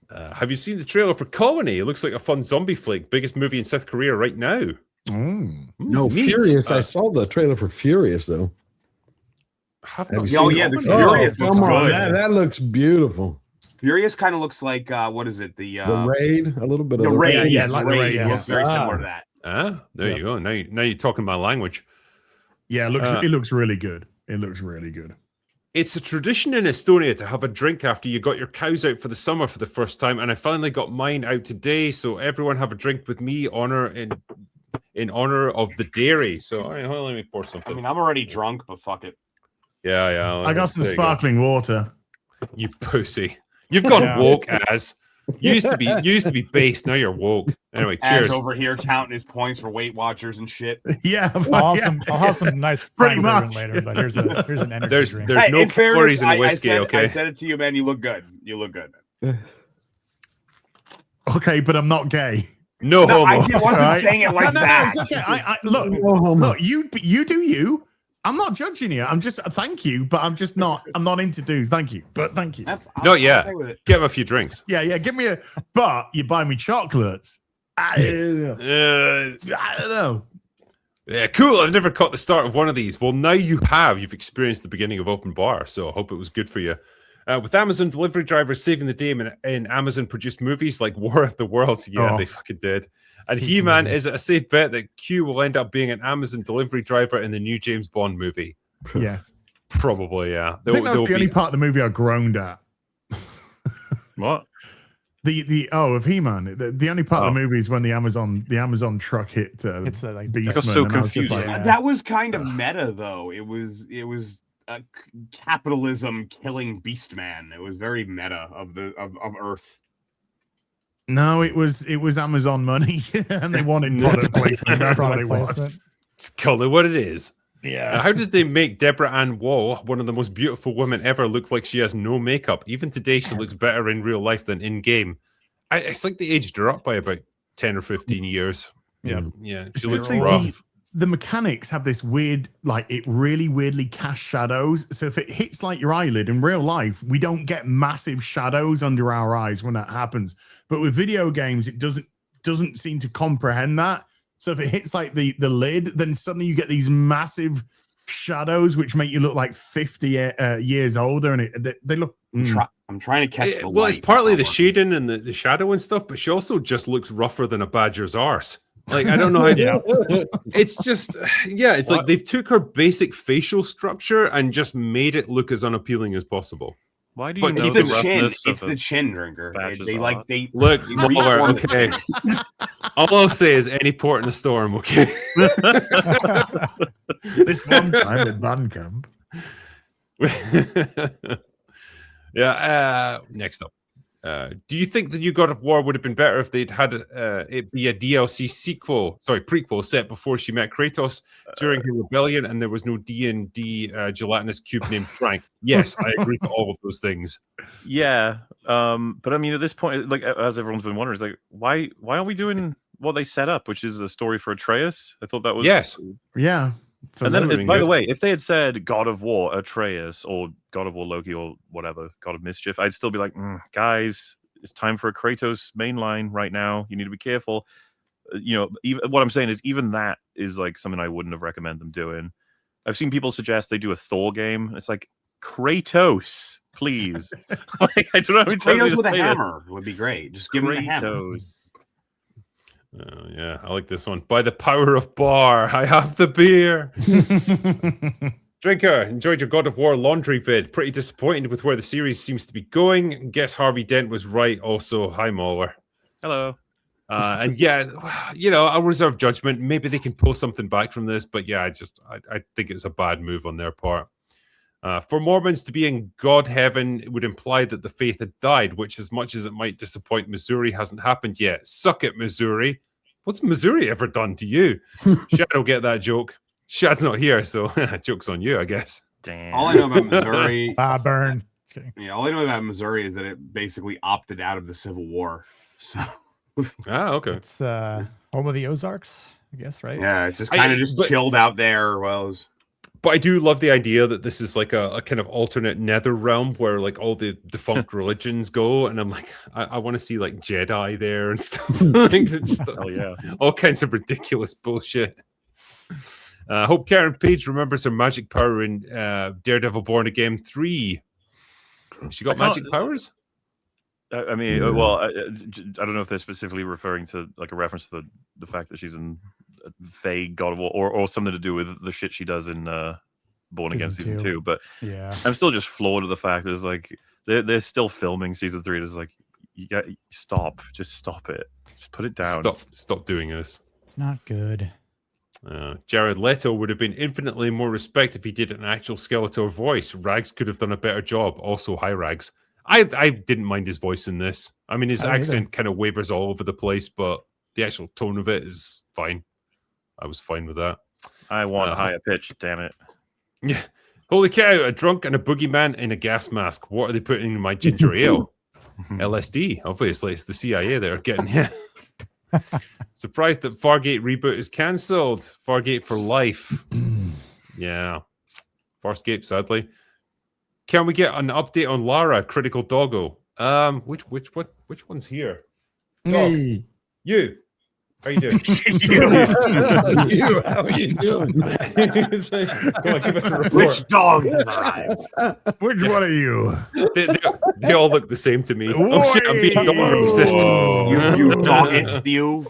Have you seen the trailer for Colony? It looks like a fun zombie flick. Biggest movie in South Korea right now. No, neat. Furious. I saw the trailer for Furious, though. have not Oh, seen yeah, it. the Furious looks come on, good. that looks beautiful. Furious kind of looks like what is it? The Raid, a little bit of the Raid. Yeah, Yeah, like the the Raid. Raid, It yeah. looks very similar to that. There you go. Now you're talking my language. Yeah, it looks really good. It looks really good. It's a tradition in Estonia to have a drink after you got your cows out for the summer for the first time, and I finally got mine out today. So everyone have a drink with me, in honor of the dairy. So all right, hold on, let me pour something. I mean, I'm already drunk, but fuck it. Yeah. I got some there you go. sparkling water. You pussy. You've gone woke as. You used to be base, now you're woke. Anyway, cheers. As over here counting his points for Weight Watchers and shit. Yeah, I'll have some nice Pretty prime bourbon much. later, but here's an energy There's drink. no in fairness, calories in whiskey, I okay? said it to you, man. You look good. You look good, man. Okay, but I'm not gay. No homo. I wasn't Right? saying it like no, that. it's okay. Look, No homo. look, you do you. I'm not judging you. I'm just thank you, but I'm not into dudes. Thank you, but thank you. Not yet. okay with it. Give him a few drinks. Yeah. Give me but you buy me chocolates. I don't know. Yeah, cool. I've never caught the start of one of these. Well, now you have. You've experienced the beginning of open bar, so I hope it was good for you. With Amazon delivery drivers saving the day in Amazon-produced movies like War of the Worlds, they fucking did. And He-Man, is it a safe bet that Q will end up being an Amazon delivery driver in the new James Bond movie? Yes. Probably, yeah. I think that's the only part of the movie I groaned at. What? Of He-Man. The only part of the movie is when the Amazon truck hit It's like Beastman. so and I was just confusing. like, That was kind of meta, though. It was capitalism killing Beastman. It was very meta of Earth. no, it was Amazon money, and they wanted product placement. That's what it was. It's called it what it is. Yeah. How did they make Deborah Ann Wall, one of the most beautiful women ever, look like she has no makeup? Even today, she looks better in real life than in game. It's like they aged her up by about 10 or 15 years. Yeah. Yeah, she looks Especially rough. The mechanics have this weird, like it really weirdly cast shadows. So if it hits like your eyelid in real life, we don't get massive shadows under our eyes when that happens. But with video games, it doesn't seem to comprehend that. So if it hits like the lid, then suddenly you get these massive shadows which make you look like 50 years older, and they look. I'm trying to catch the Well, light. it's partly the shading and the shadow and stuff, but she also just looks rougher than a badger's arse. Like, I don't know how. It's just, it's like they've took her basic facial structure and just made it look as unappealing as possible. Why do you know It's the the chin. roughness It's of the a chin drinker. badger's They arse? Look, they MauLer, reformed it. okay. All I'll say is any port in a storm, okay? This one time at Bandcamp. Next up. Do you think the new God of War would have been better if they'd had it be a DLC prequel set before she met Kratos during her rebellion, and there was no D&D gelatinous cube named Frank? Yes, I agree to all of those things. Yeah, but I mean, at this point, like as everyone's been wondering, it's like why aren't we doing what they set up, which is a story for Atreus? I thought that was Yeah. And then, Phenomenal. by the way, if they had said God of War Atreus or God of War Loki or whatever, God of Mischief, I'd still be like, guys, it's time for a Kratos mainline right now. You need to be careful. Even what I'm saying is, even that is like something I wouldn't have recommended them doing. I've seen people suggest they do a Thor game. It's like Kratos, please. Like, I don't know how to tell you Kratos to with a say that. hammer would be great. Just give him the hammer. Kratos. Yeah, I like this one. By the power of bar, I have the beer. Drinker, enjoyed your God of War laundry vid. Pretty disappointed with where the series seems to be going. Guess Harvey Dent was right. Also, hi MauLer. Hello. And I'll reserve judgment. Maybe they can pull something back from this, but yeah, I think it's a bad move on their part. For Mormons to be in God heaven, it would imply that the faith had died, which, as much as it might disappoint Missouri, hasn't happened yet. Suck it, Missouri. What's Missouri ever done to you? Shad will get that joke. Shad's not here, so joke's on you, I guess. Damn. All I know about Missouri, Burn. all I know about Missouri is that it basically opted out of the Civil War. So, Okay. It's home of the Ozarks, I guess, right? yeah, it's just kind of just chilled out there. Well, But I do love the idea that this is like a kind of alternate nether realm where like all the defunct religions go, and I'm like, I want to see like Jedi there and stuff. Like, just, Hell yeah. all kinds of ridiculous bullshit. Hope Karen Page remembers her magic power in Daredevil Born Again 3. She got magic powers? I mean, well, I don't know if they're specifically referring to like a reference to the fact that she's in Faye God of War or something to do with the shit she does in Born Again Season 2. But yeah, I'm still just floored at the fact that it's like they're still filming Season 3. It's like, just stop it. Just put it down. Stop doing this. It's not good. Jared Leto would have been infinitely more respect if he did an actual Skeletor voice. Rags could have done a better job. Also, hi Rags. I didn't mind his voice in this. I mean, his accent kind of wavers all over the place, but the actual tone of it is fine. I was fine with that. I want higher pitch, damn it. Yeah. Holy cow, a drunk and a boogeyman in a gas mask. What are they putting in my ginger ale? LSD, obviously. It's the CIA that are getting here. Surprised that Fargate reboot is cancelled. Fargate for life. Yeah. Farscape, sadly. Can we get an update on Lara, Critical Doggo? Which one's here? Hey. You. How you doing? How are you doing? Come on, give us a report. Which dog has arrived? Which one are you? They all look the same to me. Oh shit, I'm being dog racist. You doggist, you.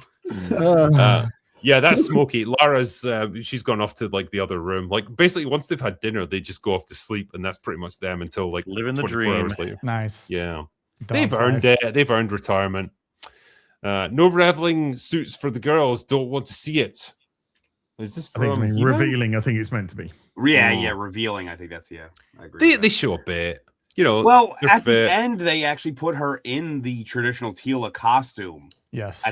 Yeah, that's Smokey. Lara's she's gone off to like the other room. Like basically, once they've had dinner, they just go off to sleep, and that's pretty much them until like living the 24 dream. hours later. Nice. Yeah, Dog's they've earned life. it. They've earned retirement. No reveling suits for the girls. Don't want to see it. Is this I think from it's He-Man? revealing. I think it's meant to be. Yeah, revealing. I think that's I agree. They show a bit. You know, Well, they're at fit. the end, they actually put her in the traditional Tila costume. Yes.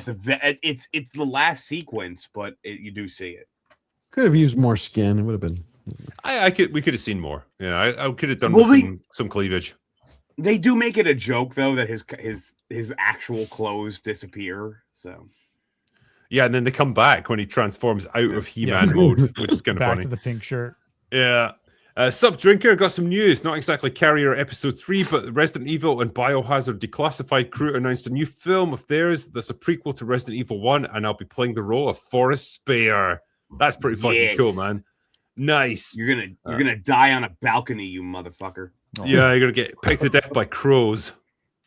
It's the last sequence, but you do see it. Could have used more skin. It would have been. We could have seen more. Yeah, I could have done Well, with some cleavage. They do make it a joke though that his actual clothes disappear. So Yeah, and then they come back when he transforms out of He-Man mode, which is kind of Back funny. to the pink shirt. Yeah. Sub Drinker got some news. Not exactly Carrier Episode 3, but Resident Evil and Biohazard Declassified crew announced a new film of theirs that's a prequel to Resident Evil 1, and I'll be playing the role of Forrest Spear. That's pretty fucking cool, man. Nice. you're gonna die on a balcony, you motherfucker. Yeah, you're gonna get picked to death by crows.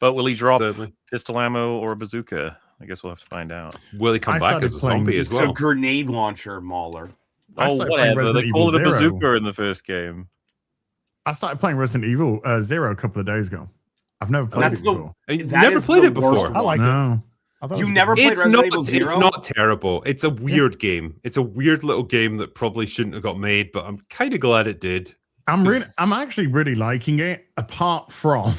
But will he drop Sadly. pistol ammo or a bazooka? I guess we'll have to find out. Will he come I back started as a playing- zombie as It's a well? grenade launcher, MauLer. I Oh, started playing whatever. They Resident called it a Evil Zero. bazooka in the first game. I started playing Resident Evil 0 a couple of days ago. I've never played That's it the- before. You've That never is played the it before. worst I liked it. No. I thought it You was never good. played It's Resident not. Evil It's 0? not terrible. It's a weird game. It's a weird little game that probably shouldn't have got made, but I'm kind of glad it did. I'm actually really liking it. Apart from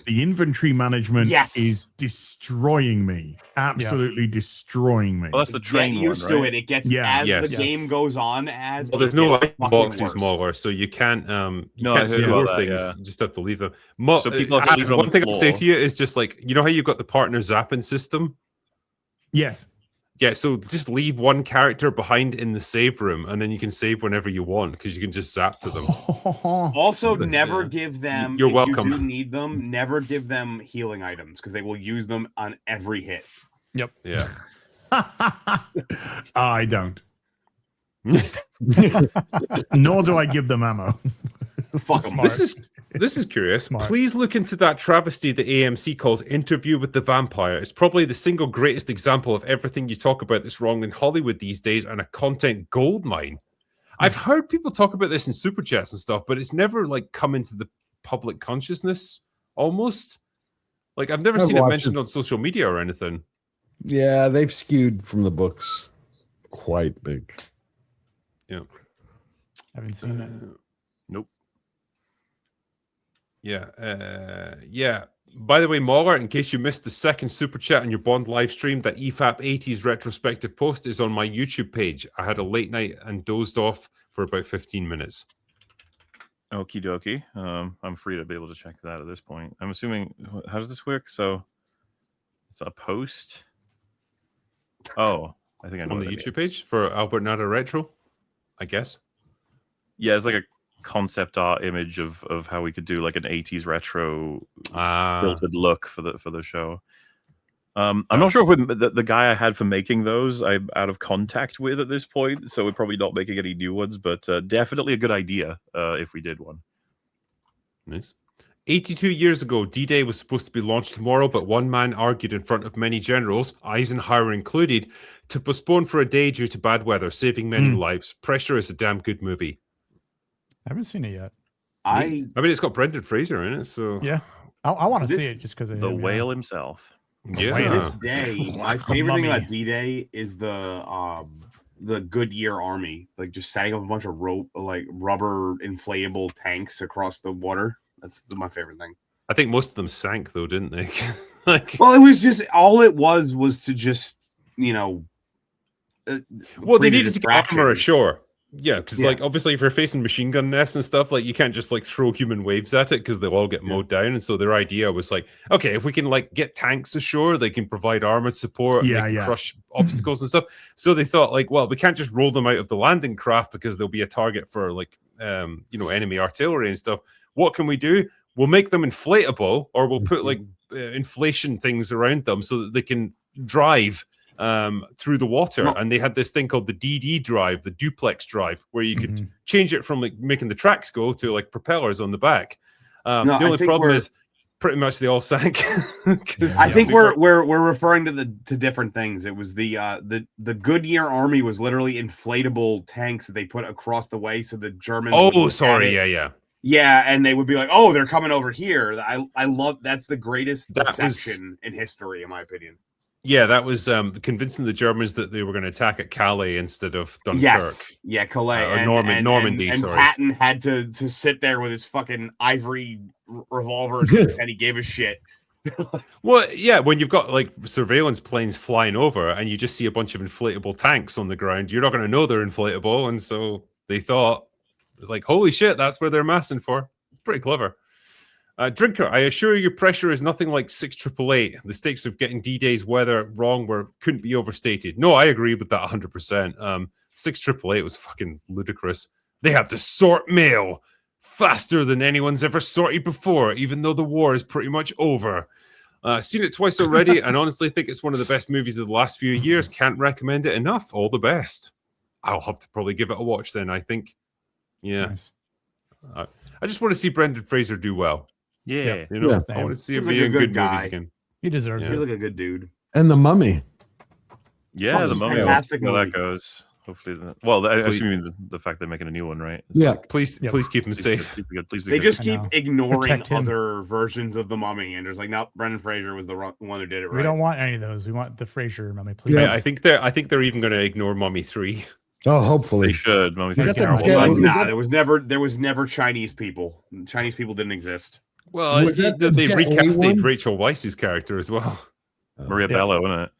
the inventory management is destroying me. Absolutely destroying me. Well, that's the train Get one, used to right? it. It gets Yeah. as Yes. the game goes on. As Well, there's it no gets fucking boxes, worse. MauLer, so you can't No, I can't heard store about that, things. yeah. You just have to leave them. So people have to leave it on one the thing I'll say floor. to you is just like, you know how you got the partner zapping system? Yes. Yeah, so just leave one character behind in the save room, and then you can save whenever you want because you can just zap to them. Also, But, never yeah. give them. You're if welcome. You do need them. Never give them healing items because they will use them on every hit. Yep. Yeah. I don't. Nor do I give them ammo. Fuck them. This is curious. Smart. Please look into that travesty that AMC calls Interview with the Vampire. It's probably the single greatest example of everything you talk about that's wrong in Hollywood these days and a content goldmine. I've heard people talk about this in super chats and stuff, but it's never like come into the public consciousness almost. Like I've never I've seen it watched mentioned it. on social media or anything. Yeah, they've skewed from the books quite big. Yeah. Haven't seen it. Nope. Yeah. By the way, MauLer, in case you missed the second super chat on your Bond live stream, that E EFAP 80s retrospective post is on my YouTube page. I had a late night and dozed off for about 15 minutes. Okie dokie. I'm free to be able to check that at this point. I'm assuming. How does this work? So it's a post. Oh, I think I know On what the that YouTube page for Albert Nada Retro, I guess. Yeah, it's like a concept art image of how we could do like an 80s retro filtered look for the show. I'm not sure if the guy I had for making those I'm out of contact with at this point, so we're probably not making any new ones, but definitely a good idea if we did one. Nice. 82 years ago, D-Day was supposed to be launched tomorrow, but one man argued in front of many generals, Eisenhower included, to postpone for a day due to bad weather, saving many lives. Pressure is a damn good movie. I haven't seen it yet. I mean, it's got Brendan Fraser in it, so yeah, I want to see it just because of the him, whale himself. Yeah. To this day, my favorite thing about D-Day is the Goodyear Army, like just setting up a bunch of rubber inflatable tanks across the water. That's my favorite thing. I think most of them sank though, didn't they? Well, it was just all it was to just well, they needed to get armor ashore. Yeah, because like obviously if you're facing machine gun nests and stuff, like you can't just like throw human waves at it because they'll all get mowed down. And so their idea was like, okay, if we can like get tanks ashore, they can provide armored support, crush obstacles and stuff. So they thought like, well, we can't just roll them out of the landing craft because they'll be a target for like enemy artillery and stuff. What can we do? We'll make them inflatable, or we'll put like inflation things around them so that they can drive through the water. And they had this thing called the DD drive, the duplex drive, where you could change it from like making the tracks go to like propellers on the back. The only problem is pretty much they all sank. I think we're referring to different things. It was the Goodyear Army was literally inflatable tanks that they put across the way so the Germans. Oh, sorry, yeah, and they would be like, "Oh, they're coming over here." I love that's the greatest deception in history, in my opinion. Yeah, that was convincing the Germans that they were going to attack at Calais instead of Dunkirk. Yes, yeah, Calais or Normandy. And sorry. Patton had to sit there with his fucking ivory revolver, and he gave a shit. Well, yeah, when you've got like surveillance planes flying over and you just see a bunch of inflatable tanks on the ground, you're not going to know they're inflatable, and so they thought it was like, holy shit, that's where they're massing for. Pretty clever. Drinker, I assure you, your pressure is nothing like 6888. The stakes of getting D-Day's weather wrong couldn't be overstated. No, I agree with that 100%. 6888 was fucking ludicrous. They have to sort mail faster than anyone's ever sorted before, even though the war is pretty much over. Seen it twice already, and honestly think it's one of the best movies of the last few years. Can't recommend it enough. All the best. I'll have to probably give it a watch then, I think. Yeah. Nice. I just want to see Brendan Fraser do well. Yeah, I want to see him be in good movies again. He deserves it. He's like a good dude. And The Mummy. Yeah, The Mummy. Fantastic movie. That goes. Hopefully, I assume the fact they're making a new one, right? It's yeah, please keep him safe. They just keep ignoring other versions of The Mummy, and there's like, nope, Brendan Fraser was the one who did it. Right. We don't want any of those. We want the Fraser Mummy, please. Yeah, I think they're even going to ignore Mummy 3. Oh, hopefully they should. Mummy 3 there was never Chinese people. Chinese people didn't exist. Well, they recasted Rachel Weisz's character as well. Maria Bello, isn't it?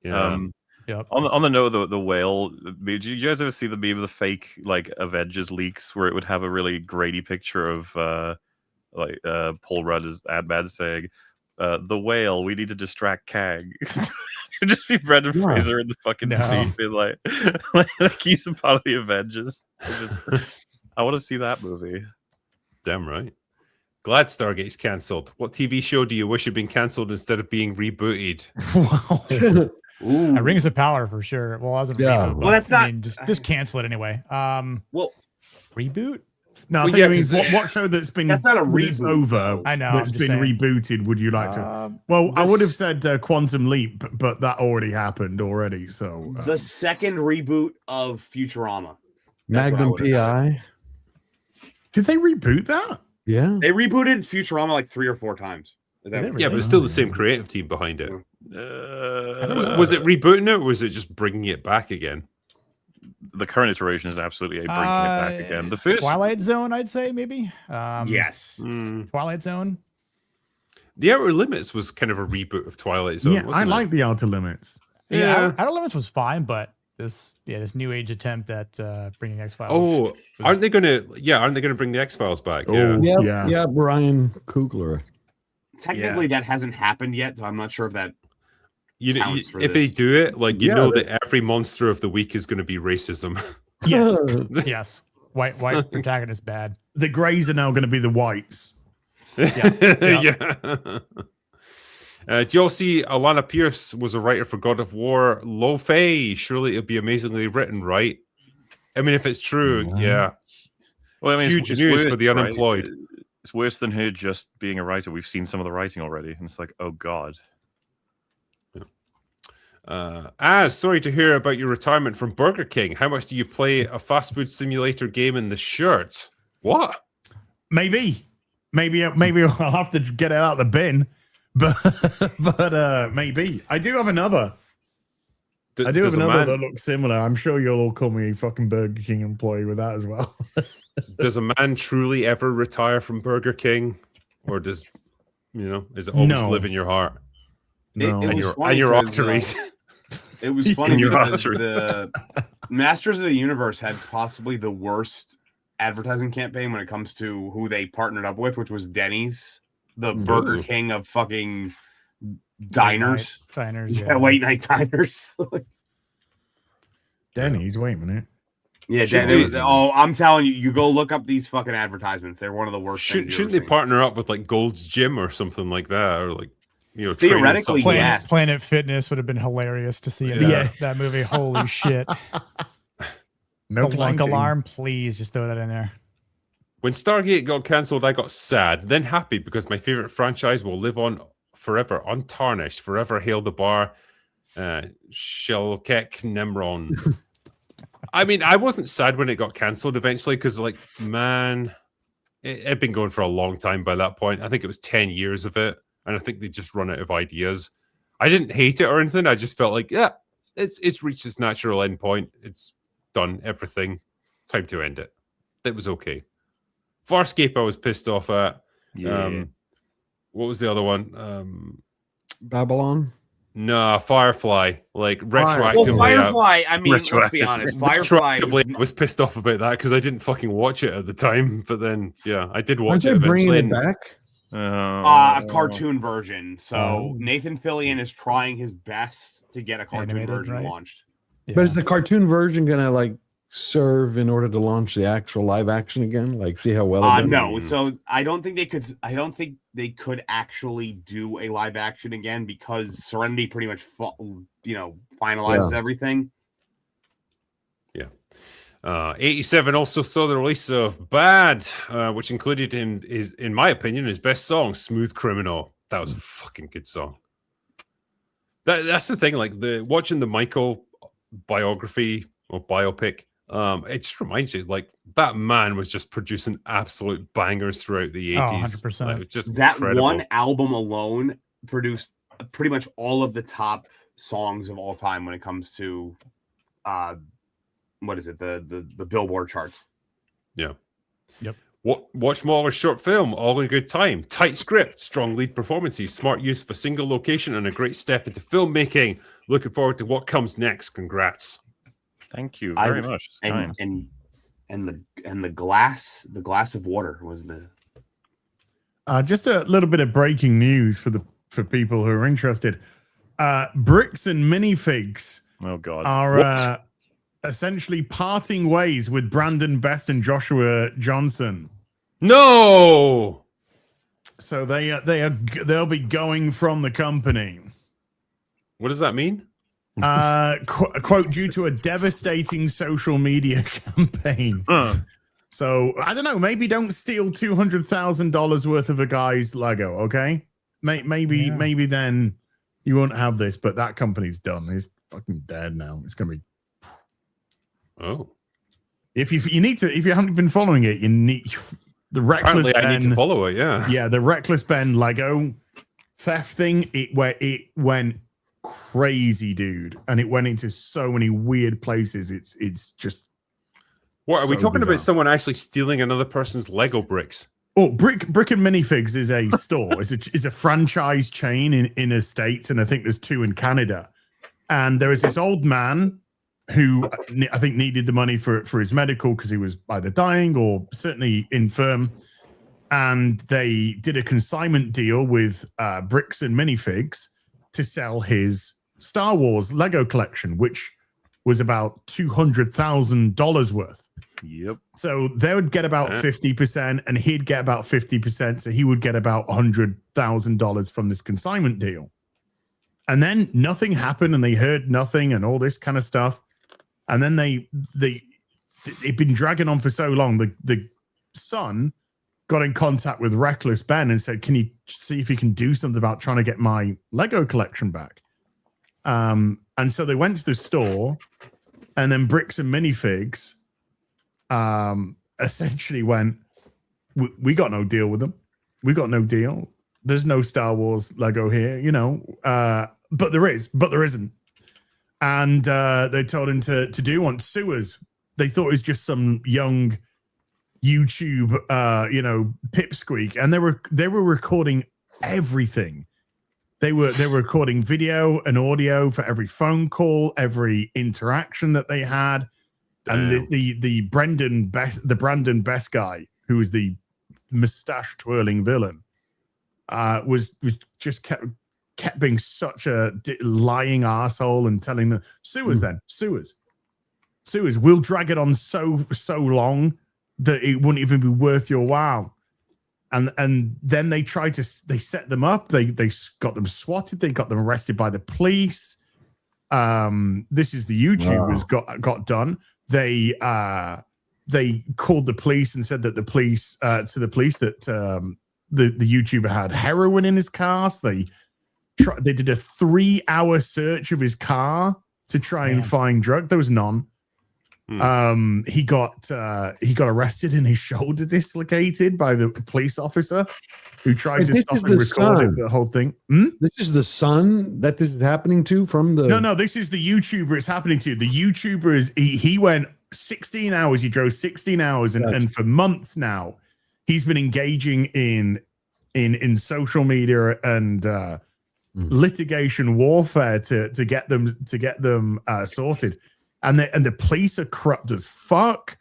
Yeah. Yep. On the note of the whale, did you guys ever see the meme of the fake like Avengers leaks where it would have a really grainy picture of Paul Rudd as Ant-Man saying, "The whale, we need to distract Kang." It'd just be Brendan Fraser in the fucking scene, being like he's a part of the Avengers. I want to see that movie. Damn right. Glad Stargate's cancelled. What TV show do you wish had been cancelled instead of being rebooted? Wow. Rings of Power for sure. Well, as a reboot, well, that's not. I mean, just cancel it anyway. Reboot? No, I think what show that's been that's not a reboot over. I know that's been rebooted. Would you like to? Well, I would have said Quantum Leap, but that already happened already. So the second reboot of Futurama, Magnum PI. Did they reboot that? Yeah, they rebooted Futurama like 3 or 4 times. Yeah, but it's still the same creative team behind it. Was it rebooting it, or was it just bringing it back again? The current iteration is absolutely bringing it back again. The first Twilight Zone, I'd say maybe. Yes, Twilight Zone. The Outer Limits was kind of a reboot of Twilight Zone. Yeah, I like the Outer Limits. Yeah, Outer Limits was fine, but this new age attempt at bringing X-Files. Oh, aren't they going to bring the X-Files back? Yeah, Brian Coogler. Technically, that hasn't happened yet, so I'm not sure if that. If they do it, like that every monster of the week is going to be racism. Yes, yes. White protagonist bad. The Greys are now going to be the whites. Yeah. Do you all see Alana Pierce was a writer for God of War? Lo Fei, surely it'll be amazingly written, right? I mean, if it's true, yeah. Well, I mean, huge it's news weird, for the unemployed. Right? It's worse than her just being a writer. We've seen some of the writing already, and it's like, oh god. Sorry to hear about your retirement from Burger King. How much do you play a fast food simulator game in the shirt? What? Maybe I'll have to get it out of the bin, but maybe I do have another. I do have another that looks similar. I'm sure you'll all call me a fucking Burger King employee with that as well. Does a man truly ever retire from Burger King, or does is it always live in your heart? No, and your arteries. It was funny because the Masters of the Universe had possibly the worst advertising campaign when it comes to who they partnered up with, which was Denny's, the Burger King of fucking diners. Late night diners. Denny's, wait a minute. Yeah, I'm telling you, you go look up these fucking advertisements. They're one of the worst. Shouldn't they partner up with like Gold's Gym or something like that, or like theoretically, Planet Fitness would have been hilarious to see in that movie. Holy shit! No the lunk alarm, please just throw that in there. When Stargate got cancelled, I got sad, then happy because my favorite franchise will live on forever, untarnished. Forever hail the bar, Shelkek Nemron. I mean, I wasn't sad when it got cancelled eventually because, like, man, it had been going for a long time by that point. I think it was 10 years of it, and I think they just run out of ideas. I didn't hate it or anything. I just felt like, it's reached its natural end point. It's done everything. Time to end it. It was okay. Farscape, I was pissed off at. Yeah. What was the other one? Babylon. No, Firefly. Like retroactively. Well, Firefly. I mean, let's be honest. Firefly. I was pissed off about that because I didn't fucking watch it at the time. But then, I did watch it Aren't they eventually. bringing it back? A cartoon version. So Nathan Fillion is trying his best to get a cartoon version launched. Yeah. But is the cartoon version gonna like serve in order to launch the actual live action again? Like, see how well? No. So I don't think they could. I don't think they could actually do a live action again because Serenity pretty much, finalizes everything. Yeah. 87 also saw the release of Bad, which included in my opinion, his best song, Smooth Criminal. That was a fucking good song. That's the thing, like watching the Michael biography or biopic, it just reminds you, like, that man was just producing absolute bangers throughout the 80s. 100%. Like, just that incredible. One album alone produced pretty much all of the top songs of all time when it comes to what is it, the Billboard charts. Yeah. Yep. Watch MauLer's short film, all in good time. Tight script, strong lead performances, smart use of a single location, and a great step into filmmaking. Looking forward to what comes next. Congrats. Thank you very much. And the glass of water was the. Just a little bit of breaking news for people who are interested. Bricks and Minifigs are essentially parting ways with Brandon Best and Joshua Johnson. No. So they'll be going from the company. What does that mean? Quote, due to a devastating social media campaign. So I don't know, maybe don't steal $200,000 worth of a guy's Lego, okay? Maybe then you won't have this, but that company's done. It's fucking dead now. It's gonna be. Oh, if you haven't been following it, you need the reckless. Apparently, I need to follow it. Yeah, the reckless Ben Lego theft thing. It went crazy, dude, and it went into so many weird places. It's just. What are we talking bizarre. about? Someone actually stealing another person's Lego bricks? Oh, Brick and Minifigs is a store. It's a franchise chain in the States, and I think there's 2 in Canada. And there was this old man who I think needed the money for his medical because he was either dying or certainly infirm. And they did a consignment deal with Bricks and Minifigs to sell his Star Wars Lego collection, which was about $200,000 worth. Yep. So they would get about 50%, and he'd get about 50%. So he would get about $100,000 from this consignment deal. And then nothing happened, and they heard nothing, and all this kind of stuff. And then it'd been dragging on for so long. The son got in contact with Reckless Ben and said, "Can you see if you can do something about trying to get my Lego collection back?" And so they went to the store, and then Bricks and Minifigs essentially went, we got no deal with them. We got no deal. There's no Star Wars Lego here, but there isn't. And they told him to do one. Sewers, they thought it was just some young YouTube, pipsqueak, and they were recording everything. They were recording video and audio for every phone call, every interaction that they had. Damn. And the Brandon Best guy, who was the mustache twirling villain, was just kept being such a lying asshole and telling the Sewers, we'll drag it on so long that it wouldn't even be worth your while. And then they set them up. They got them swatted. They got them arrested by the police. This is the YouTubers got done. They called the police and said that the police that the YouTuber had heroin in his car. So they did a 3-hour search of his car to try and find drug. There was none. He got arrested and his shoulder dislocated by the police officer who tried to stop and record the whole thing. This is the son that this is happening to from the... No, this is the YouTuber it's happening to. The YouTuber is he went 16 hours. He drove 16 hours and for months now he's been engaging in social media and litigation warfare to get them sorted. And the police are corrupt as fuck.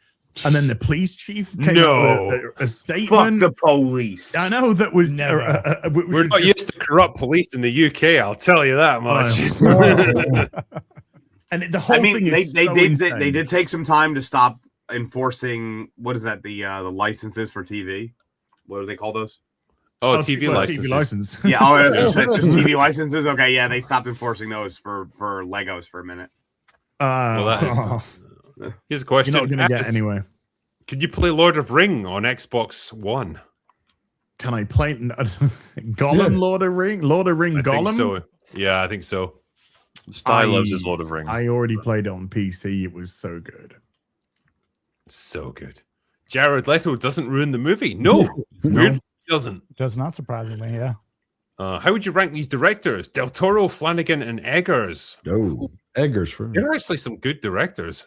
And then the police chief came out with a statement. Fuck the police. I know that was we're not used to corrupt police in the UK. I'll tell you that much. And the whole thing is they did take some time to stop enforcing. What is that? The licenses for TV. What do they call those? Oh, TV licenses. TV license. Yeah. Oh, it's just TV licenses. Okay. Yeah, they stopped enforcing those for Legos for a minute. Here's a question. You're not going to get anywhere. Could you play Lord of Ring on Xbox One? Can I play Gollum? Lord of Ring Gollum? Think so. Yeah, I think so. Sty loves his Lord of Ring. I already played it on PC. It was so good. So good. Jared Leto doesn't ruin the movie. No. Weird. He doesn't. Does not, surprisingly, yeah. How would you rank these directors? Del Toro, Flanagan, and Eggers. Oh, Eggers for me. They're actually some good directors.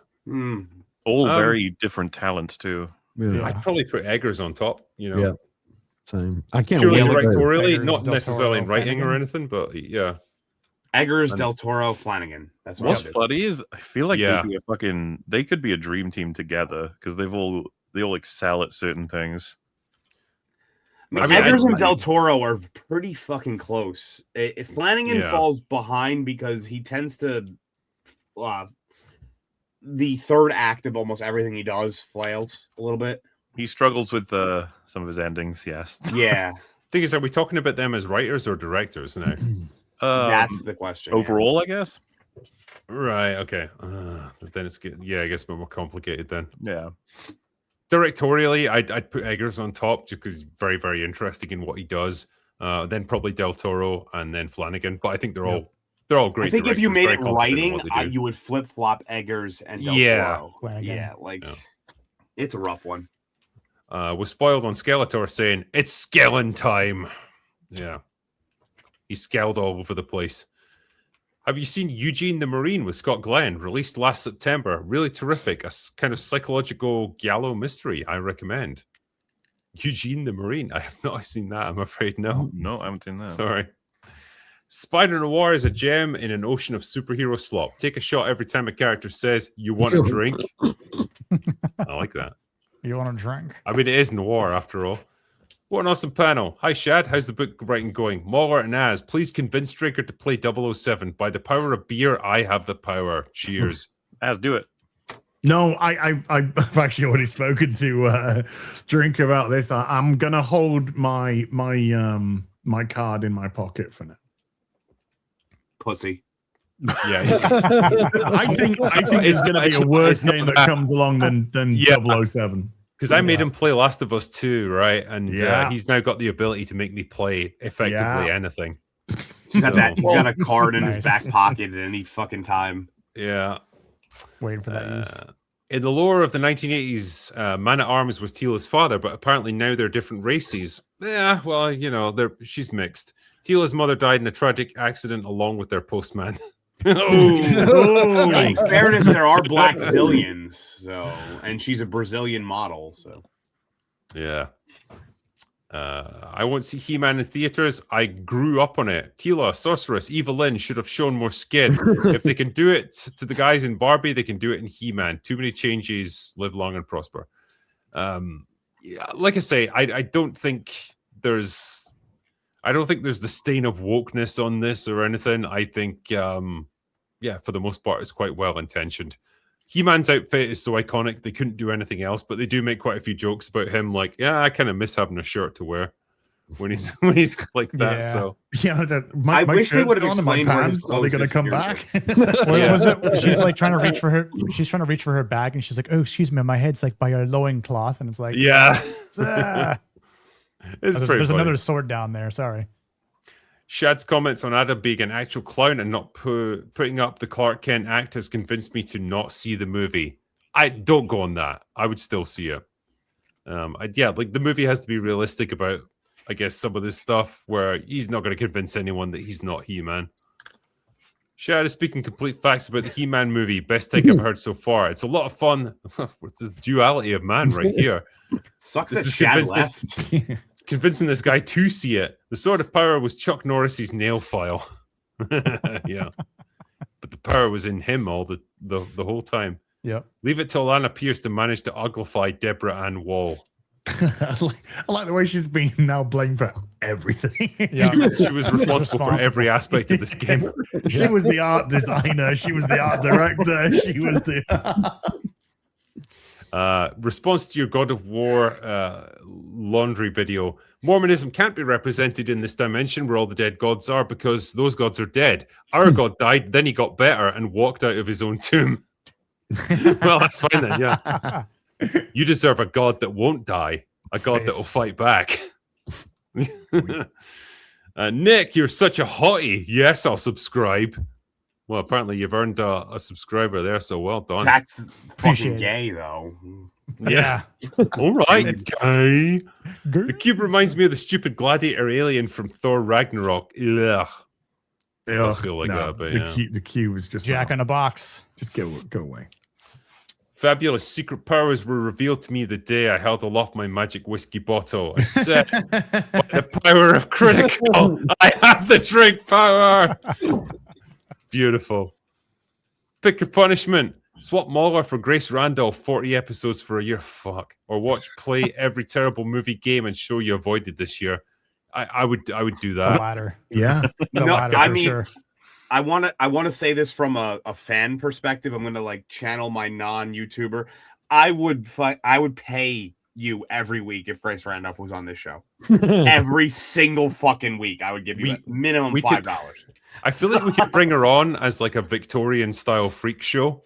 All very different talents too. Yeah. I'd probably put Eggers on top. Yeah, same. I can't purely wait. directorially, Eggers, not Del necessarily in Toro, writing Flanagan. or anything, but yeah. Eggers, Del Toro, Flanagan. That's what What's funny is I feel like they could be a dream team together because they all excel at certain things. I mean, Eggers and Del Toro are pretty fucking close. If Flanagan falls behind because he tends to the third act of almost everything he does flails a little bit. He struggles with some of his endings, yes. Yeah. Thing is, are we talking about them as writers or directors now? That's the question. Overall, I guess. Right, okay. But then it's I guess a bit more complicated then. Yeah. Directorially, I'd put Eggers on top just because he's very, very interesting in what he does. Then probably Del Toro and then Flanagan. But I think they're all great. I think if you made it writing, you you would flip flop Eggers and Del Toro. Flanagan. Yeah, it's a rough one. Was spoiled on Skeletor saying it's Skellen time. Yeah, he scowled all over the place. Have you seen Eugene the Marine with Scott Glenn, released last September? Really terrific. A kind of psychological giallo mystery. I recommend. Eugene the Marine. I have not seen that, I'm afraid. No, I haven't seen that. Sorry. Spider Noir is a gem in an ocean of superhero slop. Take a shot every time a character says, "You want a drink?" I like that. You want a drink? I mean, it is noir after all. What an awesome panel. Hi, Shad. How's the book writing going? MauLer and Az, please convince Draker to play 007. By the power of beer, I have the power. Cheers. Az, do it. No, I've actually already spoken to Drink about this. I'm gonna hold my card in my pocket for now. Pussy. Yeah, I think it's gonna be a worse game that comes along than 007. Because I made him play Last of Us 2, right? And he's now got the ability to make me play effectively anything. He's got a card in his back pocket at any fucking time. Yeah. Waiting for that use. In the lore of the 1980s, Man at Arms was Tila's father, but apparently now they're different races. Yeah, well, she's mixed. Tila's mother died in a tragic accident along with their postman. In fairness, there are black zillions, and she's a Brazilian model, so yeah. I won't see He-Man in theaters. I grew up on it. Tila, Sorceress, Eva Lynn should have shown more skin. If they can do it to the guys in Barbie, they can do it in He-Man. Too many changes. Live long and prosper. Like I say, I don't think there's the stain of wokeness on this or anything. I think, for the most part, it's quite well intentioned. He-Man's outfit is so iconic, they couldn't do anything else, but they do make quite a few jokes about him. Like, I kind of miss having a shirt to wear when he's like that. So I wish they would have explained where his are they going to come back? Was it? She's like trying to reach for her. She's trying to reach for her bag, and she's like, "Oh, excuse me, my head's like by your loin cloth," and it's like, it's there's another sword down there. Sorry. Shad's comments on Adam being an actual clown and not putting up the Clark Kent act has convinced me to not see the movie. I don't go on that. I would still see it. The movie has to be realistic about, I guess, some of this stuff where he's not going to convince anyone that he's not He-Man. Shad is speaking complete facts about the He-Man movie. Best take I've heard so far. It's a lot of fun. It's the duality of man right here. Sucks that Shad left. Convincing this guy to see it. The Sword of Power was Chuck Norris's nail file. Yeah. But the power was in him all the whole time. Yep. Leave it till Lana Pierce to manage to uglify Deborah Ann Wall. I like the way she's been now blamed for everything. Yeah, she was responsible for every aspect of this game. She was the art designer. She was the art director. She was the... response to your God of War laundry video. Mormonism can't be represented in this dimension where all the dead gods are because those gods are dead. Our God died, then he got better and walked out of his own tomb. Well, that's fine then, yeah. You deserve a God that won't die, a God that will fight back. Nick, you're such a hottie. Yes, I'll subscribe. Well, apparently you've earned a subscriber there, so well done. That's fucking gay, though. Yeah. All right, gay. The cube reminds me of the stupid gladiator alien from Thor Ragnarok. Ugh. It does feel like that, but the cube is just Jack in a box. Just go away. Fabulous secret powers were revealed to me the day I held aloft my magic whiskey bottle. I said, by the power of critical, I have the drink power. Beautiful. Pick your punishment. Swap MauLer for Grace Randolph 40 episodes for a year. Fuck. Or watch play every terrible movie game and show you avoided this year. I would do that. The latter. Yeah. Sure. I want to say this from a fan perspective. I'm going to like channel my non-YouTuber. I would pay you every week if Grace Randolph was on this show. Every single fucking week. I would give you minimum $5. I feel like we could bring her on as like a Victorian style freak show.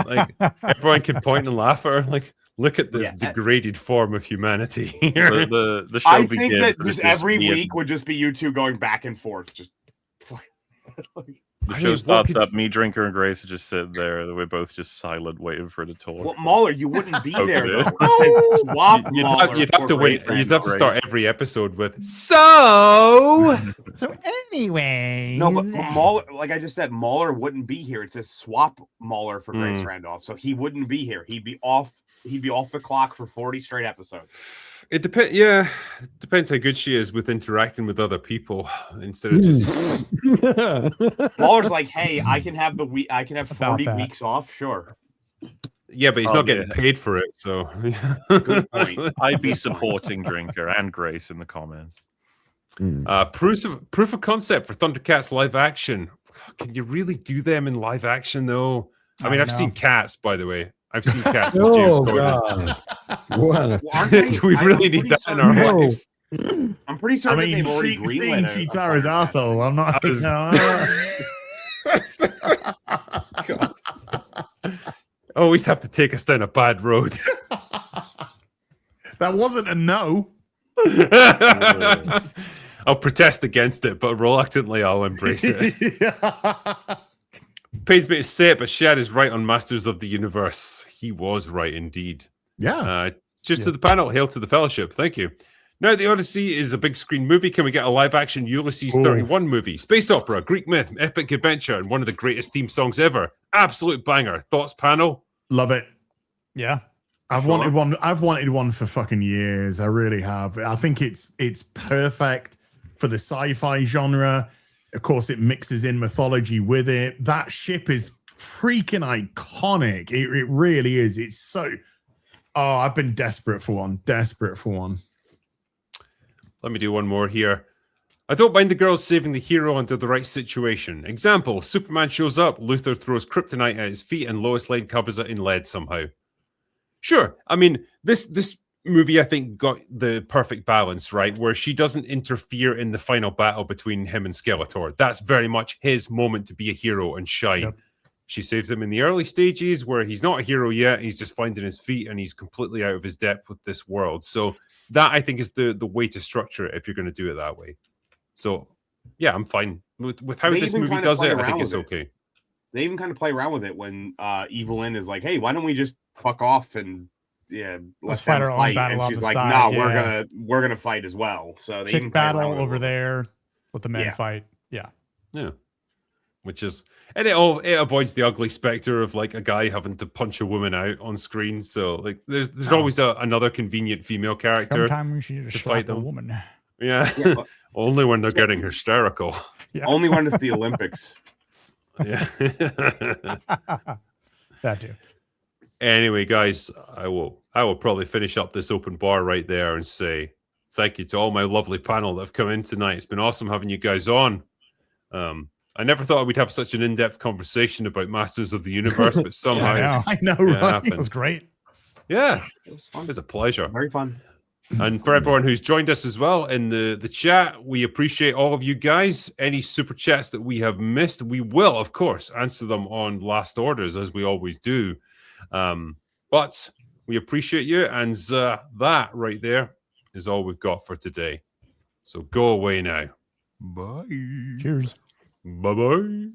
Like everyone can point and laugh at her. Like, look at this degraded form of humanity. the show I think that just every week would just be you two going back and forth. Just the show starts up. Me, Drinker, and Grace are just sitting there. We're both just silent, waiting for it to talk. Well, MauLer, you wouldn't be there. Though. It says swap you'd have to wait. You'd have to start every episode with so anyway. No, but MauLer, like I just said, MauLer wouldn't be here. It says swap MauLer for Grace Randolph, so he wouldn't be here. He'd be off the clock for 40 straight episodes. It depends. Yeah, it depends how good she is with interacting with other people instead of just. MauLer's like, hey, I can have 40 weeks off, sure. Yeah, but he's not getting paid for it, so. Good point. I'd be supporting Drinker and Grace in the comments. Proof of concept for Thundercats live action. Can you really do them in live action though? I mean, I've seen Cats, by the way. I've seen cats with James Oh Corden. God! What? Do we really need that in our lives? I'm pretty certain I mean, they've already seeing greenlit a Chitara's Firecat. asshole. I'm not. Always have to take us down a bad road. That wasn't a no. I'll protest against it, but reluctantly I'll embrace it. Pains me to say it, but Shad is right on Masters of the Universe. He was right indeed. Yeah. Cheers to the panel. Hail to the fellowship. Thank you. Now, The Odyssey is a big screen movie. Can we get a live-action Ulysses 31 movie? Space opera, Greek myth, epic adventure, and one of the greatest theme songs ever. Absolute banger. Thoughts, panel? Love it. Yeah. I've wanted one. I've wanted one for fucking years. I really have. I think it's perfect for the sci-fi genre. Of course, it mixes in mythology with it. That ship is freaking iconic. It really is. It's so. Oh, I've been desperate for one. Desperate for one. Let me do one more here. I don't mind the girls saving the hero under the right situation. Example, Superman shows up, Luthor throws kryptonite at his feet, and Lois Lane covers it in lead somehow. Sure, I mean, this movie, I think, got the perfect balance, right? Where she doesn't interfere in the final battle between him and Skeletor. That's very much his moment to be a hero and shine. Yep. She saves him in the early stages where he's not a hero yet. He's just finding his feet and he's completely out of his depth with this world. So that, I think, is the way to structure it if you're going to do it that way. So, yeah, I'm fine. With how this movie does it, I think it's okay. They even kind of play around with it when Evelyn is like, hey, why don't we just fuck off and let's fight our own battle. And she's like, side. No, we're gonna fight as well. So they chick battle over there. Let the men fight. Yeah. Which is, and it avoids the ugly specter of like a guy having to punch a woman out on screen. So like there's always another convenient female character. Sometimes you just fight a woman. Yeah. Only when they're getting hysterical. Yeah. Only when it's the Olympics. Yeah. That too. Anyway, guys, I will probably finish up this open bar right there and say thank you to all my lovely panel that have come in tonight. It's been awesome having you guys on. I never thought we'd have such an in-depth conversation about Masters of the Universe, but somehow I know, right? It was great. Yeah, it was fun. It was a pleasure. Very fun. And for everyone who's joined us as well in the chat, we appreciate all of you guys. Any super chats that we have missed, we will, of course, answer them on last orders, as we always do. But we appreciate you, and that right there is all we've got for today. So go away now. Bye. Cheers. Bye-bye.